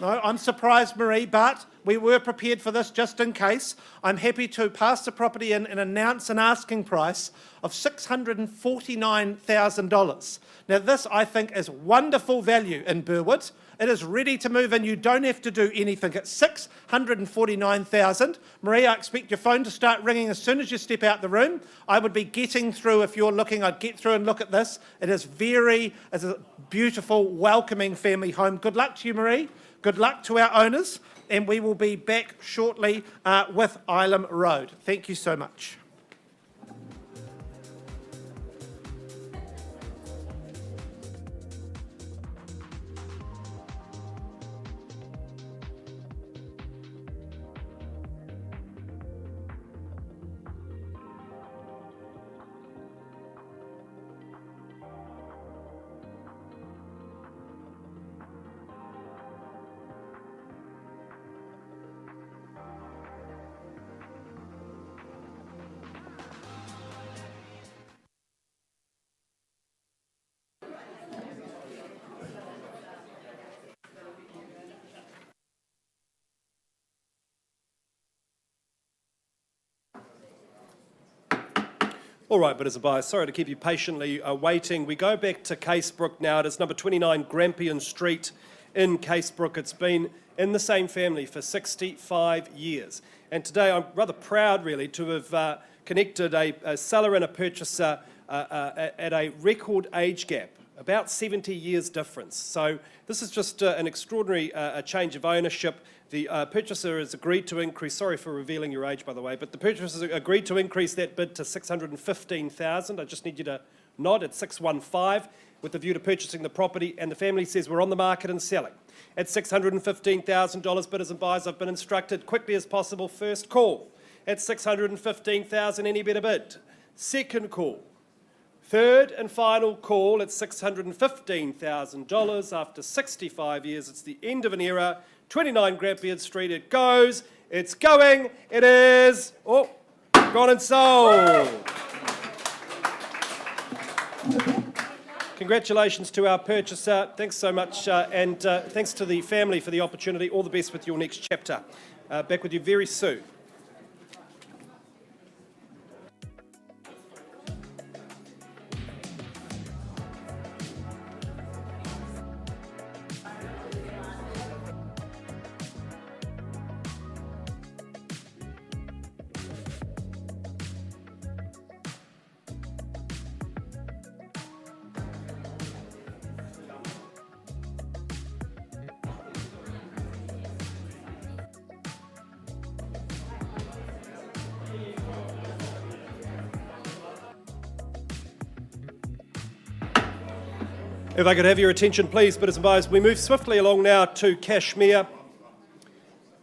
No, I'm surprised, Marie, but we were prepared for this just in case. I'm happy to pass the property in and announce an asking price of $649,000. Now, this, I think, is wonderful value in Burwood. It is ready to move in. You don't have to do anything. It's $649,000. Marie, I expect your phone to start ringing as soon as you step out the room. I would be getting through, if you're looking, I'd get through and look at this. It is a beautiful, welcoming family home. Good luck to you, Marie. Good luck to our owners, and we will be back shortly with Ilam Road. Thank you so much. All right, but as a buyer, sorry to keep you patiently waiting. We go back to Casebrook now. It is number 29 Grampian Street in Casebrook. It's been in the same family for 65 years. And today I'm rather proud, really, to have connected a seller and a purchaser at a record age gap, about 70 years difference. So this is just an extraordinary change of ownership. The purchaser has agreed to increase, sorry for revealing your age by the way, but the purchaser has agreed to increase that bid to $615,000. I just need you to nod at 615 with the view to purchasing the property, and the family says we're on the market and selling. At $615,000, bidders and buyers have been instructed quickly as possible. First call at $615,000, any better bid. Second call, Third and final call at $615,000 after 65 years. It's the end of an era. 29 Grampian Street, it goes. It's going. It is. Oh, gone and sold. Congratulations to our purchaser. Thanks so much, and thanks to the family for the opportunity. All the best with your next chapter. Back with you very soon. If I could have your attention, please, bidders and buyers. We move swiftly along now to Cashmere.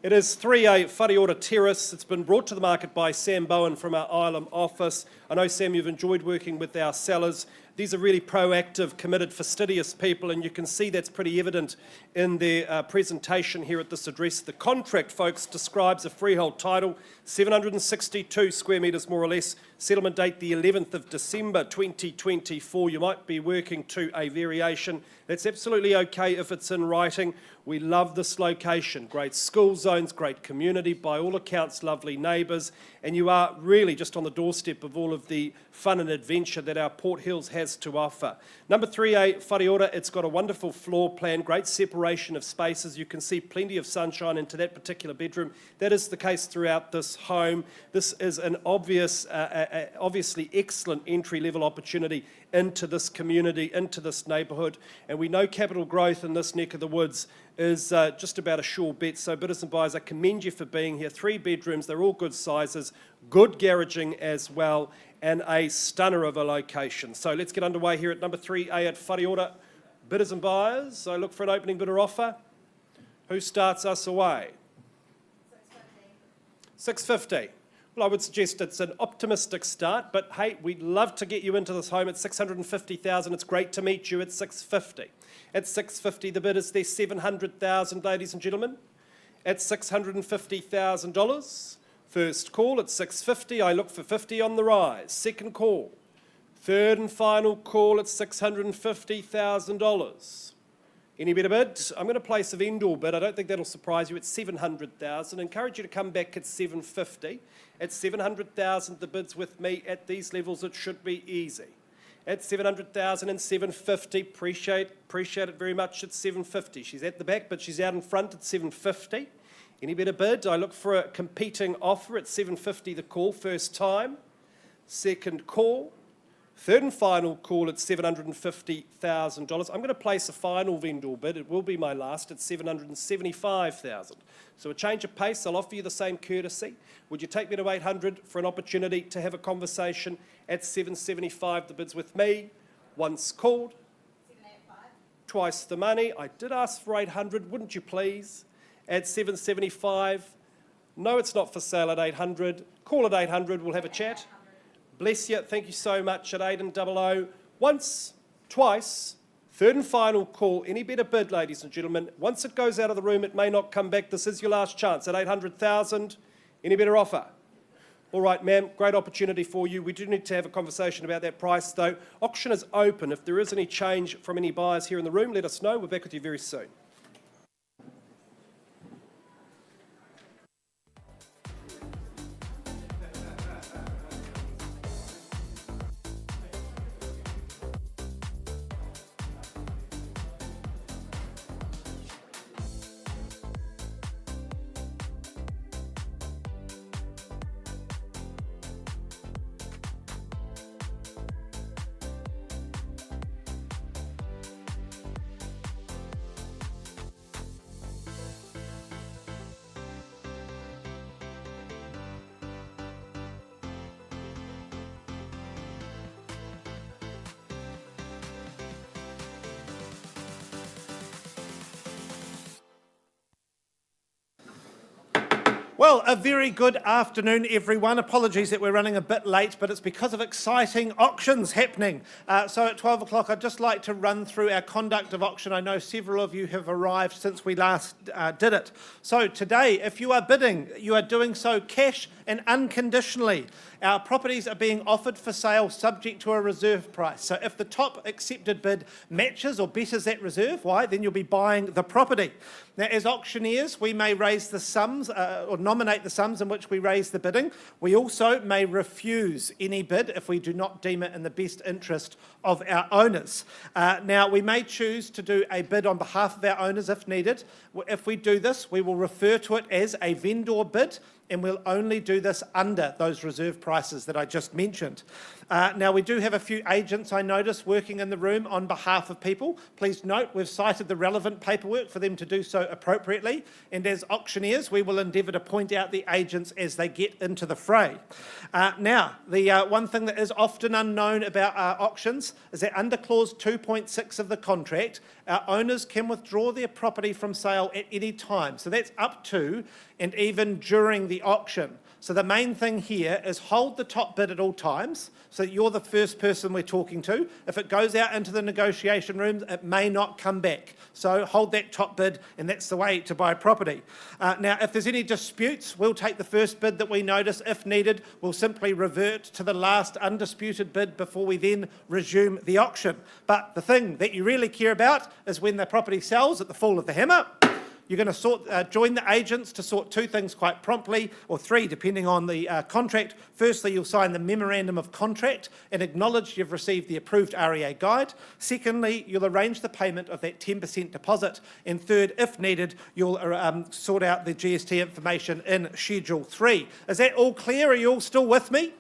It is 3A Whareora Terrace. It's been brought to the market by Sam Bowen from our Ilam office. I know, Sam, you've enjoyed working with our sellers. These are really proactive, committed, fastidious people, and you can see that's pretty evident in their presentation here at this address. The contract, folks, describes a freehold title, 762 square metres more or less, settlement date the 11th of December 2024. You might be working to a variation. That's absolutely okay if it's in writing. We love this location. Great school zones, great community, by all accounts lovely neighbours, and you are really just on the doorstep of all of the fun and adventure that our Port Hills has to offer. Number 3A, Whareora, it's got a wonderful floor plan, great separation of spaces. You can see plenty of sunshine into that particular bedroom. That is the case throughout this home. This is an obviously excellent entry-level opportunity into this community, into this neighbourhood, and we know capital growth in this neck of the woods is just about a sure bet. So bidders and buyers, I commend you for being here. 3 bedrooms, they're all good sizes, good garaging as well, and a stunner of a location. So let's get underway here at number 3A at Whareora. Bidders and buyers, I look for an opening bidder offer. Who starts us away? 650. Well, I would suggest it's an optimistic start, but hey, we'd love to get you into this home at 650,000. It's great to meet you at 650. At 650, the bid is there, 700,000, ladies and gentlemen. At $650,000. First call at 650. I look for 50 on the rise. Second call. Third and final call at $650,000. Any better bid? I'm going to place a vendor bid. I don't think that'll surprise you. It's 700,000. Encourage you to come back at 750. At 700,000, the bid's with me. At these levels, it should be easy. At 700,000 and 750, appreciate it very much at 750. She's at the back, but she's out in front at 750. Any better bid? I look for a competing offer at 750, the call, first time. Second call. Third and final call at $750,000. I'm going to place a final vendor bid. It will be my last at $775,000. So a change of pace. I'll offer you the same courtesy. Would you take me to 800 for an opportunity to have a conversation at 775? The bid's with me. Once called. 785. Twice the money. I did ask for 800. Wouldn't you please? At 775. No, it's not for sale at 800. Call at 800. We'll have a chat. Bless you. Thank you so much at 800. Once, twice, third and final call. Any better bid, ladies and gentlemen? Once it goes out of the room, it may not come back. This is your last chance at 800,000. Any better offer? All right, ma'am, great opportunity for you. We do need to have a conversation about that price, though. Auction is open. If there is any change from any buyers here in the room, let us know. We're back with you very soon. Well, a very good afternoon, everyone. Apologies that we're running a bit late, but it's because of exciting auctions happening. So at 12 o'clock, I'd just like to run through our conduct of auction. I know several of you have arrived since we last did it. So today, if you are bidding, you are doing so cash and unconditionally. Our properties are being offered for sale subject to a reserve price. So if the top accepted bid matches or betters that reserve, why? Then you'll be buying the property. Now, as auctioneers, we may raise the sums or nominate the sums in which we raise the bidding. We also may refuse any bid if we do not deem it in the best interest of our owners. Now, we may choose to do a bid on behalf of our owners if needed. If we do this, we will refer to it as a vendor bid, and we'll only do this under those reserve prices that I just mentioned. Now, we do have a few agents, I notice, working in the room on behalf of people. Please note, we've cited the relevant paperwork for them to do so appropriately, and as auctioneers, we will endeavour to point out the agents as they get into the fray. Now, the one thing that is often unknown about our auctions is that under clause 2.6 of the contract, our owners can withdraw their property from sale at any time. So that's up to and even during the auction. So the main thing here is hold the top bid at all times, so that you're the first person we're talking to. If it goes out into the negotiation rooms, it may not come back. So hold that top bid, and that's the way to buy property. Now, if there's any disputes, we'll take the first bid that we notice. If needed, we'll simply revert to the last undisputed bid before we then resume the auction. But the thing that you really care about is when the property sells at the fall of the hammer, you're going to join the agents to sort two things quite promptly, or three, depending on the contract. Firstly, you'll sign the memorandum of contract and acknowledge you've received the approved REA guide. Secondly, you'll arrange the payment of that 10% deposit. And third, if needed, you'll sort out the GST information in Schedule 3. Is that all clear? Are you all still with me?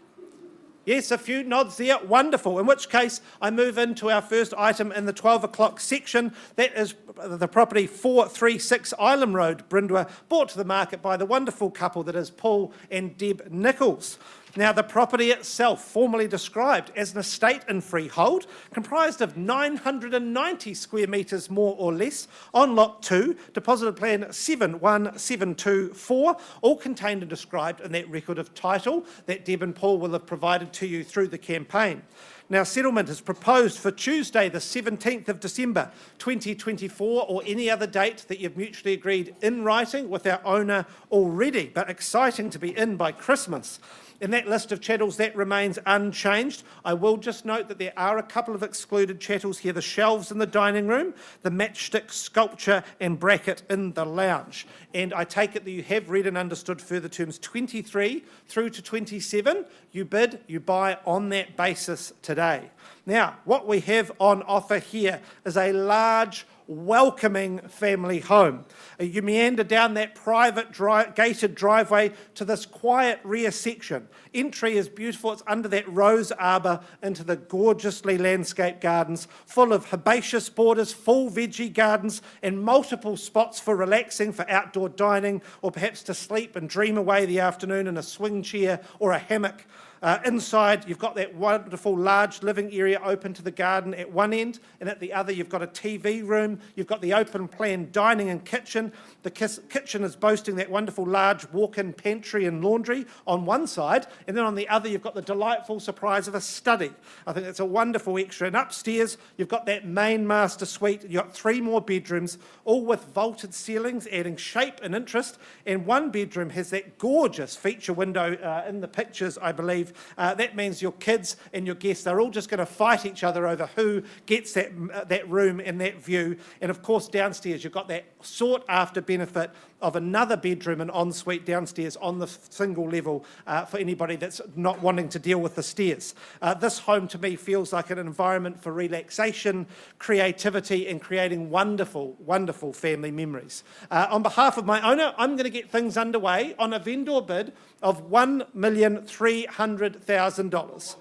Yes, a few nods there. Wonderful. In which case, I move into our first item in the 12 o'clock section. That is the property 436 Ilam Road, Brindwa, brought to the market by the wonderful couple that is Paul and Deb Nichols. Now, the property itself, formally described as an estate in freehold, comprised of 990 square metres more or less, on Lot 2, Deposited Plan 71724, all contained and described in that record of title that Deb and Paul will have provided to you through the campaign. Now, settlement is proposed for Tuesday, the 17th of December 2024, or any other date that you've mutually agreed in writing with our owner already, but exciting to be in by Christmas. In that list of chattels, that remains unchanged. I will just note that there are a couple of excluded chattels here: the shelves in the dining room, the matchstick sculpture and bracket in the lounge. And I take it that you have read and understood further terms 23 through to 27. You bid, you buy on that basis today. Now, what we have on offer here is a large, welcoming family home. You meander down that private gated driveway to this quiet rear section. Entry is beautiful. It's under that rose arbour into the gorgeously landscaped gardens, full of herbaceous borders, full veggie gardens, and multiple spots for relaxing, for outdoor dining, or perhaps to sleep and dream away the afternoon in a swing chair or a hammock. Inside, you've got that wonderful large living area open to the garden at one end, and at the other you've got a TV room, you've got the open plan dining and kitchen. The kitchen is boasting that wonderful large walk-in pantry and laundry on one side, and then on the other you've got the delightful surprise of a study. I think that's a wonderful extra. And upstairs you've got that main master suite. You've got 3 more bedrooms, all with vaulted ceilings, adding shape and interest, and one bedroom has that gorgeous feature window in the pictures, I believe. That means your kids and your guests, they're all just going to fight each other over who gets that room and that view. And of course, downstairs, you've got that sought-after benefit of another bedroom and ensuite downstairs on the single level for anybody that's not wanting to deal with the stairs. This home, to me, feels like an environment for relaxation, creativity, and creating wonderful, wonderful family memories. On behalf of my owner, I'm going to get things underway on a vendor bid of $1,300,000.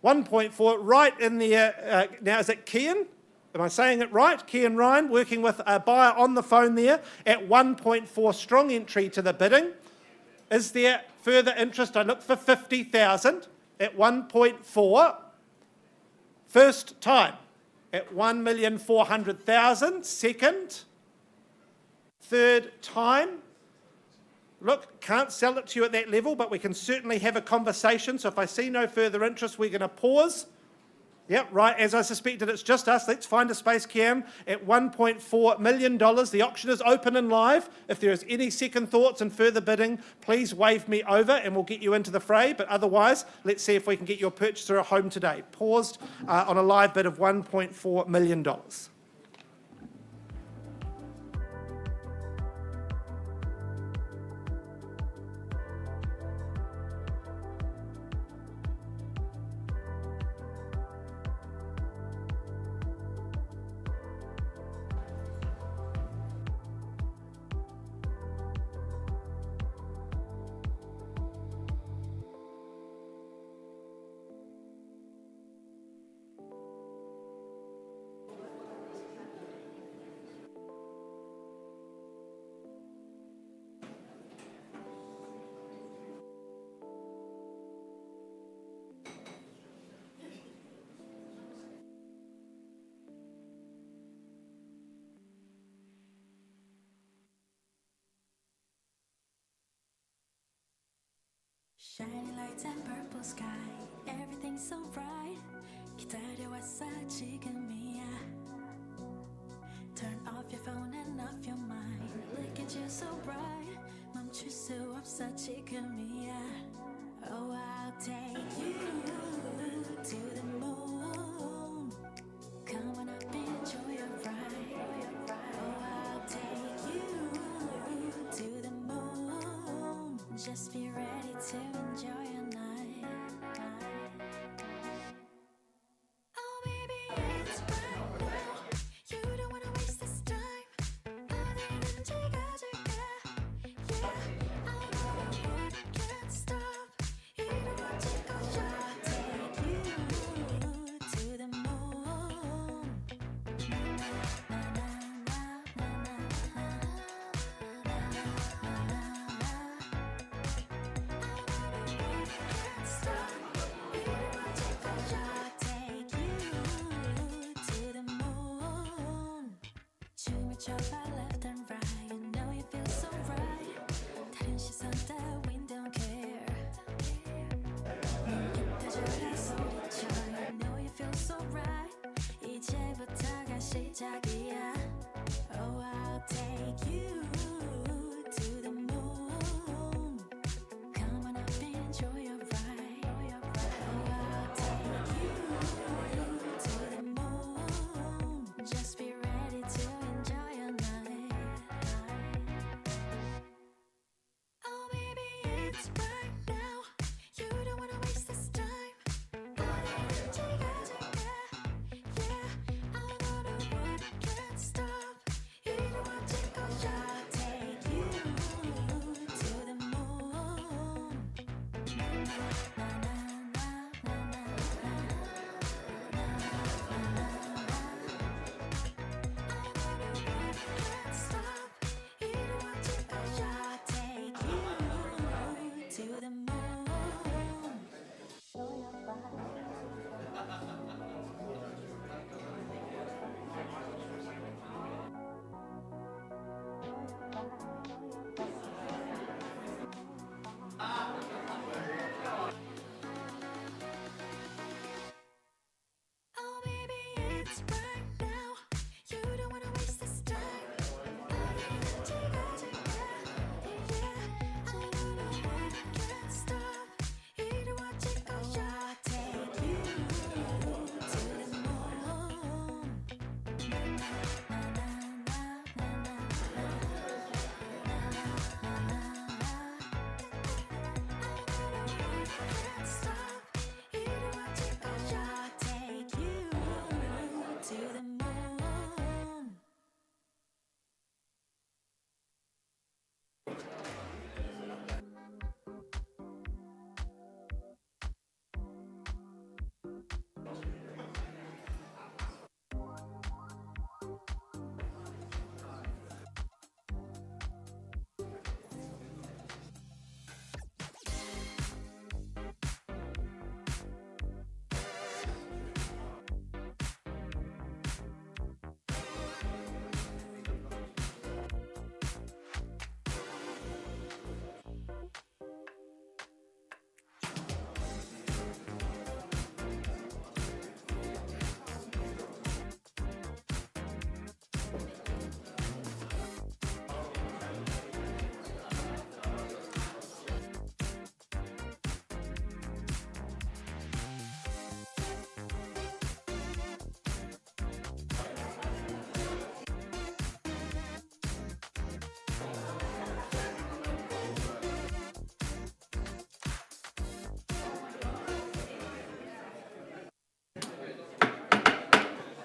1.4, right in there. Now, is it Kian? Am I saying it right? Kian Ryan working with a buyer on the phone there at 1.4, strong entry to the bidding. Is there further interest? I look for 50,000 at 1.4. First time at 1,400,000. Second. Third time. Look, can't sell it to you at that level, but we can certainly have a conversation. So if I see no further interest, we're going to pause. Yep, right, as I suspected, it's just us. Let's find a space, Cam, at $1.4 million. The auction is open and live. If there is any second thoughts and further bidding, please wave me over and we'll get you into the fray. But otherwise, let's see if we can get your purchaser a home today. Paused on a live bid of $1.4 million. Shiny lights and purple sky, everything's so bright. 기다려왔어 지금이야. Turn off your phone and off your mind. Look at you so bright. 멈출 수 없어 지금이야. Oh, I'll take you to the moon. Come on up and enjoy your ride. Oh, I'll take you to the moon. Just be ready to enjoy your night. Oh, baby, it's right now. You don't wanna waste this time. 어디든지 가줄까? Yeah, I know you can't stop. 이런 멋진 곳이야. Take you to the moon. 춤을 left and right. You know you feel so right. 다른 시선 따윈 don't care. 깊어져라 소리쳐. You know you feel so right. 이제부터가 시작이야. Oh, I'll take you to the moon. Come on up and enjoy your ride. Oh, I'll take you to the moon. Just be ready to enjoy your night. Oh, baby, it's right now. You don't wanna waste this time. 어디든지 가줄까? Yeah, I know the word.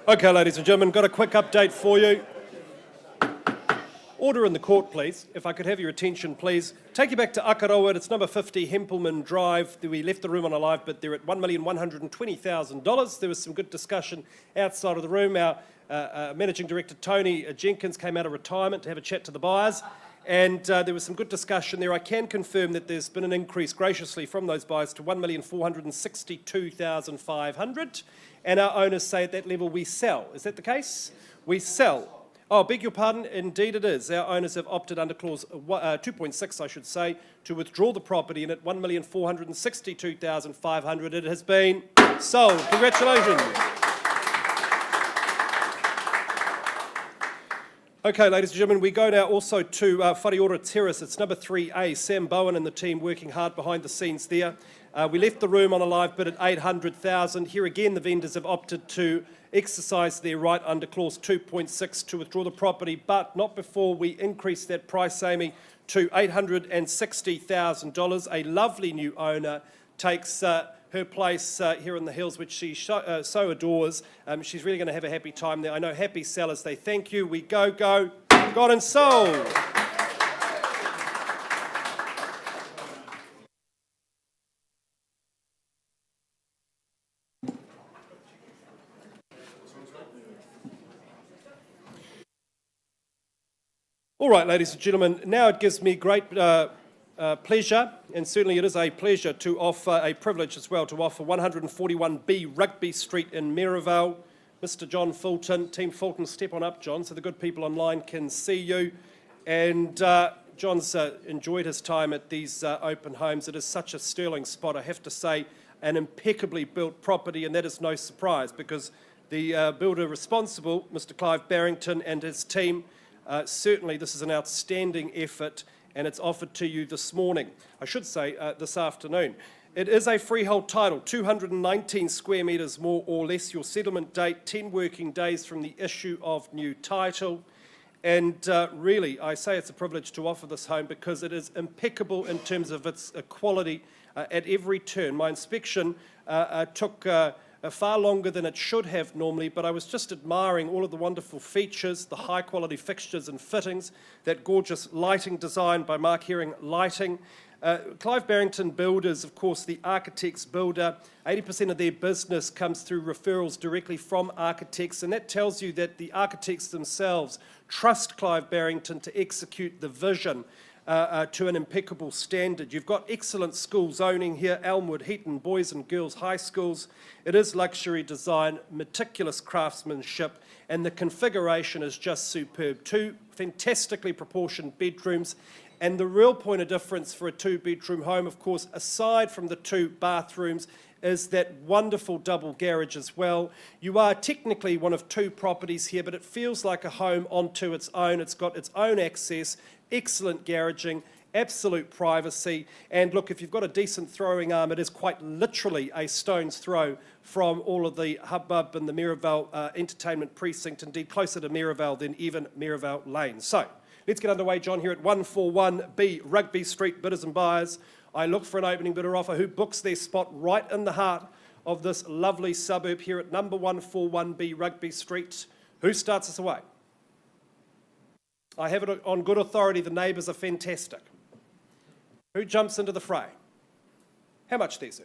Okay, ladies and gentlemen, got a quick update for you. Order in the court, please. If I could have your attention, please. Take you back to Akaroa. It's number 50 Hempleman Drive. We left the room on a live bid there at $1,120,000. There was some good discussion outside of the room. Our Managing Director, Tony Jenkins, came out of retirement to have a chat to the buyers. And there was some good discussion there. I can confirm that there's been an increase graciously from those buyers to $1,462,500. And our owners say at that level we sell. Is that the case? We sell. Oh, beg your pardon, indeed it is. Our owners have opted under clause 2.6, I should say, to withdraw the property, and at $1,462,500 it has been sold. Congratulations. Okay, ladies and gentlemen, we go now also to Whareora Terrace. It's number 3A. Sam Bowen and the team working hard behind the scenes there. We left the room on a live bid at $800,000. Here again, the vendors have opted to exercise their right under clause 2.6 to withdraw the property, but not before we increase that price, Amy, to $860,000. A lovely new owner takes her place here in the hills, which she so adores. She's really going to have a happy time there. I know happy sellers, they thank you. We go, got and sold. All right, ladies and gentlemen, now it gives me great pleasure, and certainly it is a pleasure to offer, a privilege as well, to offer 141B Rugby Street in Maryvale. Mr. John Fulton, Team Fulton, step on up, John, so the good people online can see you. And John's enjoyed his time at these open homes. It is such a sterling spot, I have to say, an impeccably built property, and that is no surprise because the builder responsible, Mr. Clive Barrington and his team, certainly this is an outstanding effort, and it's offered to you this morning. I should say this afternoon. It is a freehold title, 219 square metres more or less. Your settlement date, 10 working days from the issue of new title. And really, I say it's a privilege to offer this home because it is impeccable in terms of its quality at every turn. My inspection took far longer than it should have normally, but I was just admiring all of the wonderful features, the high quality fixtures and fittings, that gorgeous lighting design by Mark Herring Lighting. Clive Barrington Builders, of course, the architect's builder. 80% of their business comes through referrals directly from architects, and that tells you that the architects themselves trust Clive Barrington to execute the vision to an impeccable standard. You've got excellent school zoning here, Elmwood, Heaton, boys and girls high schools. It is luxury design, meticulous craftsmanship, and the configuration is just superb. 2 fantastically proportioned bedrooms, and the real point of difference for a 2-bedroom home, of course, aside from the 2 bathrooms, is that wonderful double garage as well. You are technically one of 2 properties here, but it feels like a home onto its own. It's got its own access, excellent garaging, absolute privacy, and look, if you've got a decent throwing arm, it is quite literally a stone's throw from all of the hubbub in the Maryvale entertainment precinct, indeed closer to Maryvale than even Maryvale Lane. So, let's get underway, John, here at 141B Rugby Street, bidders and buyers. I look for an opening bidder offer who books their spot right in the heart of this lovely suburb here at number 141B Rugby Street. Who starts us away? I have it on good authority, the neighbours are fantastic. Who jumps into the fray? How much there, sir?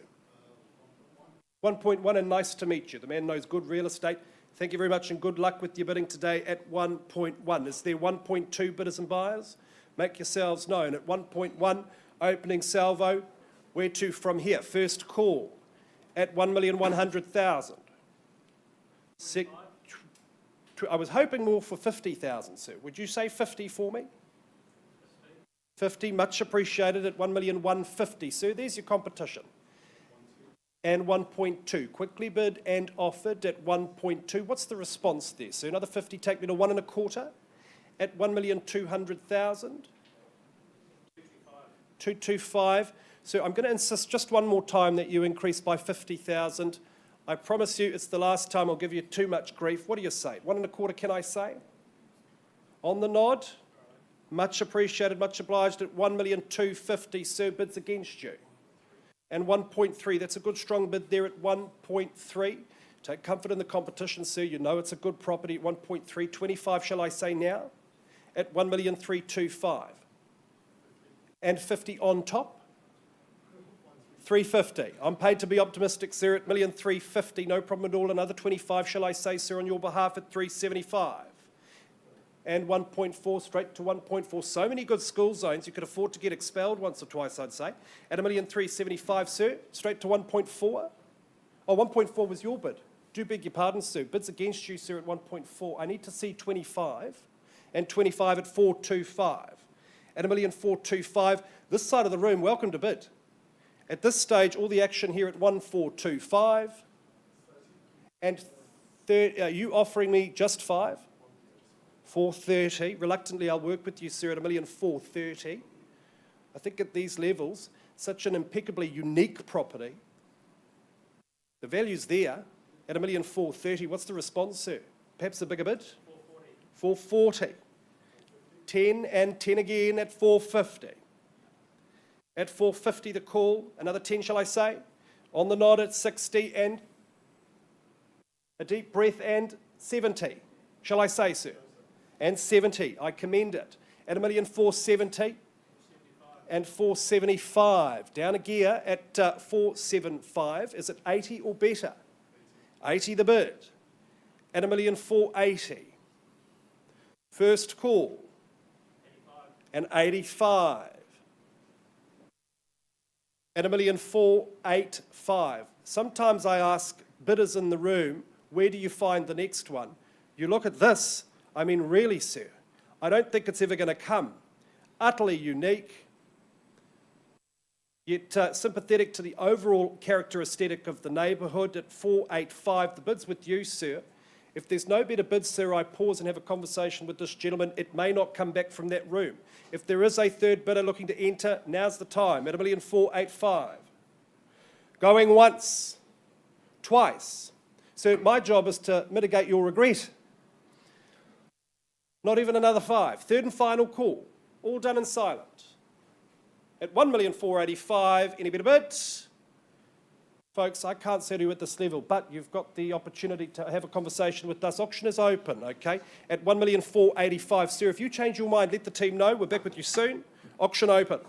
1.1, and nice to meet you. The man knows good real estate. Thank you very much and good luck with your bidding today at 1.1. Is there 1.2 bidders and buyers? Make yourselves known. At 1.1, opening salvo. Where to from here? First call at 1,100,000. I was hoping more for 50,000, sir. Would you say 50 for me? 50, much appreciated at 1,150,000. Sir, there's your competition. And 1.2, quickly bid and offered at 1.2. What's the response there? So another 50, take me to 1.25 at 1,200,000. 225. So I'm going to insist just one more time that you increase by 50,000. I promise you it's the last time I'll give you too much grief. What do you say? 1.25, can I say? On the nod? Much appreciated, much obliged at 1,250,000. Sir, bids against you. And 1.3, that's a good strong bid there at 1.3. Take comfort in the competition, sir. You know it's a good property at 1.3. 25, shall I say now? At 1,325,000. And 50 on top? 350. I'm paid to be optimistic, sir, at 1,350,000. No problem at all. Another 25, shall I say, sir, on your behalf at 375. And 1.4, straight to 1.4. So many good school zones, you could afford to get expelled once or twice, I'd say. At 1,375,000, sir, straight to 1.4. Oh, 1.4 was your bid. Do beg your pardon, sir. Bids against you, sir, at 1.4. I need to see 25 and 25 at 425. At 1,425,000, this side of the room, welcome to bid. At this stage, all the action here at 1,425. And are you offering me just 5? 430. Reluctantly, I'll work with you, sir, at 1,430,000. I think at these levels, such an impeccably unique property, the value's there at 1,430,000. What's the response, sir? Perhaps a bigger bid? 440. 10 and 10 again at 450. At 450, the call. Another 10, shall I say? On the nod at 60 and a deep breath and 70. Shall I say, sir? And 70. I commend it. At 1,470,000 and 475. Down a gear at 475. Is it 80 or better? 80 the bid. At 1,480,000. First call. 85. And 85. At 1,485,000. Sometimes I ask bidders in the room, where do you find the next one? You look at this, I mean really, sir, I don't think it's ever going to come. Utterly unique, yet sympathetic to the overall character aesthetic of the neighbourhood at 485. The bid's with you, sir. If there's no better bid, sir, I pause and have a conversation with this gentleman. It may not come back from that room. If there is a third bidder looking to enter, now's the time, at 1,485,000. Going once, twice. So my job is to mitigate your regret. Not even another 5. Third and final call, all done in silent. At 1,485,000, any better bids? Folks, I can't say to you at this level, but you've got the opportunity to have a conversation with us. Auction is open, okay? At 1,485,000. Sir, if you change your mind, let the team know. We're back with you soon. Auction open.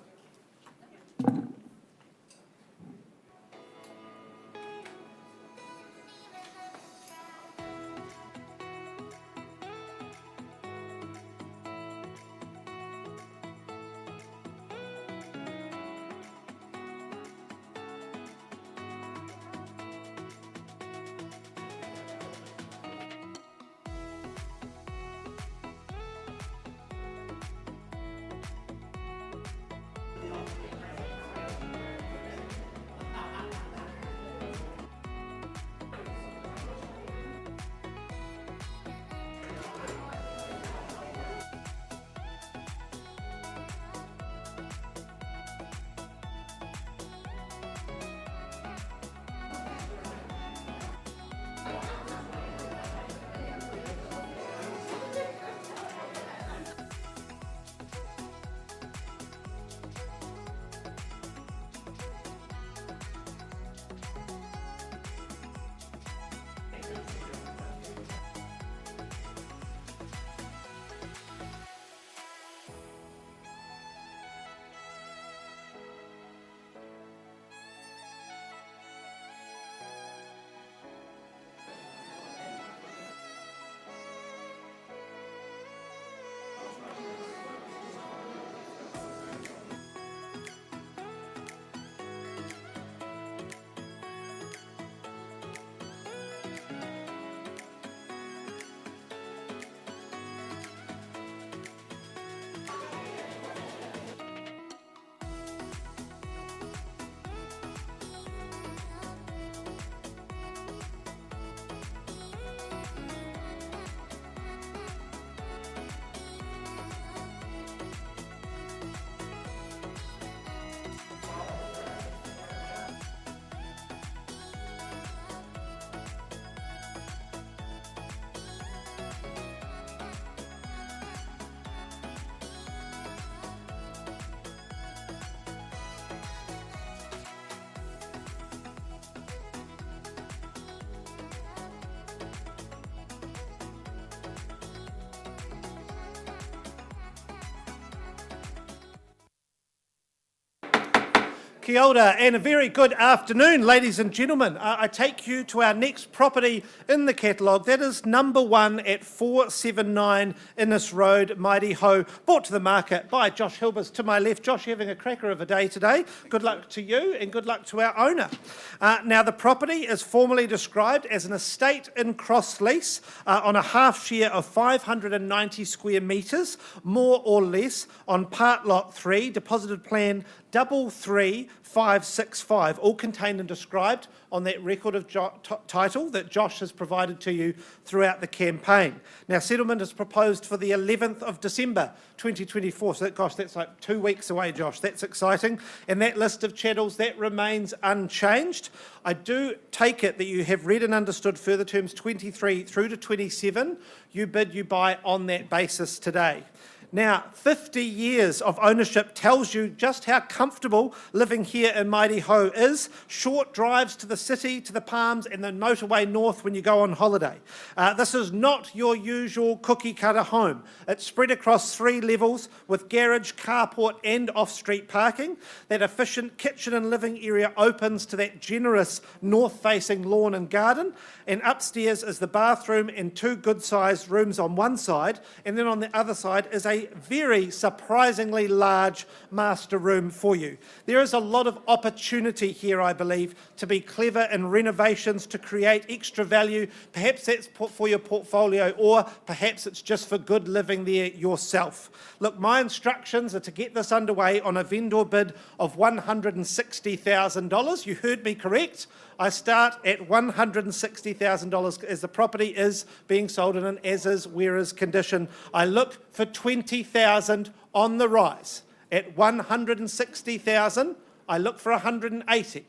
Kia ora, and a very good afternoon, ladies and gentlemen. I take you to our next property in the catalogue. That is number 1 at 479 Innes Road, Mighty Ho, brought to the market by Josh Hilbers to my left. Josh, you're having a cracker of a day today. Good luck to you and good luck to our owner. Now, the property is formally described as an estate in cross lease on a half share of 590 square metres, more or less, on part lot 3, deposited plan 33565, all contained and described on that record of title that Josh has provided to you throughout the campaign. Now, settlement is proposed for the 11th of December 2024, so that's like 2 weeks away, Josh. That's exciting. And that list of chattels, that remains unchanged. I do take it that you have read and understood further terms 23 through to 27. You bid, you buy on that basis today. Now, 50 years of ownership tells you just how comfortable living here in Mighty Ho is. Short drives to the city, to the Palms, and the motorway north when you go on holiday. This is not your usual cookie-cutter home. It's spread across 3 levels with garage, carport, and off-street parking. That efficient kitchen and living area opens to that generous north-facing lawn and garden. And upstairs is the bathroom and 2 good-sized rooms on one side, and then on the other side is a very surprisingly large master room for you. There is a lot of opportunity here, I believe, to be clever in renovations to create extra value. Perhaps that's for your portfolio, or perhaps it's just for good living there yourself. Look, my instructions are to get this underway on a vendor bid of $160,000. You heard me correct. I start at $160,000 as the property is being sold in an as-is, where-is condition. I look for $20,000 on the rise. At $160,000, I look for $180,000.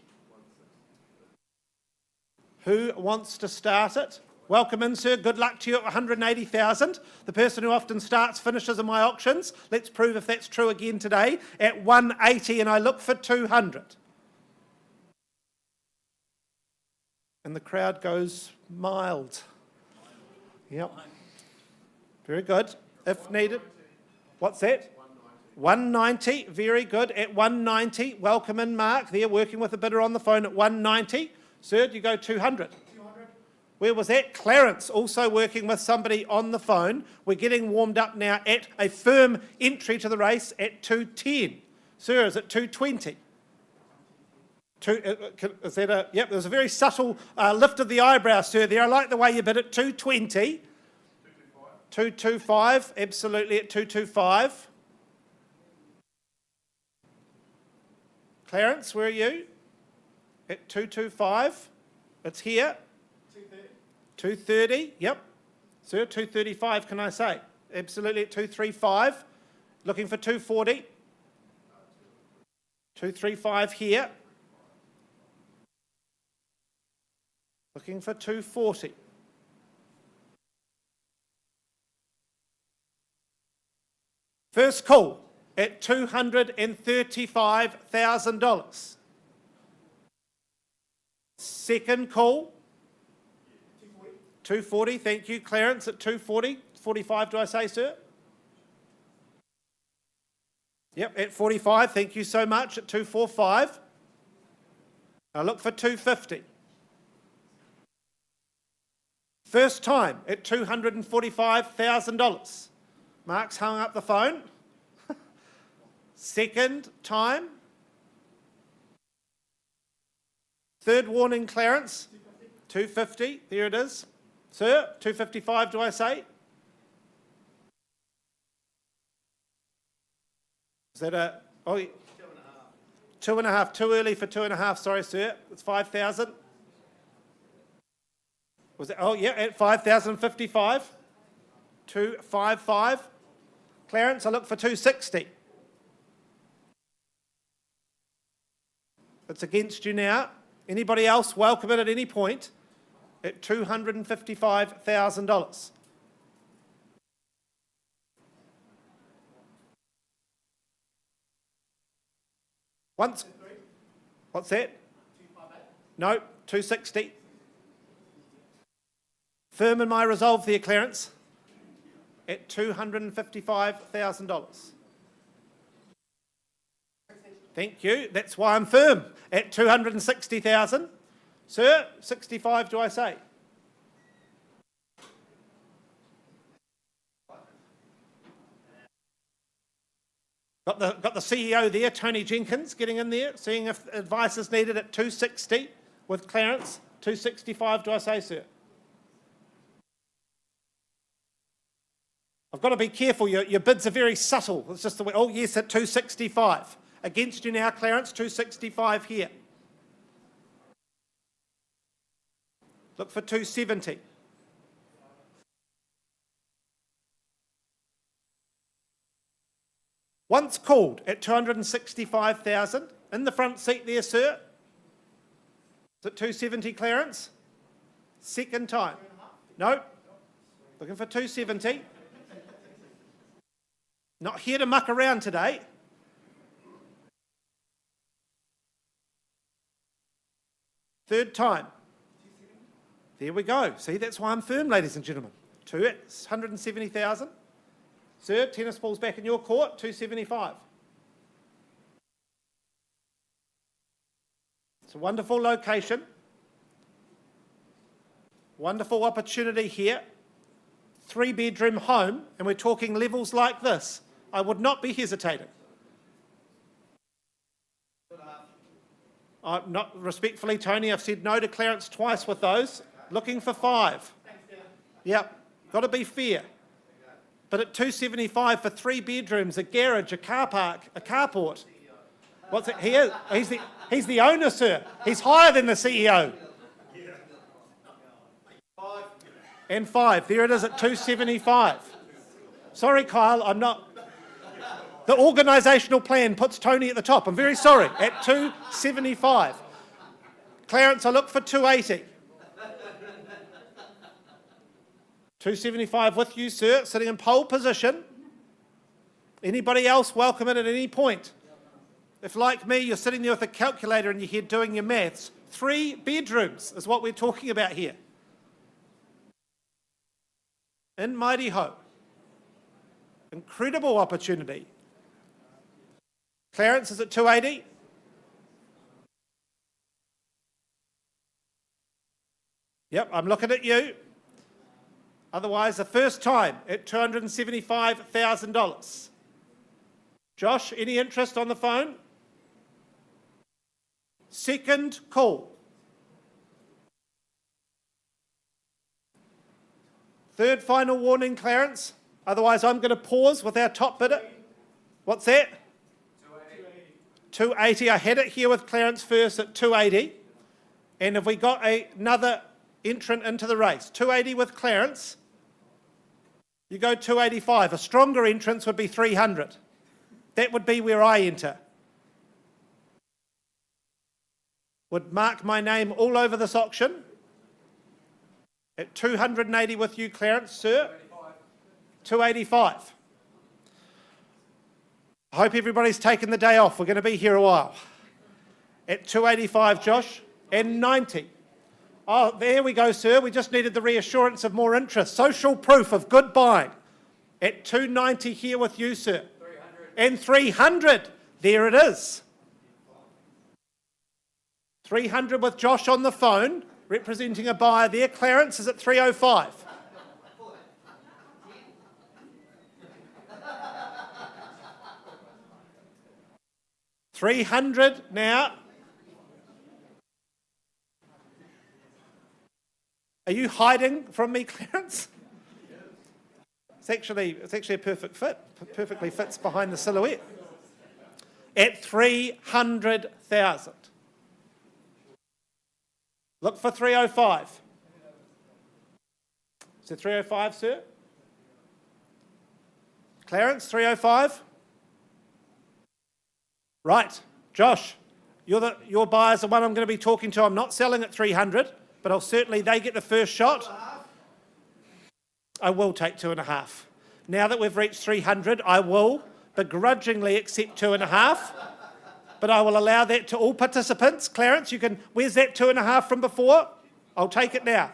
Who wants to start it? Welcome in, sir. Good luck to you at $180,000. The person who often starts finishes in my auctions. Let's prove if that's true again today. At $180,000, and I look for $200,000. And the crowd goes mild. Yep. Very good. If needed. What's that? 190. Very good. At 190. Welcome in, Mark. They're working with a bidder on the phone at 190. Sir, do you go 200? 200. Where was that? Clarence, also working with somebody on the phone. We're getting warmed up now at a firm entry to the race at 210. Sir, is it 220? Is that a, yep, there's a very subtle lift of the eyebrow, sir, there. I like the way you bid it. 220. 225, absolutely at 225. Clarence, where are you? At 225. It's here. 230, yep. Sir, 235, can I say? Absolutely at 235. Looking for 240. 235 here. Looking for 240. First call at $235,000. Second call, 240. Thank you, Clarence, at 240. 45, do I say, sir? Yep, at 45. Thank you so much, at 245. I look for 250. First time at $245,000. Mark's hung up the phone. Second time. Third warning, Clarence. 250. There it is. Sir, 255, do I say? Is that a... Oh, 2.5. 2.5. Too early for 2.5. Sorry, sir. It's 5,000. Was it? Oh, yeah, at 5,055. 255. Clarence, I look for 260. It's against you now. Anybody else welcome it at any point at $255,000. Once. What's that? No, 260. Firm in my resolve there, Clarence, at $255,000. Thank you. That's why I'm firm at 260,000. Sir, 65 do I say? Got the CEO there, Tony Jenkins, getting in there, seeing if advice is needed at 260 with Clarence. 265 do I say, sir? I've got to be careful. Your bids are very subtle. It's just the way. Oh, yes, at 265. Against you now, Clarence, 265 here. Look for 270. Once called at 265,000. In the front seat there, sir. Is it 270, Clarence? Second time. No. Looking for 270. Not here to muck around today. Third time. There we go. See, that's why I'm firm, ladies and gentlemen. 170,000. Sir, tennis ball's back in your court, 275. It's a wonderful location. Wonderful opportunity here. 3-bedroom home, and we're talking levels like this. I would not be hesitating. Not respectfully, Tony, I've said no to Clarence twice with those. Looking for 5. Yep, got to be fair. But at 275 for 3 bedrooms, a garage, a car park, a carport. What's it? He's the owner, sir. He's higher than the CEO. And 5. There it is at 275. Sorry, Kyle, I'm not. The organisational plan puts Tony at the top. I'm very sorry. At 275. Clarence, I look for 280. 275 with you, sir, sitting in pole position. Anybody else welcome it at any point? If, like me, you're sitting there with a calculator in your head doing your maths, 3 bedrooms is what we're talking about here. In Mighty Ho. Incredible opportunity. Clarence is at 280. Yep, I'm looking at you. Otherwise, the first time at $275,000. Josh, any interest on the phone? Second call. Third final warning, Clarence. Otherwise, I'm going to pause with our top bidder. What's that? 280. I had it here with Clarence first at 280. And have we got another entrant into the race? 280 with Clarence. You go 285. A stronger entrance would be 300. That would be where I enter. Would mark my name all over this auction. At 280 with you, Clarence, sir. 285. I hope everybody's taken the day off. We're going to be here a while. At 285, Josh. And 90. Oh, there we go, sir. We just needed the reassurance of more interest. Social proof of good buying. At 290 here with you, sir. 300. And 300. There it is. 300 with Josh on the phone, representing a buyer there. Clarence is at 305. $300 now. Are you hiding from me, Clarence? It's actually a perfect fit. Perfectly fits behind the silhouette. At 300,000. Look for 305. Is it 305, sir? Clarence, 305. Right, Josh, your buyer's the one I'm going to be talking to. I'm not selling at 300, but they get the first shot. I will take 2.5. Now that we've reached 300, I will begrudgingly accept 2.5, but I will allow that to all participants. Clarence, where's that 2.5 from before? I'll take it now.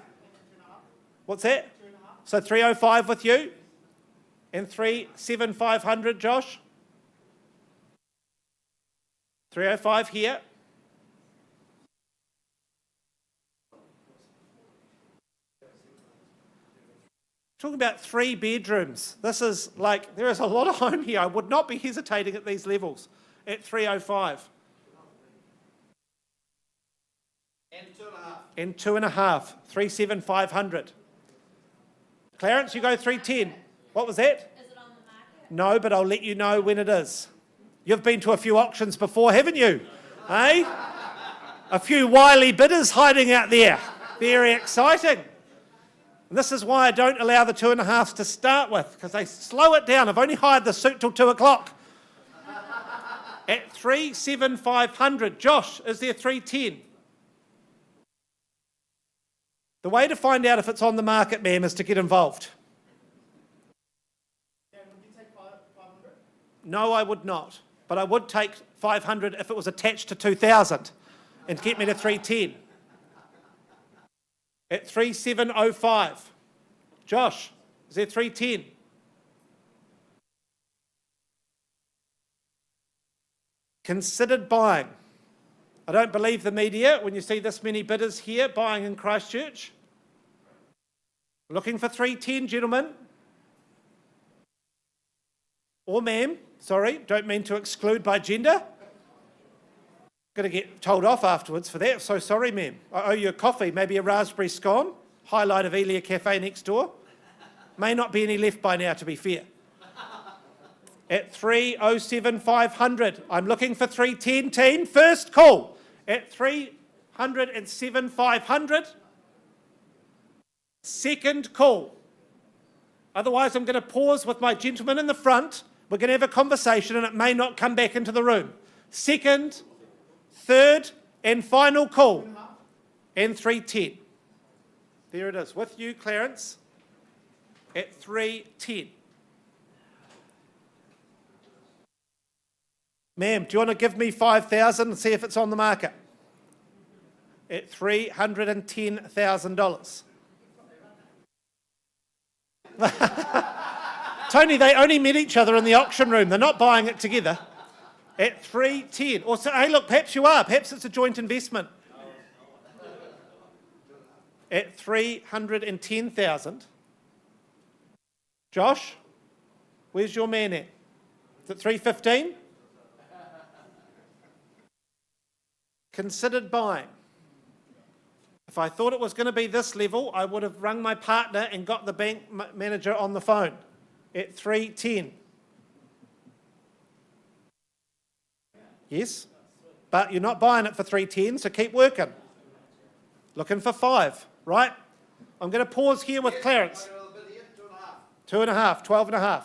What's that? So 305 with you, and 37500, Josh. 305 here. Talking about 3 bedrooms. This is like, there is a lot of home here. I would not be hesitating at these levels at 305. And 2.5. 37500. Clarence, you go 310. What was that? Is it on the market? No, but I'll let you know when it is. You've been to a few auctions before, haven't you? Eh? A few wily bidders hiding out there. Very exciting. And this is why I don't allow the 2.5s to start with, because they slow it down. I've only hired the suit till 2 o'clock. At 37500. Josh, is there 310? The way to find out if it's on the market, ma'am, is to get involved. No, I would not. But I would take 500 if it was attached to 2,000 and get me to 310. At 3705. Josh, is there 310? Considered buying. I don't believe the media when you see this many bidders here buying in Christchurch. Looking for 310, gentlemen. Or ma'am, sorry, don't mean to exclude by gender. Going to get told off afterwards for that, so sorry ma'am. I owe you a coffee, maybe a raspberry scone, highlight of Elia Cafe next door. May not be any left by now, to be fair. At 307,500, I'm looking for 310 team, first call. At 307,500, second call. Otherwise I'm going to pause with my gentleman in the front. We're going to have a conversation and it may not come back into the room. Second, third and final call. And 310. There it is. With you, Clarence, at 310. Ma'am, do you want to give me 5,000 and see if it's on the market? At $310,000. Tony, they only met each other in the auction room. They're not buying it together. At 310. Or so, hey, look, perhaps you are. Perhaps it's a joint investment. At 310,000. Josh, where's your man at? Is it 315? Considered buying. If I thought it was going to be this level, I would have rung my partner and got the bank manager on the phone at 310. Yes, but you're not buying it for 310, so keep working. Looking for 5, right? I'm going to pause here with Clarence. 2.5, 12.5.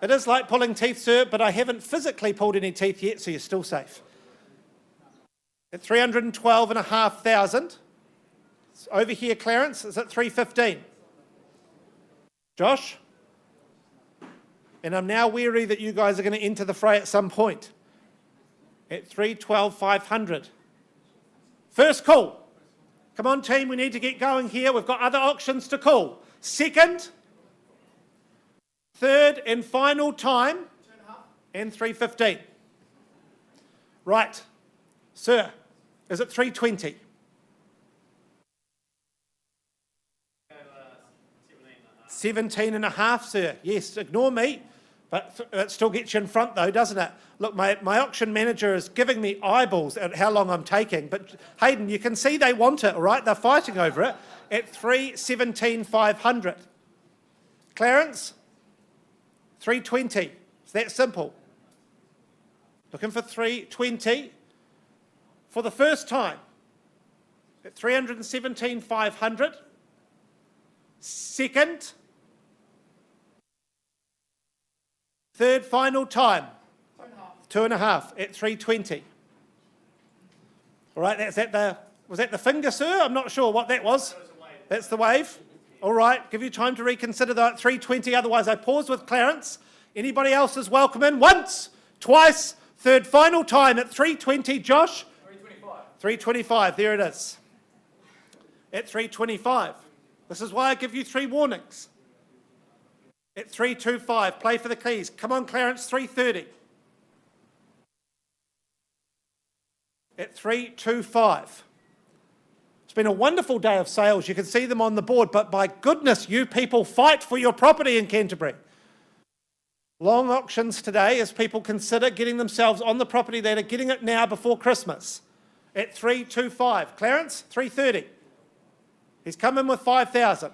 It is like pulling teeth, sir, but I haven't physically pulled any teeth yet, so you're still safe. At 312,500. Over here, Clarence, is at 315. Josh? And I'm now wary that you guys are going to enter the fray at some point. At 312,500. First call. Come on, team, we need to get going here. We've got other auctions to call. Second, third and final time, and 315. Right. Sir, is it 320? 17.5, sir. Yes, ignore me, but it still gets you in front though, doesn't it? Look, my auction manager is giving me eyeballs at how long I'm taking, but Hayden, you can see they want it, all right? They're fighting over it at 317,500. Clarence, 320. It's that simple. Looking for 320 for the first time at 317,500. Second, third final time, 2.5 at 320. All right, was that the finger, sir? I'm not sure what that was. That's the wave. All right, give you time to reconsider that at 320, otherwise I pause with Clarence. Anybody else is welcome in? Once, twice, third final time at 320. Josh? 325. 325, there it is. At 325. This is why I give you 3 warnings. at 325. Play for the keys. Come on, Clarence, 330. At 325. It's been a wonderful day of sales. You can see them on the board, but by goodness, you people fight for your property in Canterbury. Long auctions today as people consider getting themselves on the property that are getting it now before Christmas. At 325. Clarence, 330. He's come in with 5,000.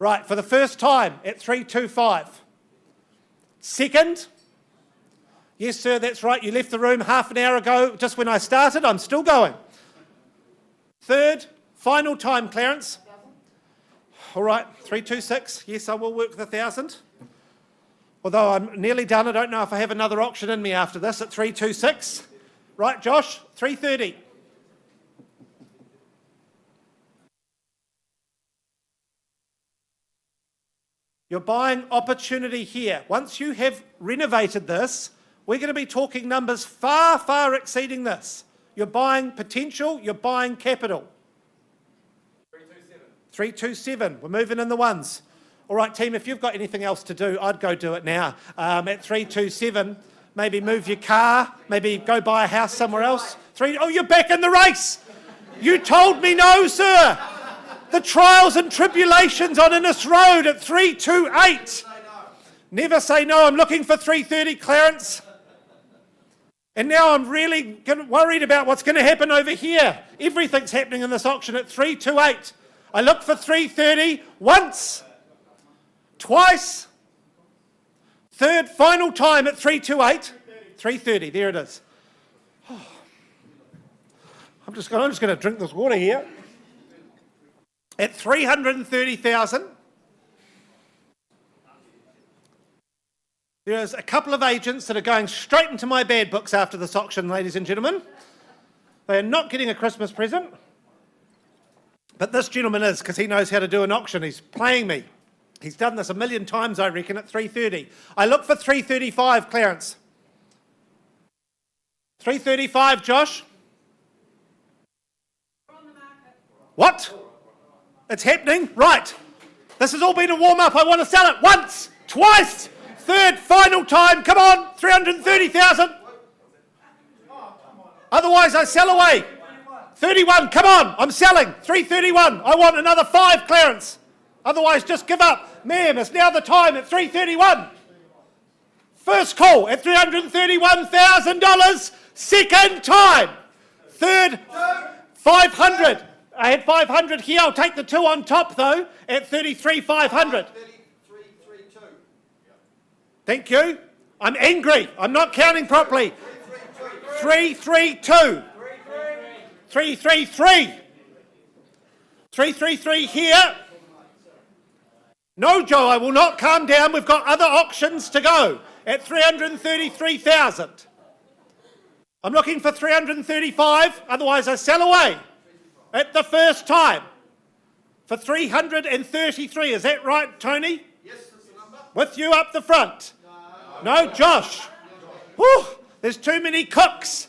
Right, for the first time at 325. Second. Yes, sir, that's right. You left the room half an hour ago, just when I started. I'm still going. Third, final time, Clarence. All right, 326. Yes, I will work the 1,000. Although I'm nearly done. I don't know if I have another auction in me after this at 326. Right, Josh, 330. Your buying opportunity here. Once you have renovated this, we're going to be talking numbers far, far exceeding this. You're buying potential, you're buying capital. 327. 327. We're moving in the ones. All right, team, if you've got anything else to do, I'd go do it now. At 327, maybe move your car, maybe go buy a house somewhere else. Oh, you're back in the race. You told me no, sir. The trials and tribulations on Innes Road at 328. Never say no. I'm looking for 330, Clarence. And now I'm really worried about what's going to happen over here. Everything's happening in this auction at 328. I look for 330 once, twice, third, final time at 328. 330, there it is. Oh. I'm just going to drink this water here. At 330,000, there's a couple of agents that are going straight into my bad books after this auction, ladies and gentlemen. They are not getting a Christmas present, but this gentleman is, because he knows how to do an auction. He's playing me. He's done this a million times, I reckon, at 330. I look for 335, Clarence. 335, Josh. What? It's happening? Right. This has all been a warm-up. I want to sell it once, twice, third, final time. Come on, 330,000. Otherwise, I sell away. 31, come on, I'm selling. 331. I want another 5, Clarence. Otherwise, just give up. Ma'am, it's now the time at 331. First call at $331,000. Second time. Third, 500. I had 500 here. I'll take the 2 on top, though, at 33,500. 332. Thank you. I'm angry. I'm not counting properly. 332. 333. 333 here. No, Joe, I will not calm down. We've got other auctions to go at 333,000. I'm looking for 335. Otherwise, I sell away. At the first time, for 333. Is that right, Tony? Yes, that's the number. With you up the front? No, Josh. Whew, there's too many cooks.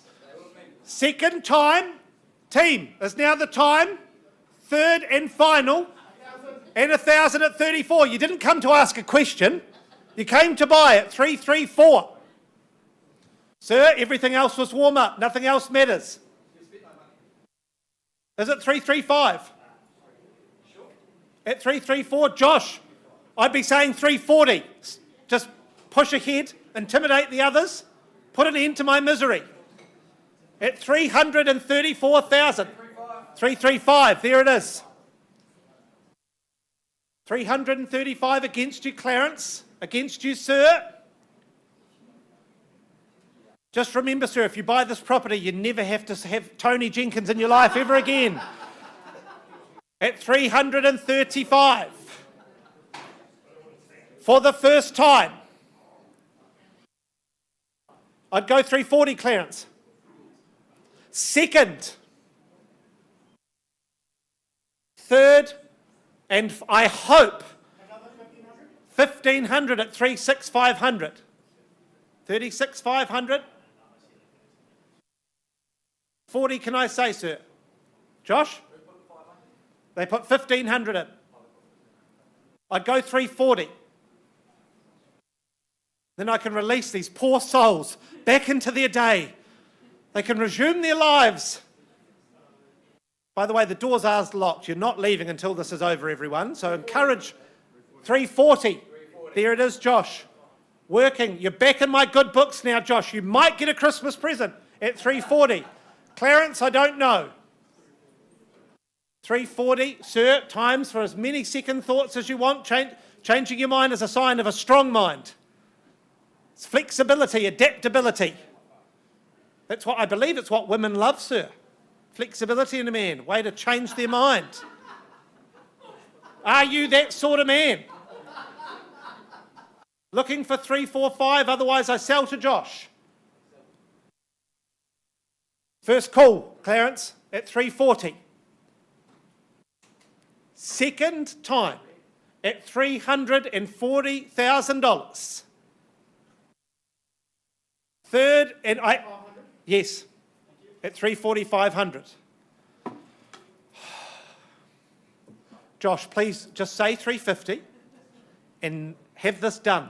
Second time, team, is now the time. Third and final, and 1,000 at 34. You didn't come to ask a question. You came to buy at 334. Sir, everything else was warm up. Nothing else matters. Is it 335? At 334, Josh, I'd be saying 340. Just push ahead, intimidate the others, put an end to my misery. At 334,000. 335, there it is. 335 against you, Clarence. Against you, sir. Just remember, sir, if you buy this property, you never have to have Tony Jenkins in your life ever again. At 335. For the first time. I'd go 340, Clarence. Second. Third, and I hope 1,500 at 36,500. 36,500. 40, can I say, sir? Josh? They put 1,500 in. I'd go 340. Then I can release these poor souls back into their day. They can resume their lives. By the way, the doors are locked. You're not leaving until this is over, everyone. So encourage 340. There it is, Josh. Working. You're back in my good books now, Josh. You might get a Christmas present at 340. Clarence, I don't know. 340, sir, times for as many second thoughts as you want. Changing your mind is a sign of a strong mind. It's flexibility, adaptability. That's what I believe it's what women love, sir. Flexibility in a man, way to change their mind. Are you that sort of man? Looking for 345, otherwise I sell to Josh. First call, Clarence, at 340. Second time at $340,000. Third, and yes, at 340,500. Josh, please just say 350 and have this done.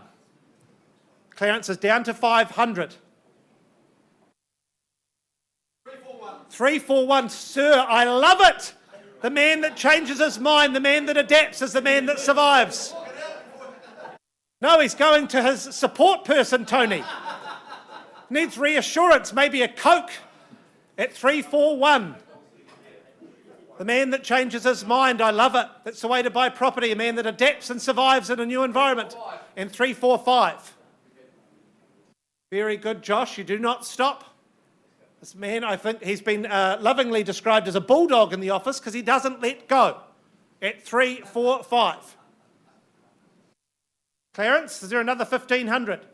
Clarence is down to 500. 341, sir, I love it. The man that changes his mind, the man that adapts is the man that survives. No, he's going to his support person, Tony. Needs reassurance, maybe a Coke at 341. The man that changes his mind, I love it. That's the way to buy property, a man that adapts and survives in a new environment. And 345. Very good, Josh, you do not stop. This man, I think he's been lovingly described as a bulldog in the office because he doesn't let go at 345. Clarence, is there another 1,500?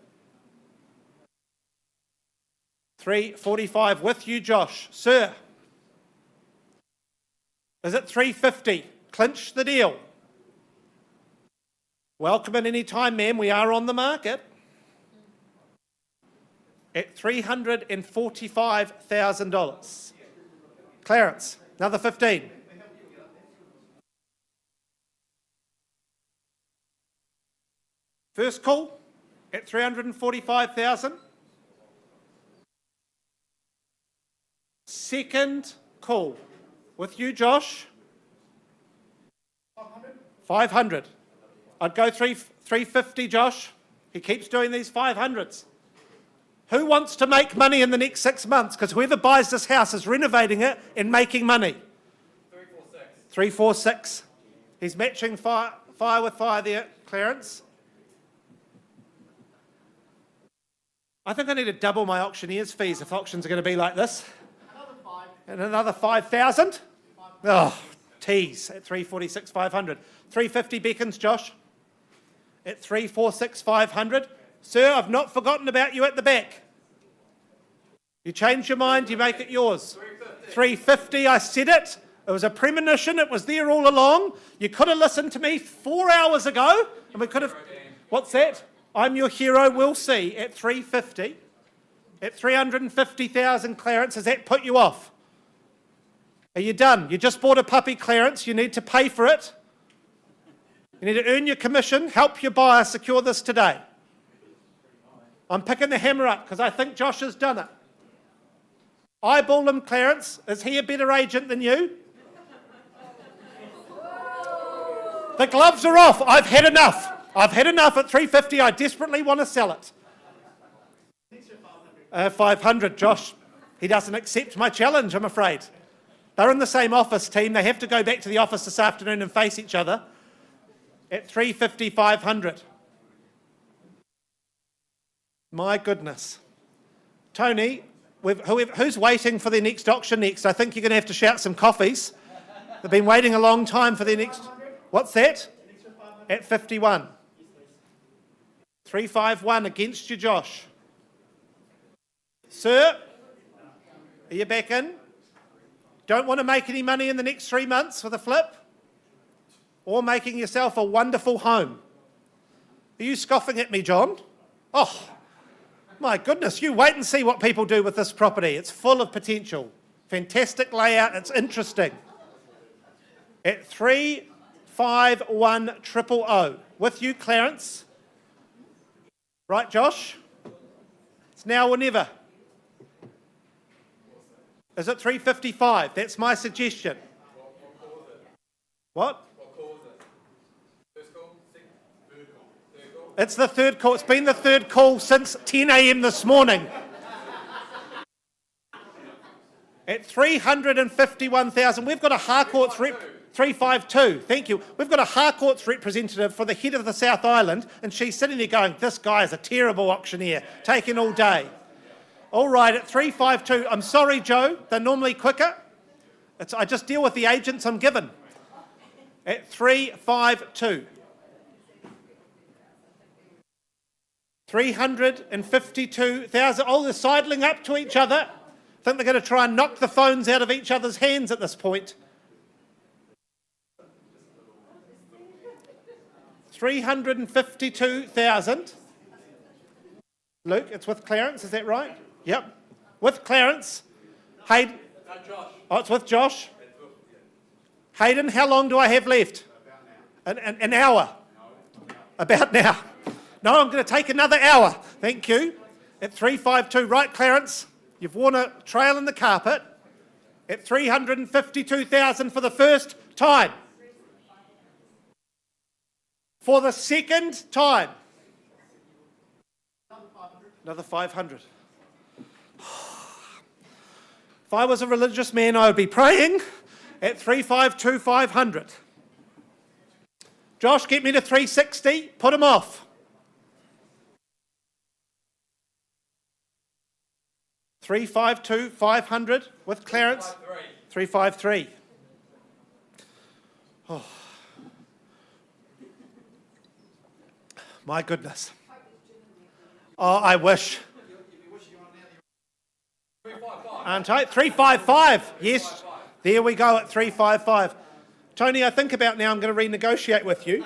345 with you, Josh. Sir, is it 350? Clinch the deal. Welcome at any time, ma'am. We are on the market. At $345,000. Clarence, another 15. First call at 345,000. Second call with you, Josh. 500. I'd go 350, Josh. He keeps doing these 500s. Who wants to make money in the next 6 months? Because whoever buys this house is renovating it and making money. 346. 346. He's matching fire with fire there, Clarence. I think I need to double my auctioneer's fees if auctions are going to be like this. Another 5. And another 5,000? Oh, tease at 346, 500. 350 beckons, Josh. At 346, 500. Sir, I've not forgotten about you at the back. You change your mind, you make it yours. 350, I said it. It was a premonition, it was there all along. You could have listened to me 4 hours ago, and we could have... What's that? I'm your hero, we'll see, at 350. At 350,000, Clarence, has that put you off? Are you done? You just bought a puppy, Clarence, you need to pay for it. You need to earn your commission, help your buyer secure this today. I'm picking the hammer up because I think Josh has done it. Eyeball him, Clarence. Is he a better agent than you? The gloves are off. I've had enough. I've had enough at 350. I desperately want to sell it. 500, Josh. He doesn't accept my challenge, I'm afraid. They're in the same office, team. They have to go back to the office this afternoon and face each other. At 350, 500. My goodness. Tony, who's waiting for their next auction next? I think you're going to have to shout some coffees. They've been waiting a long time for their next... What's that? At 51. 351 against you, Josh. Sir, are you back in? Don't want to make any money in the next 3 months with a flip? Or making yourself a wonderful home? Are you scoffing at me, John? Oh, my goodness, you wait and see what people do with this property. It's full of potential. Fantastic layout, it's interesting. At 351,000. With you, Clarence. Right, Josh? It's now or never. Is it 355? That's my suggestion. What? It's the third call. It's been the third call since 10 a.m. this morning. At 351,000, we've got a Harcourt's 352. Thank you. We've got a Harcourt's representative for the head of the South Island, and she's sitting there going, "This guy is a terrible auctioneer, taking all day." All right, at 352. I'm sorry, Joe. They're normally quicker. I just deal with the agents I'm given. At 352. 352,000. Oh, they're sidling up to each other. I think they're going to try and knock the phones out of each other's hands at this point. 352,000. Luke, it's with Clarence, is that right? Yep. With Clarence. Hayden. No, Josh. Oh, it's with Josh. Hayden, how long do I have left? An hour. About now. No, I'm going to take another hour. Thank you. At 352. Right, Clarence. You've worn a trail in the carpet. At 352,000 for the first time. For the second time. Another 500. If I was a religious man, I would be praying. At 352, 500. Josh, get me to 360. Put him off. 352, 500 with Clarence. 353. Oh. My goodness. Oh, I wish. Aren't I? 355. Yes. There we go at 355. Tony, I think about now I'm going to renegotiate with you.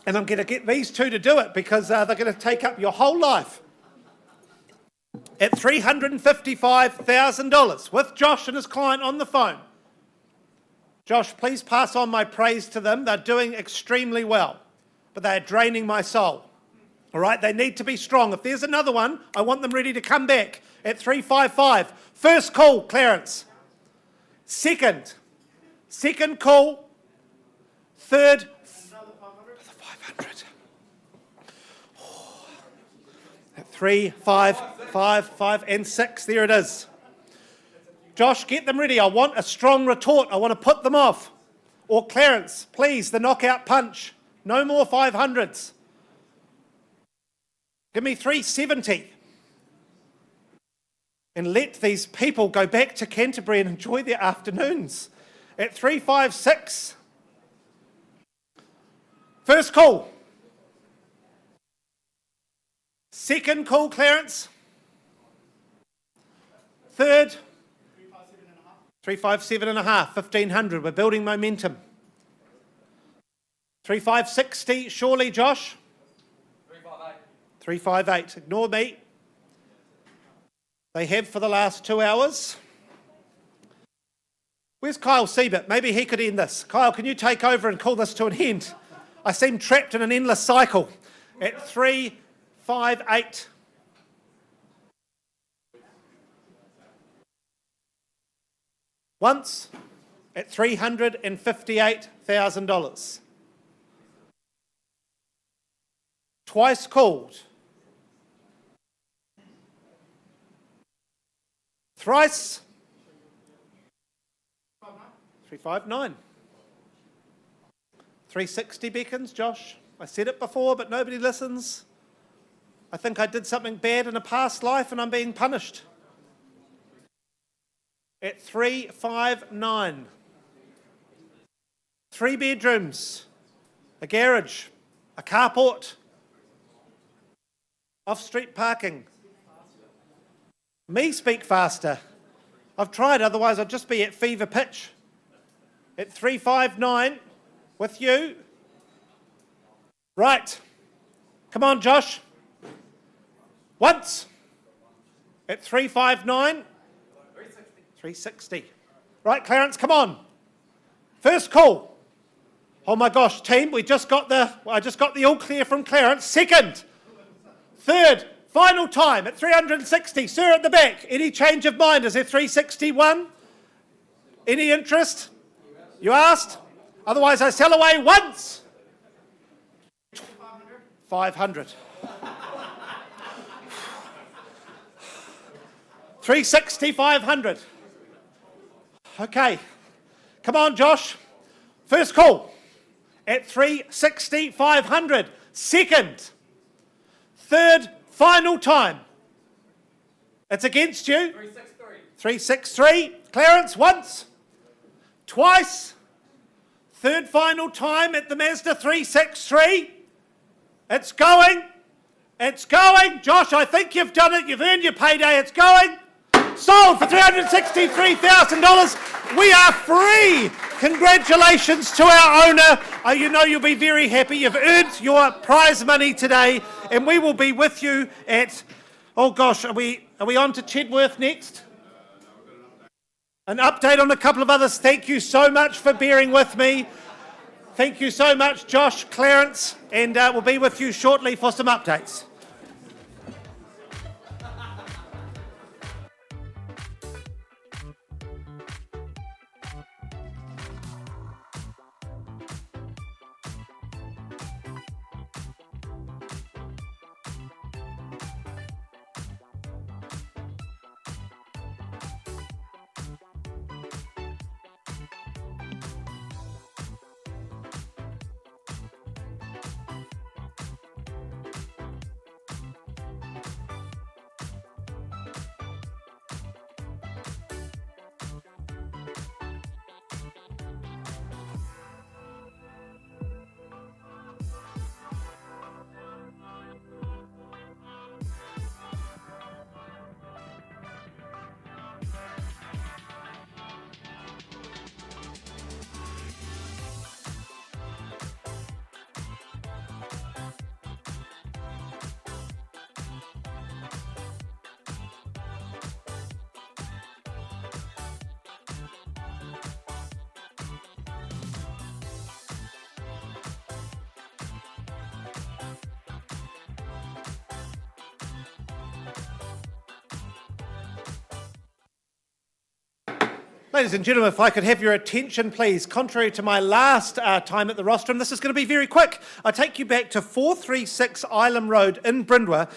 And I'm going to get these two to do it because they're going to take up your whole life. At $355,000 with Josh and his client on the phone. Josh, please pass on my praise to them. They're doing extremely well, but they're draining my soul. All right, they need to be strong. If there's another one, I want them ready to come back at 355. First call, Clarence. Second call. Third, another 500. Oh. At 3, 5, 5, 5, and 6. There it is. Josh, get them ready. I want a strong retort. I want to put them off. Or Clarence, please, the knockout punch. No more 500s. Give me 370. And let these people go back to Canterbury and enjoy their afternoons. At 356. First call. Second call, Clarence. Third. 357.5, 1,500. We're building momentum. 3,560, surely, Josh? 358. 358. Ignore me. They have for the last 2 hours. Where's Kyle Siebert? Maybe he could end this. Kyle, can you take over and call this to an end? I seem trapped in an endless cycle. At 358. Once at $358,000. Twice called. Thrice. 359. 360 beckons, Josh. I said it before, but nobody listens. I think I did something bad in a past life and I'm being punished. At 359. 3 bedrooms, a garage, a carport, off-street parking. Me speak faster. I've tried, otherwise I'd just be at fever pitch. At 359 with you. Right. Come on, Josh. Once. At 359. 360. Right, Clarence, come on. First call. Oh my gosh, team, I just got the all clear from Clarence. Second, third, final time at 360. Sir at the back, any change of mind? Is there 361? Any interest? You asked? Otherwise I sell away once. 500. 360, 500. Okay. Come on, Josh. First call at 360, 500. Second. Third, final time. It's against you. 363. 363. Clarence, once. Twice. Third final time at the Mazda 363. It's going. It's going. Josh, I think you've done it. You've earned your payday. It's going. Sold for $363,000. We are free. Congratulations to our owner. You know you'll be very happy. You've earned your prize money today, and we will be with you at, oh gosh, are we on to Chedworth next? An update on a couple of others. Thank you so much for bearing with me. Thank you so much, Josh, Clarence, and we'll be with you shortly for some updates. Ladies and gentlemen, if I could have your attention, please. Contrary to my last time at the rostrum, this is going to be very quick. I take you back to 436 Ilam Road in Brindwa,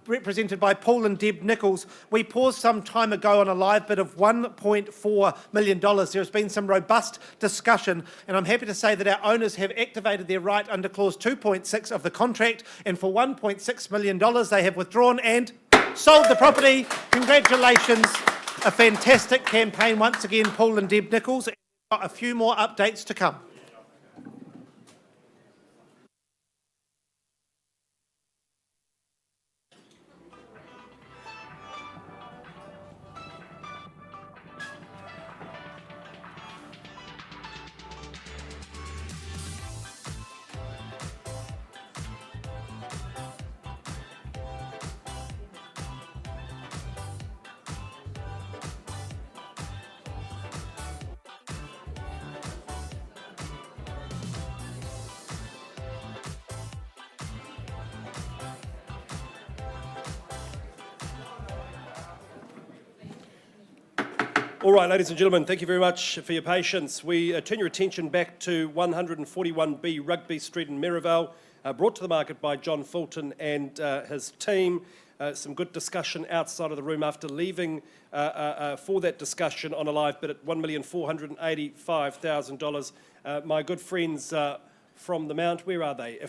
represented by Paul and Deb Nichols. We paused some time ago on a live bid of $1.4 million. There's been some robust discussion, and I'm happy to say that our owners have activated their right under clause 2.6 of the contract, and for $1.6 million they have withdrawn and sold the property. Congratulations. A fantastic campaign once again, Paul and Deb Nichols. A few more updates to come. All right, ladies and gentlemen, thank you very much for your patience. We turn your attention back to 141B Rugby Street in Merivale, brought to the market by John Fulton and his team. Some good discussion outside of the room after leaving for that discussion on a live bid at $1,485,000. My good friends from the Mount, where are they?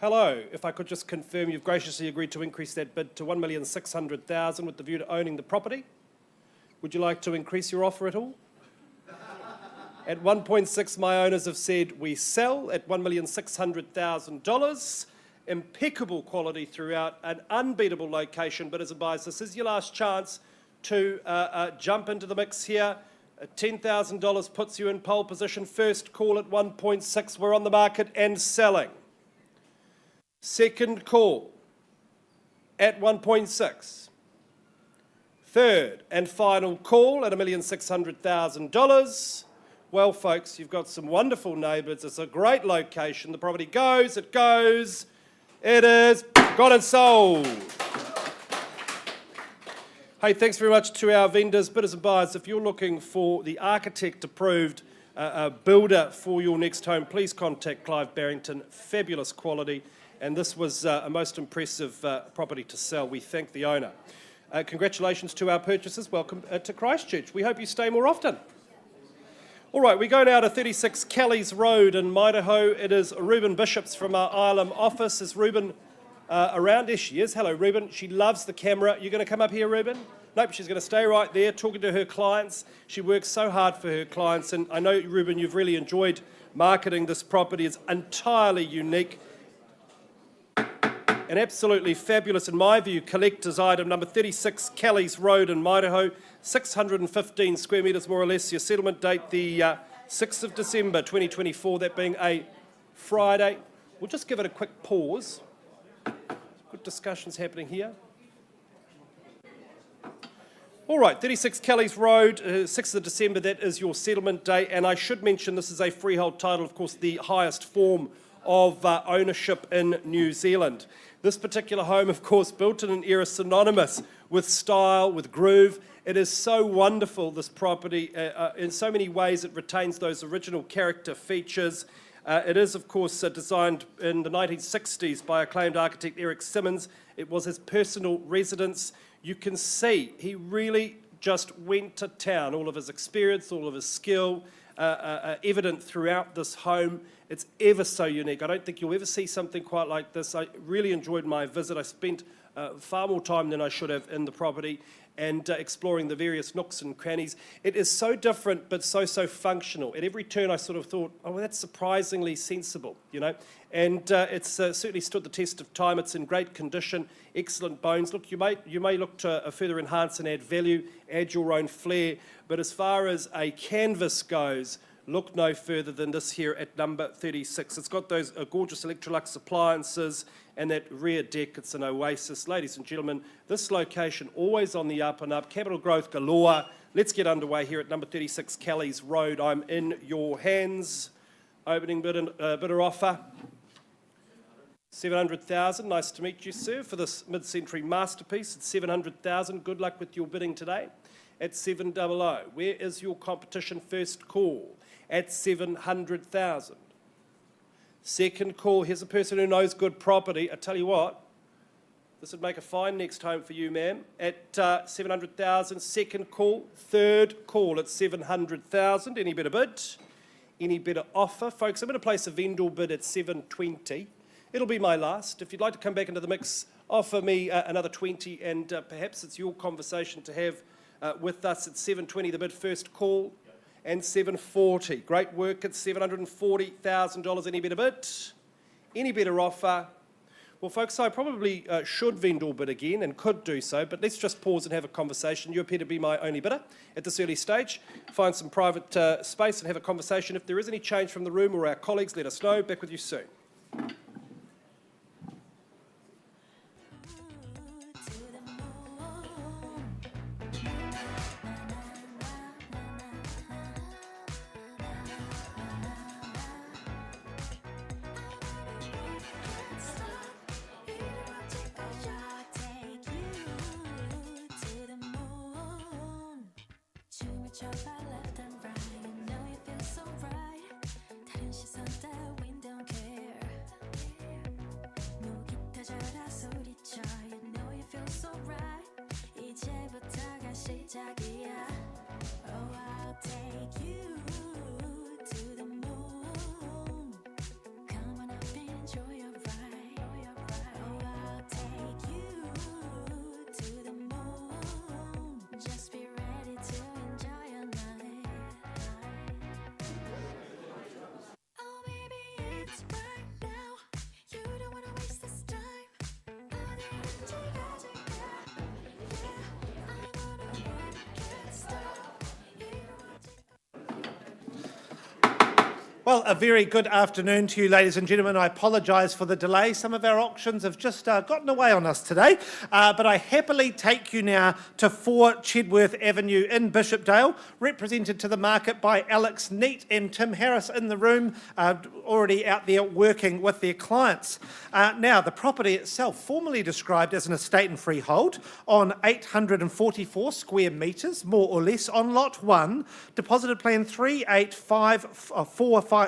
Hello, if I could just confirm you've graciously agreed to increase that bid to $1,600,000 with the view to owning the property. Would you like to increase your offer at all? At 1.6, my owners have said we sell at $1,600,000. Impeccable quality throughout, an unbeatable location, but as advised, this is your last chance to jump into the mix here. $10,000 puts you in pole position. First call at 1.6, we're on the market and selling. Second call at 1.6. Third and final call at $1,600,000. Well, folks, you've got some wonderful neighbours. It's a great location. The property goes, it goes. It is gone and sold. Hey, thanks very much to our vendors, bidders and buyers. If you're looking for the architect-approved builder for your next home, please contact Clive Barrington. Fabulous quality, and this was a most impressive property to sell. We thank the owner. Congratulations to our purchasers. Welcome to Christchurch. We hope you stay more often. All right, we go now to 36 Kelly's Road in Maidaho. It is Reuben Bishops from our Ilam office. Is Reuben around? There she is. Hello, Reuben. She loves the camera. You're going to come up here, Reuben? Nope, she's going to stay right there talking to her clients. She works so hard for her clients, and I know, Reuben, you've really enjoyed marketing this property. It's entirely unique and absolutely fabulous, in my view, collector's item, number 36 Kelly's Road in Maidaho, 615 square metres more or less. Your settlement date, the 6th of December 2024, that being a Friday. We'll just give it a quick pause. Good discussions happening here. All right, 36 Kelly's Road, 6th of December, that is your settlement date. And I should mention this is a freehold title, of course, the highest form of ownership in New Zealand. This particular home, of course, built in an era synonymous with style, with groove. It is so wonderful, this property. In so many ways, it retains those original character features. It is, of course, designed in the 1960s by acclaimed architect Eric Simmons. It was his personal residence. You can see he really just went to town. All of his experience, all of his skill, evident throughout this home. It's ever so unique. I don't think you'll ever see something quite like this. I really enjoyed my visit. I spent far more time than I should have in the property and exploring the various nooks and crannies. It is so different, but so functional. At every turn, I sort of thought, oh, well, that's surprisingly sensible, you know. And it's certainly stood the test of time. It's in great condition, excellent bones. Look, you may look to further enhance and add value, add your own flair. But as far as a canvas goes, look no further than this here at number 36. It's got those gorgeous Electrolux appliances and that rear deck. It's an oasis. Ladies and gentlemen, this location always on the up and up. Capital growth galore. Let's get underway here at number 36 Kelly's Road. I'm in your hands. Opening bidder offer. 700,000. Nice to meet you, sir, for this mid-century masterpiece. It's 700,000. Good luck with your bidding today. At 700. Where is your competition? First call at 700,000. Second call. Here's a person who knows good property. I tell you what, this would make a fine next home for you, ma'am. At 700,000. Second call. Third call at 700,000. Any better bid? Any better offer? Folks, I'm going to place a vendor bid at 720. It'll be my last. If you'd like to come back into the mix, offer me another 20, and perhaps it's your conversation to have with us at 720, the bid first call, and 740. Great work at $740,000. Any better bid? Any better offer? Well, folks, I probably should vendor bid again and could do so, but let's just pause and have a conversation. You appear to be my only bidder at this early stage. Find some private space and have a conversation. If there is any change from the room or our colleagues, let us know. Back with you soon. Left and right, you know you feel so right. 다른 시선 따윈 don't care. 너 기타져라 소리쳐, you know you feel so right. 이제부터가 시작이야. Oh, I'll take you to the moon. Come on up and enjoy your ride. Oh, I'll take you to the moon. Just be ready to enjoy your night. Well, a very good afternoon to you, ladies and gentlemen. I apologise for the delay. Some of our auctions have just gotten away on us today, but I happily take you now to 4 Chedworth Avenue in Bishopdale, represented to the market by Alex Neat and Tim Harris in the room, already out there working with their clients. Now, the property itself, formally described as an estate and freehold on 844 square metres, more or less, on Lot 1, deposited plan 38458,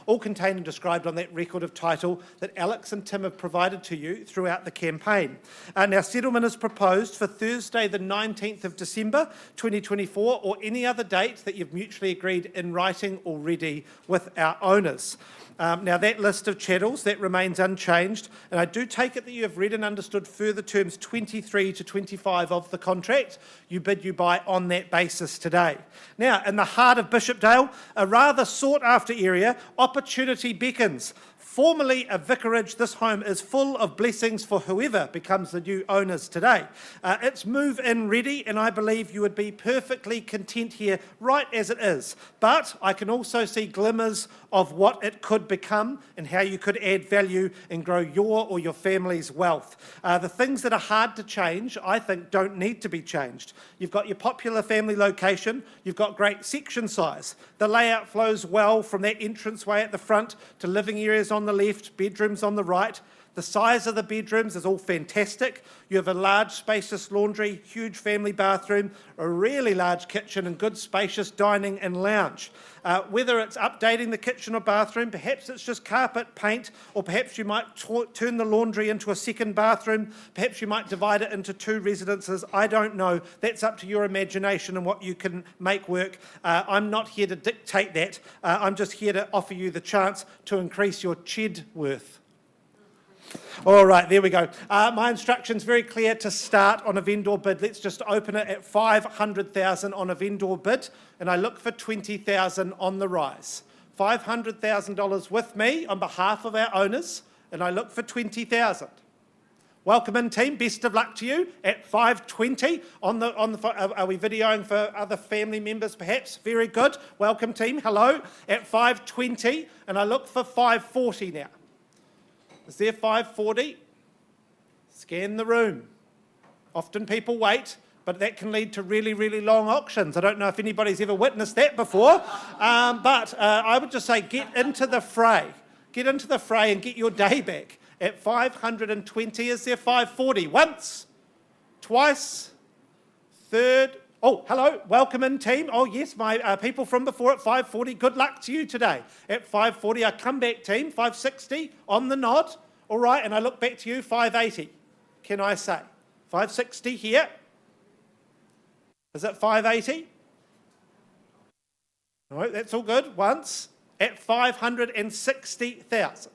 all contained and described on that record of title that Alex and Tim have provided to you throughout the campaign. Now, settlement is proposed for Thursday the 19th of December 2024 or any other date that you've mutually agreed in writing already with our owners. Now, that list of chattels, that remains unchanged, and I do take it that you have read and understood further terms 23 to 25 of the contract. You bid, you buy on that basis today. Now, in the heart of Bishopdale, a rather sought-after area, opportunity beckons. Formerly a vicarage, this home is full of blessings for whoever becomes the new owners today. It's move-in ready, and I believe you would be perfectly content here right as it is. But I can also see glimmers of what it could become and how you could add value and grow your or your family's wealth. The things that are hard to change, I think, don't need to be changed. You've got your popular family location, you've got great section size. The layout flows well from that entranceway at the front to living areas on the left, bedrooms on the right. The size of the bedrooms is all fantastic. You have a large, spacious laundry, huge family bathroom, a really large kitchen and good, spacious dining and lounge. Whether it's updating the kitchen or bathroom, perhaps it's just carpet, paint, or perhaps you might turn the laundry into a second bathroom, perhaps you might divide it into 2 residences, I don't know. That's up to your imagination and what you can make work. I'm not here to dictate that. I'm just here to offer you the chance to increase your ched worth. All right, there we go. My instruction's very clear to start on a vendor bid. Let's just open it at 500,000 on a vendor bid, and I look for 20,000 on the rise. $500,000 with me on behalf of our owners, and I look for 20,000. Welcome in, team. Best of luck to you at 520 on the. Are we videoing for other family members, perhaps? Very good. Welcome, team. Hello at 520, and I look for 540 now. Is there 540? Scan the room. Often people wait, but that can lead to really, really long auctions. I don't know if anybody's ever witnessed that before, but I would just say get into the fray. Get into the fray and get your day back. At 520, is there 540? Once, twice, third. Oh, hello, welcome in, team. Oh, yes, my people from before at 540. Good luck to you today. At 540, I come back, team. 560 on the nod. All right, and I look back to you, 580. Can I say? 560 here. Is it 580? No, that's all good. Once at 560,000.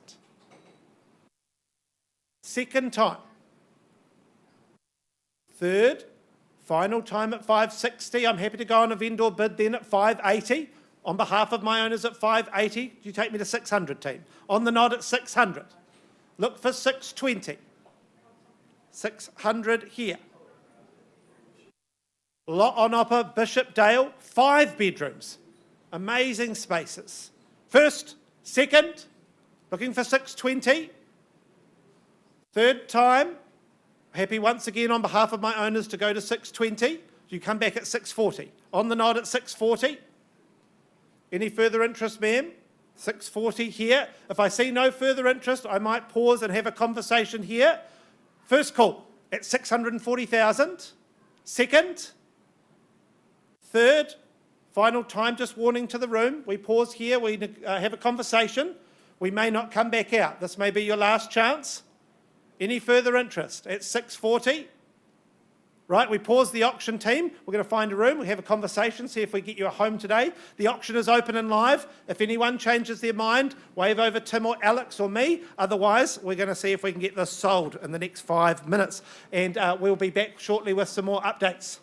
Second time. Third. Final time at 560. I'm happy to go on a vendor bid then at 580. On behalf of my owners at 580. Do you take me to 600, team? On the nod at 600. Look for 620. 600 here. Lot on offer, Bishopdale, 5 bedrooms. Amazing spaces. First, second, looking for 620. Third time. Happy once again on behalf of my owners to go to 620. You come back at 640. On the nod at 640. Any further interest, ma'am? 640 here. If I see no further interest, I might pause and have a conversation here. First call at 640,000. Second. Third. Final time, just warning to the room. We pause here, we have a conversation. We may not come back out. This may be your last chance. Any further interest at 640? Right, we pause the auction, team. We're going to find a room, we have a conversation, see if we get you a home today. The auction is open and live. If anyone changes their mind, wave over Tim or Alex or me. Otherwise, we're going to see if we can get this sold in the next 5 minutes. And we'll be back shortly with some more updates.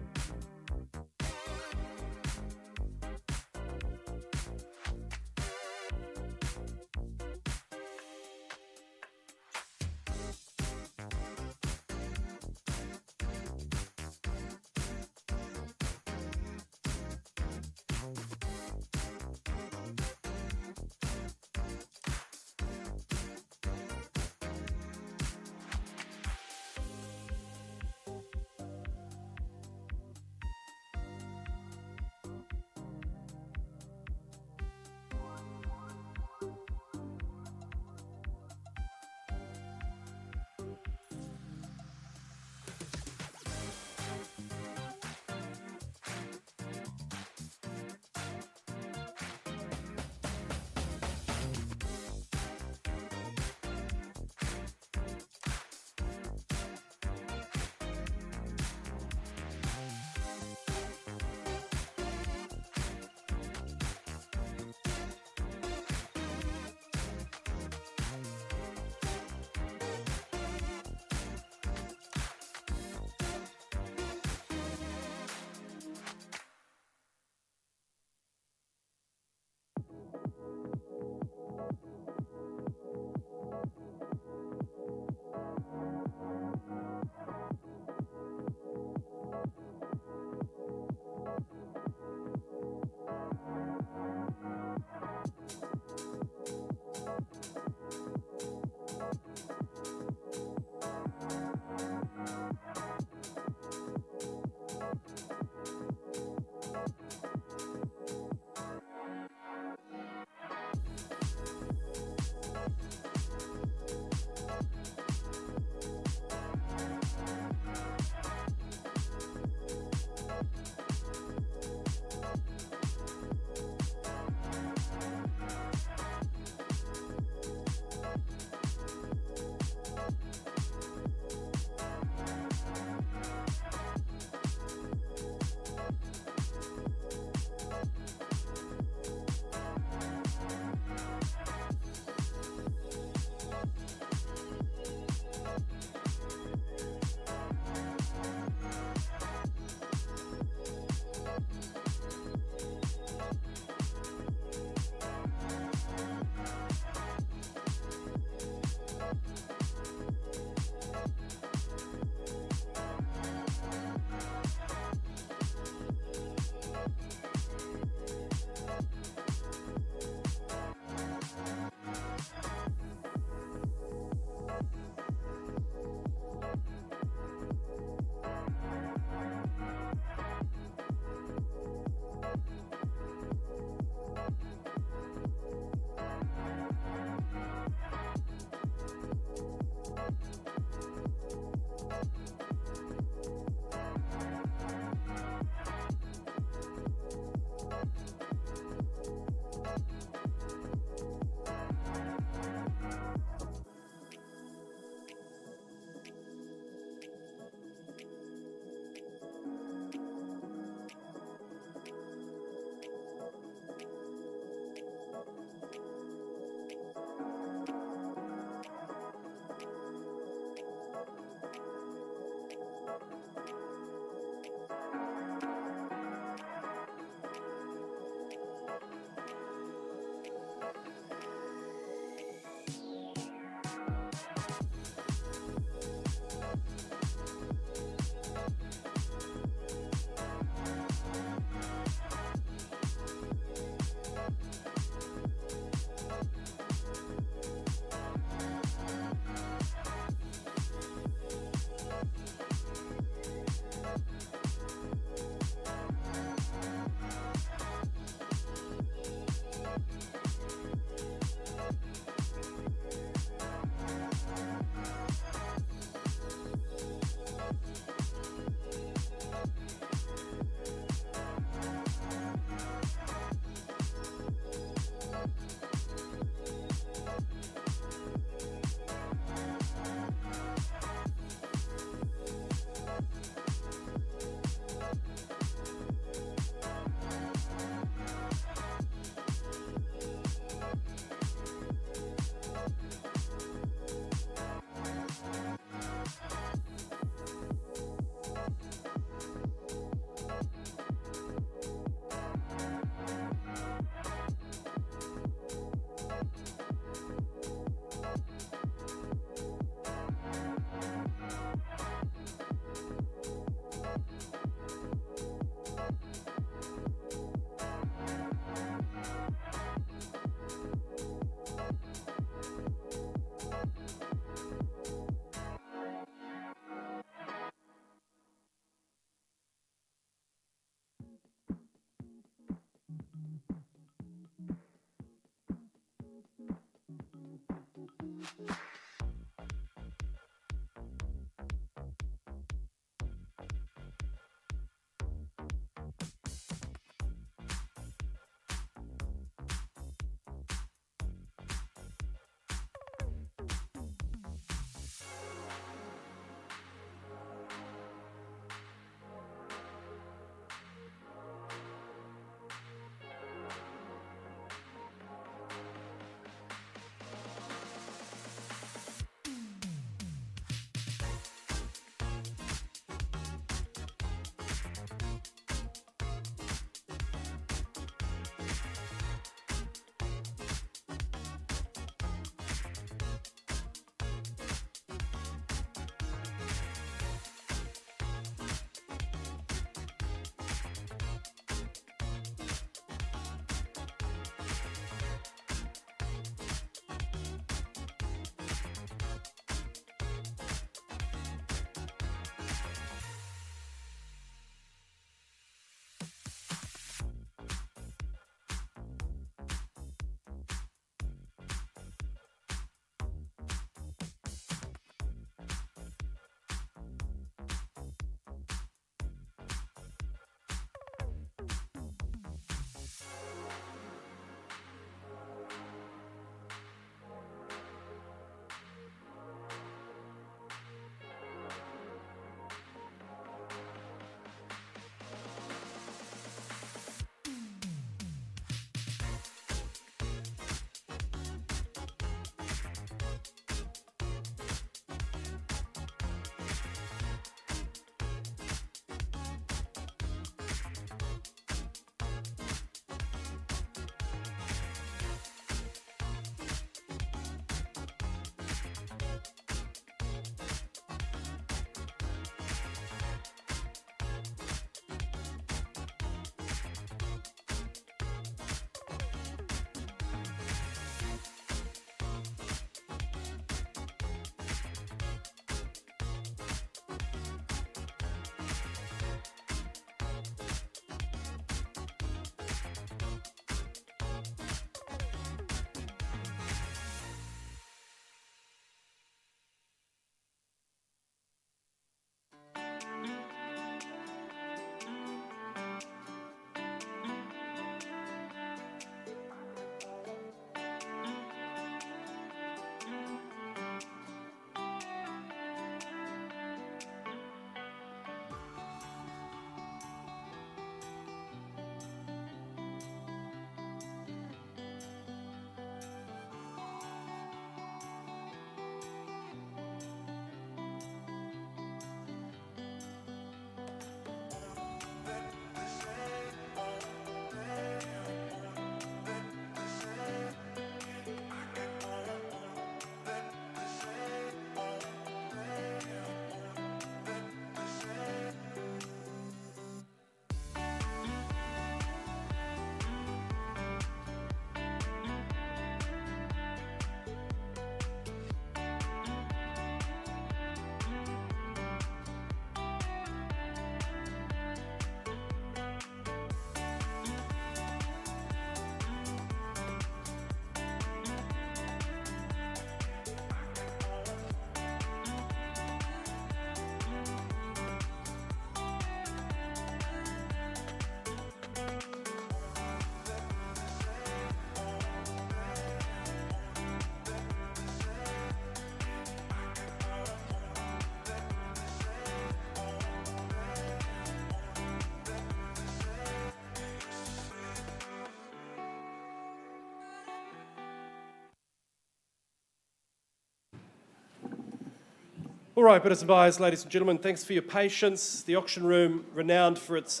All right, bidders and buyers, ladies and gentlemen, thanks for your patience. The auction room, renowned for its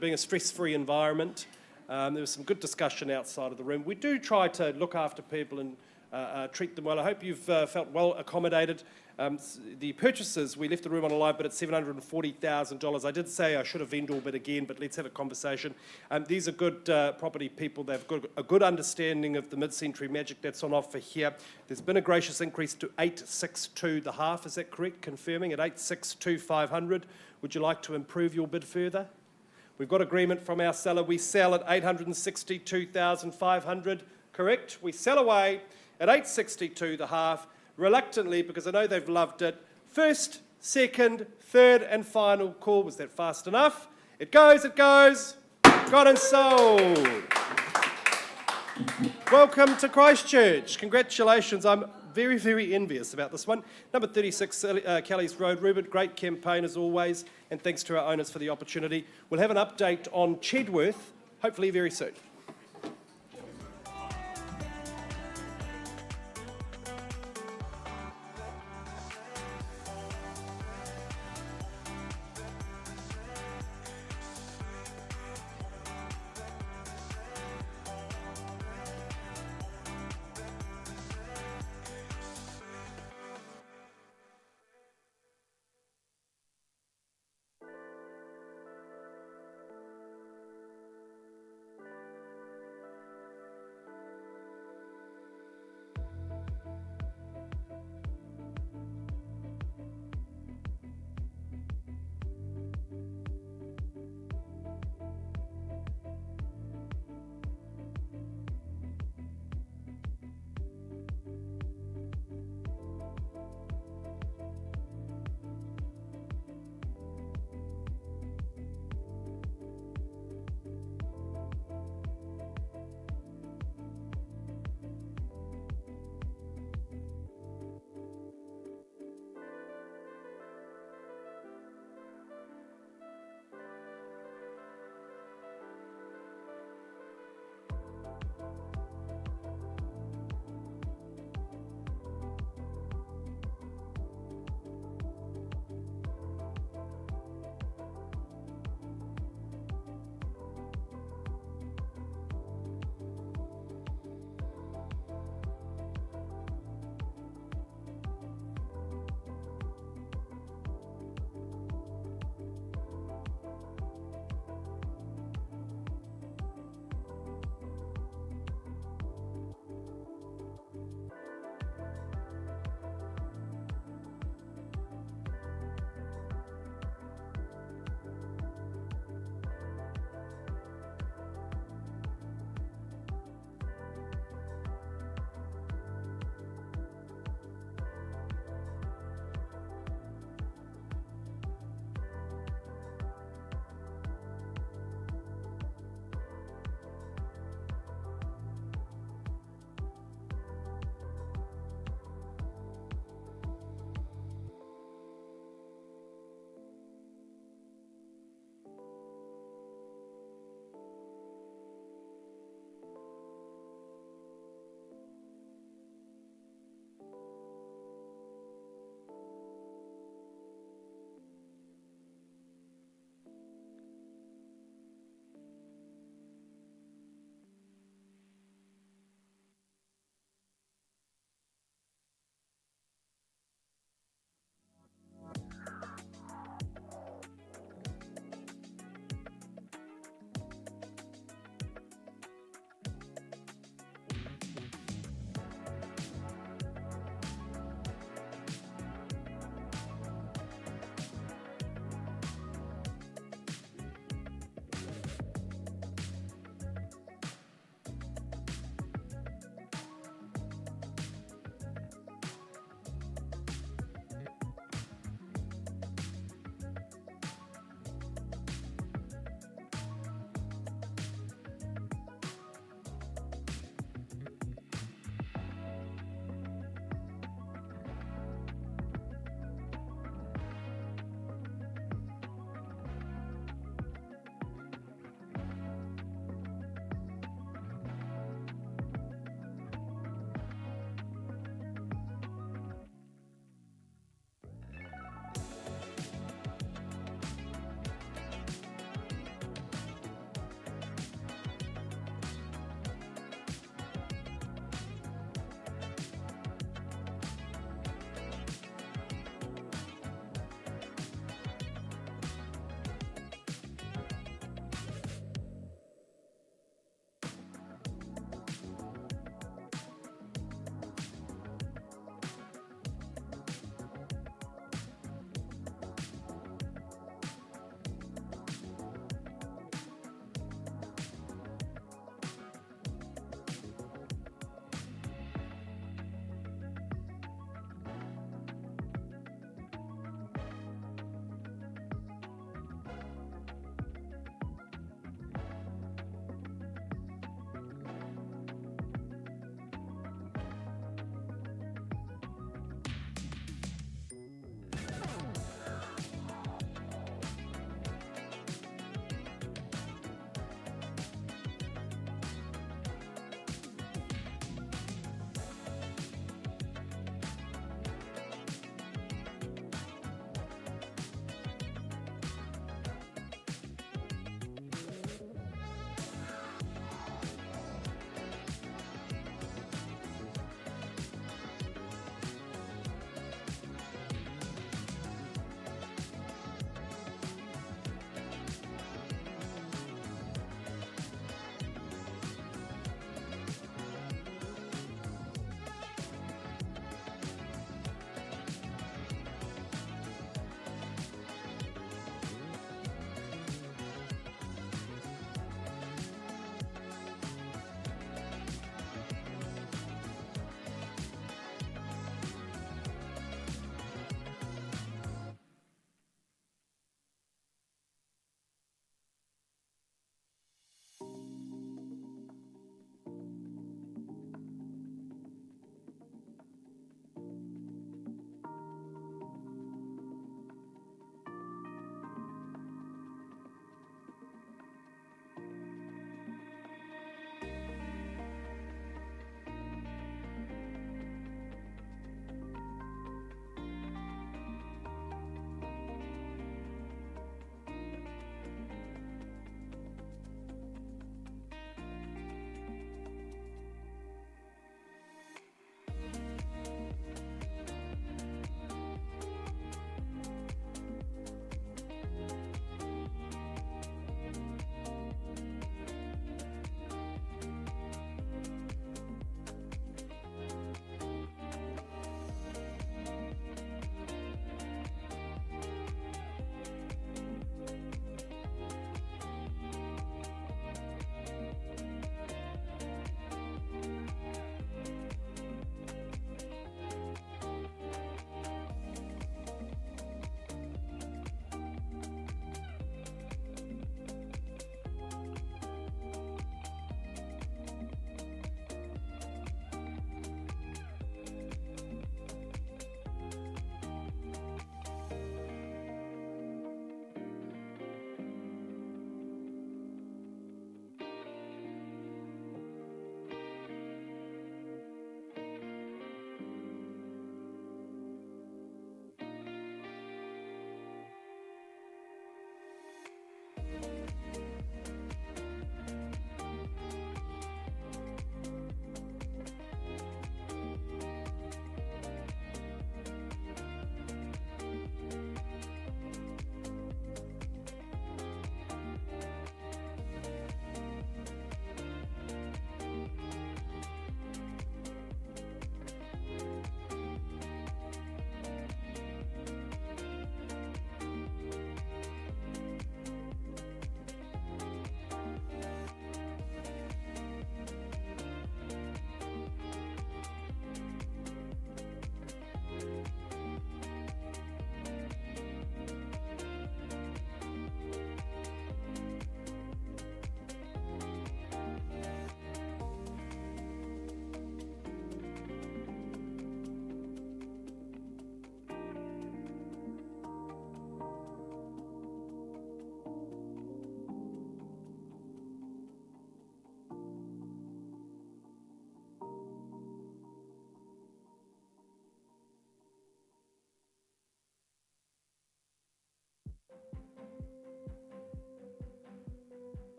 being a stress-free environment. There was some good discussion outside of the room. We do try to look after people and treat them well. I hope you've felt well accommodated. The purchases, we left the room on a live bid at $740,000. I did say I should have vendor bid again, but let's have a conversation. These are good property people. They've got a good understanding of the mid-century magic that's on offer here. There's been a gracious increase to 862 the half. Is that correct? Confirming at 862,500. Would you like to improve your bid further? We've got agreement from our seller. We sell at 862,500. Correct? We sell away at 862 the half. Reluctantly, because I know they've loved it. First, second, third and final call. Was that fast enough? It goes. Gone and sold. Welcome to Christchurch. Congratulations. I'm very, very envious about this one. Number 36, Kelly's Road. Rupert, great campaign as always. And thanks to our owners for the opportunity. We'll have an update on Chedworth, hopefully very soon.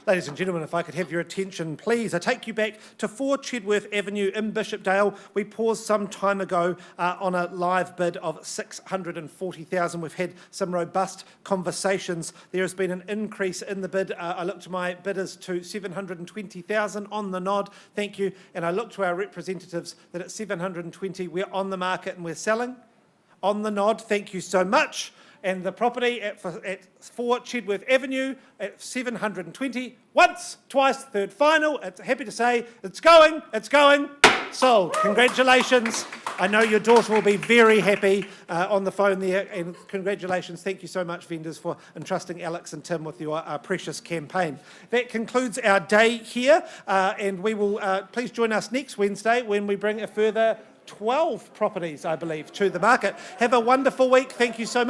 Ladies and gentlemen, if I could have your attention, please. I take you back to 4 Chedworth Avenue in Bishopdale. We paused some time ago on a live bid of $640,000. We've had some robust conversations. There has been an increase in the bid. I looked to my bidders to $720,000 on the nod. Thank you. And I looked to our representatives that at $720,000 we're on the market and we're selling. On the nod, thank you so much. And the property at 4 Chedworth Avenue at $720,000, once, twice, third, final. Happy to say it's going, sold. Congratulations. I know your daughter will be very happy on the phone there, and congratulations. Thank you so much, vendors, for entrusting Alex and Tim with your precious campaign. That concludes our day here, and we will please join us next Wednesday when we bring a further 12 properties, I believe, to the market. Have a wonderful week. Thank you so much.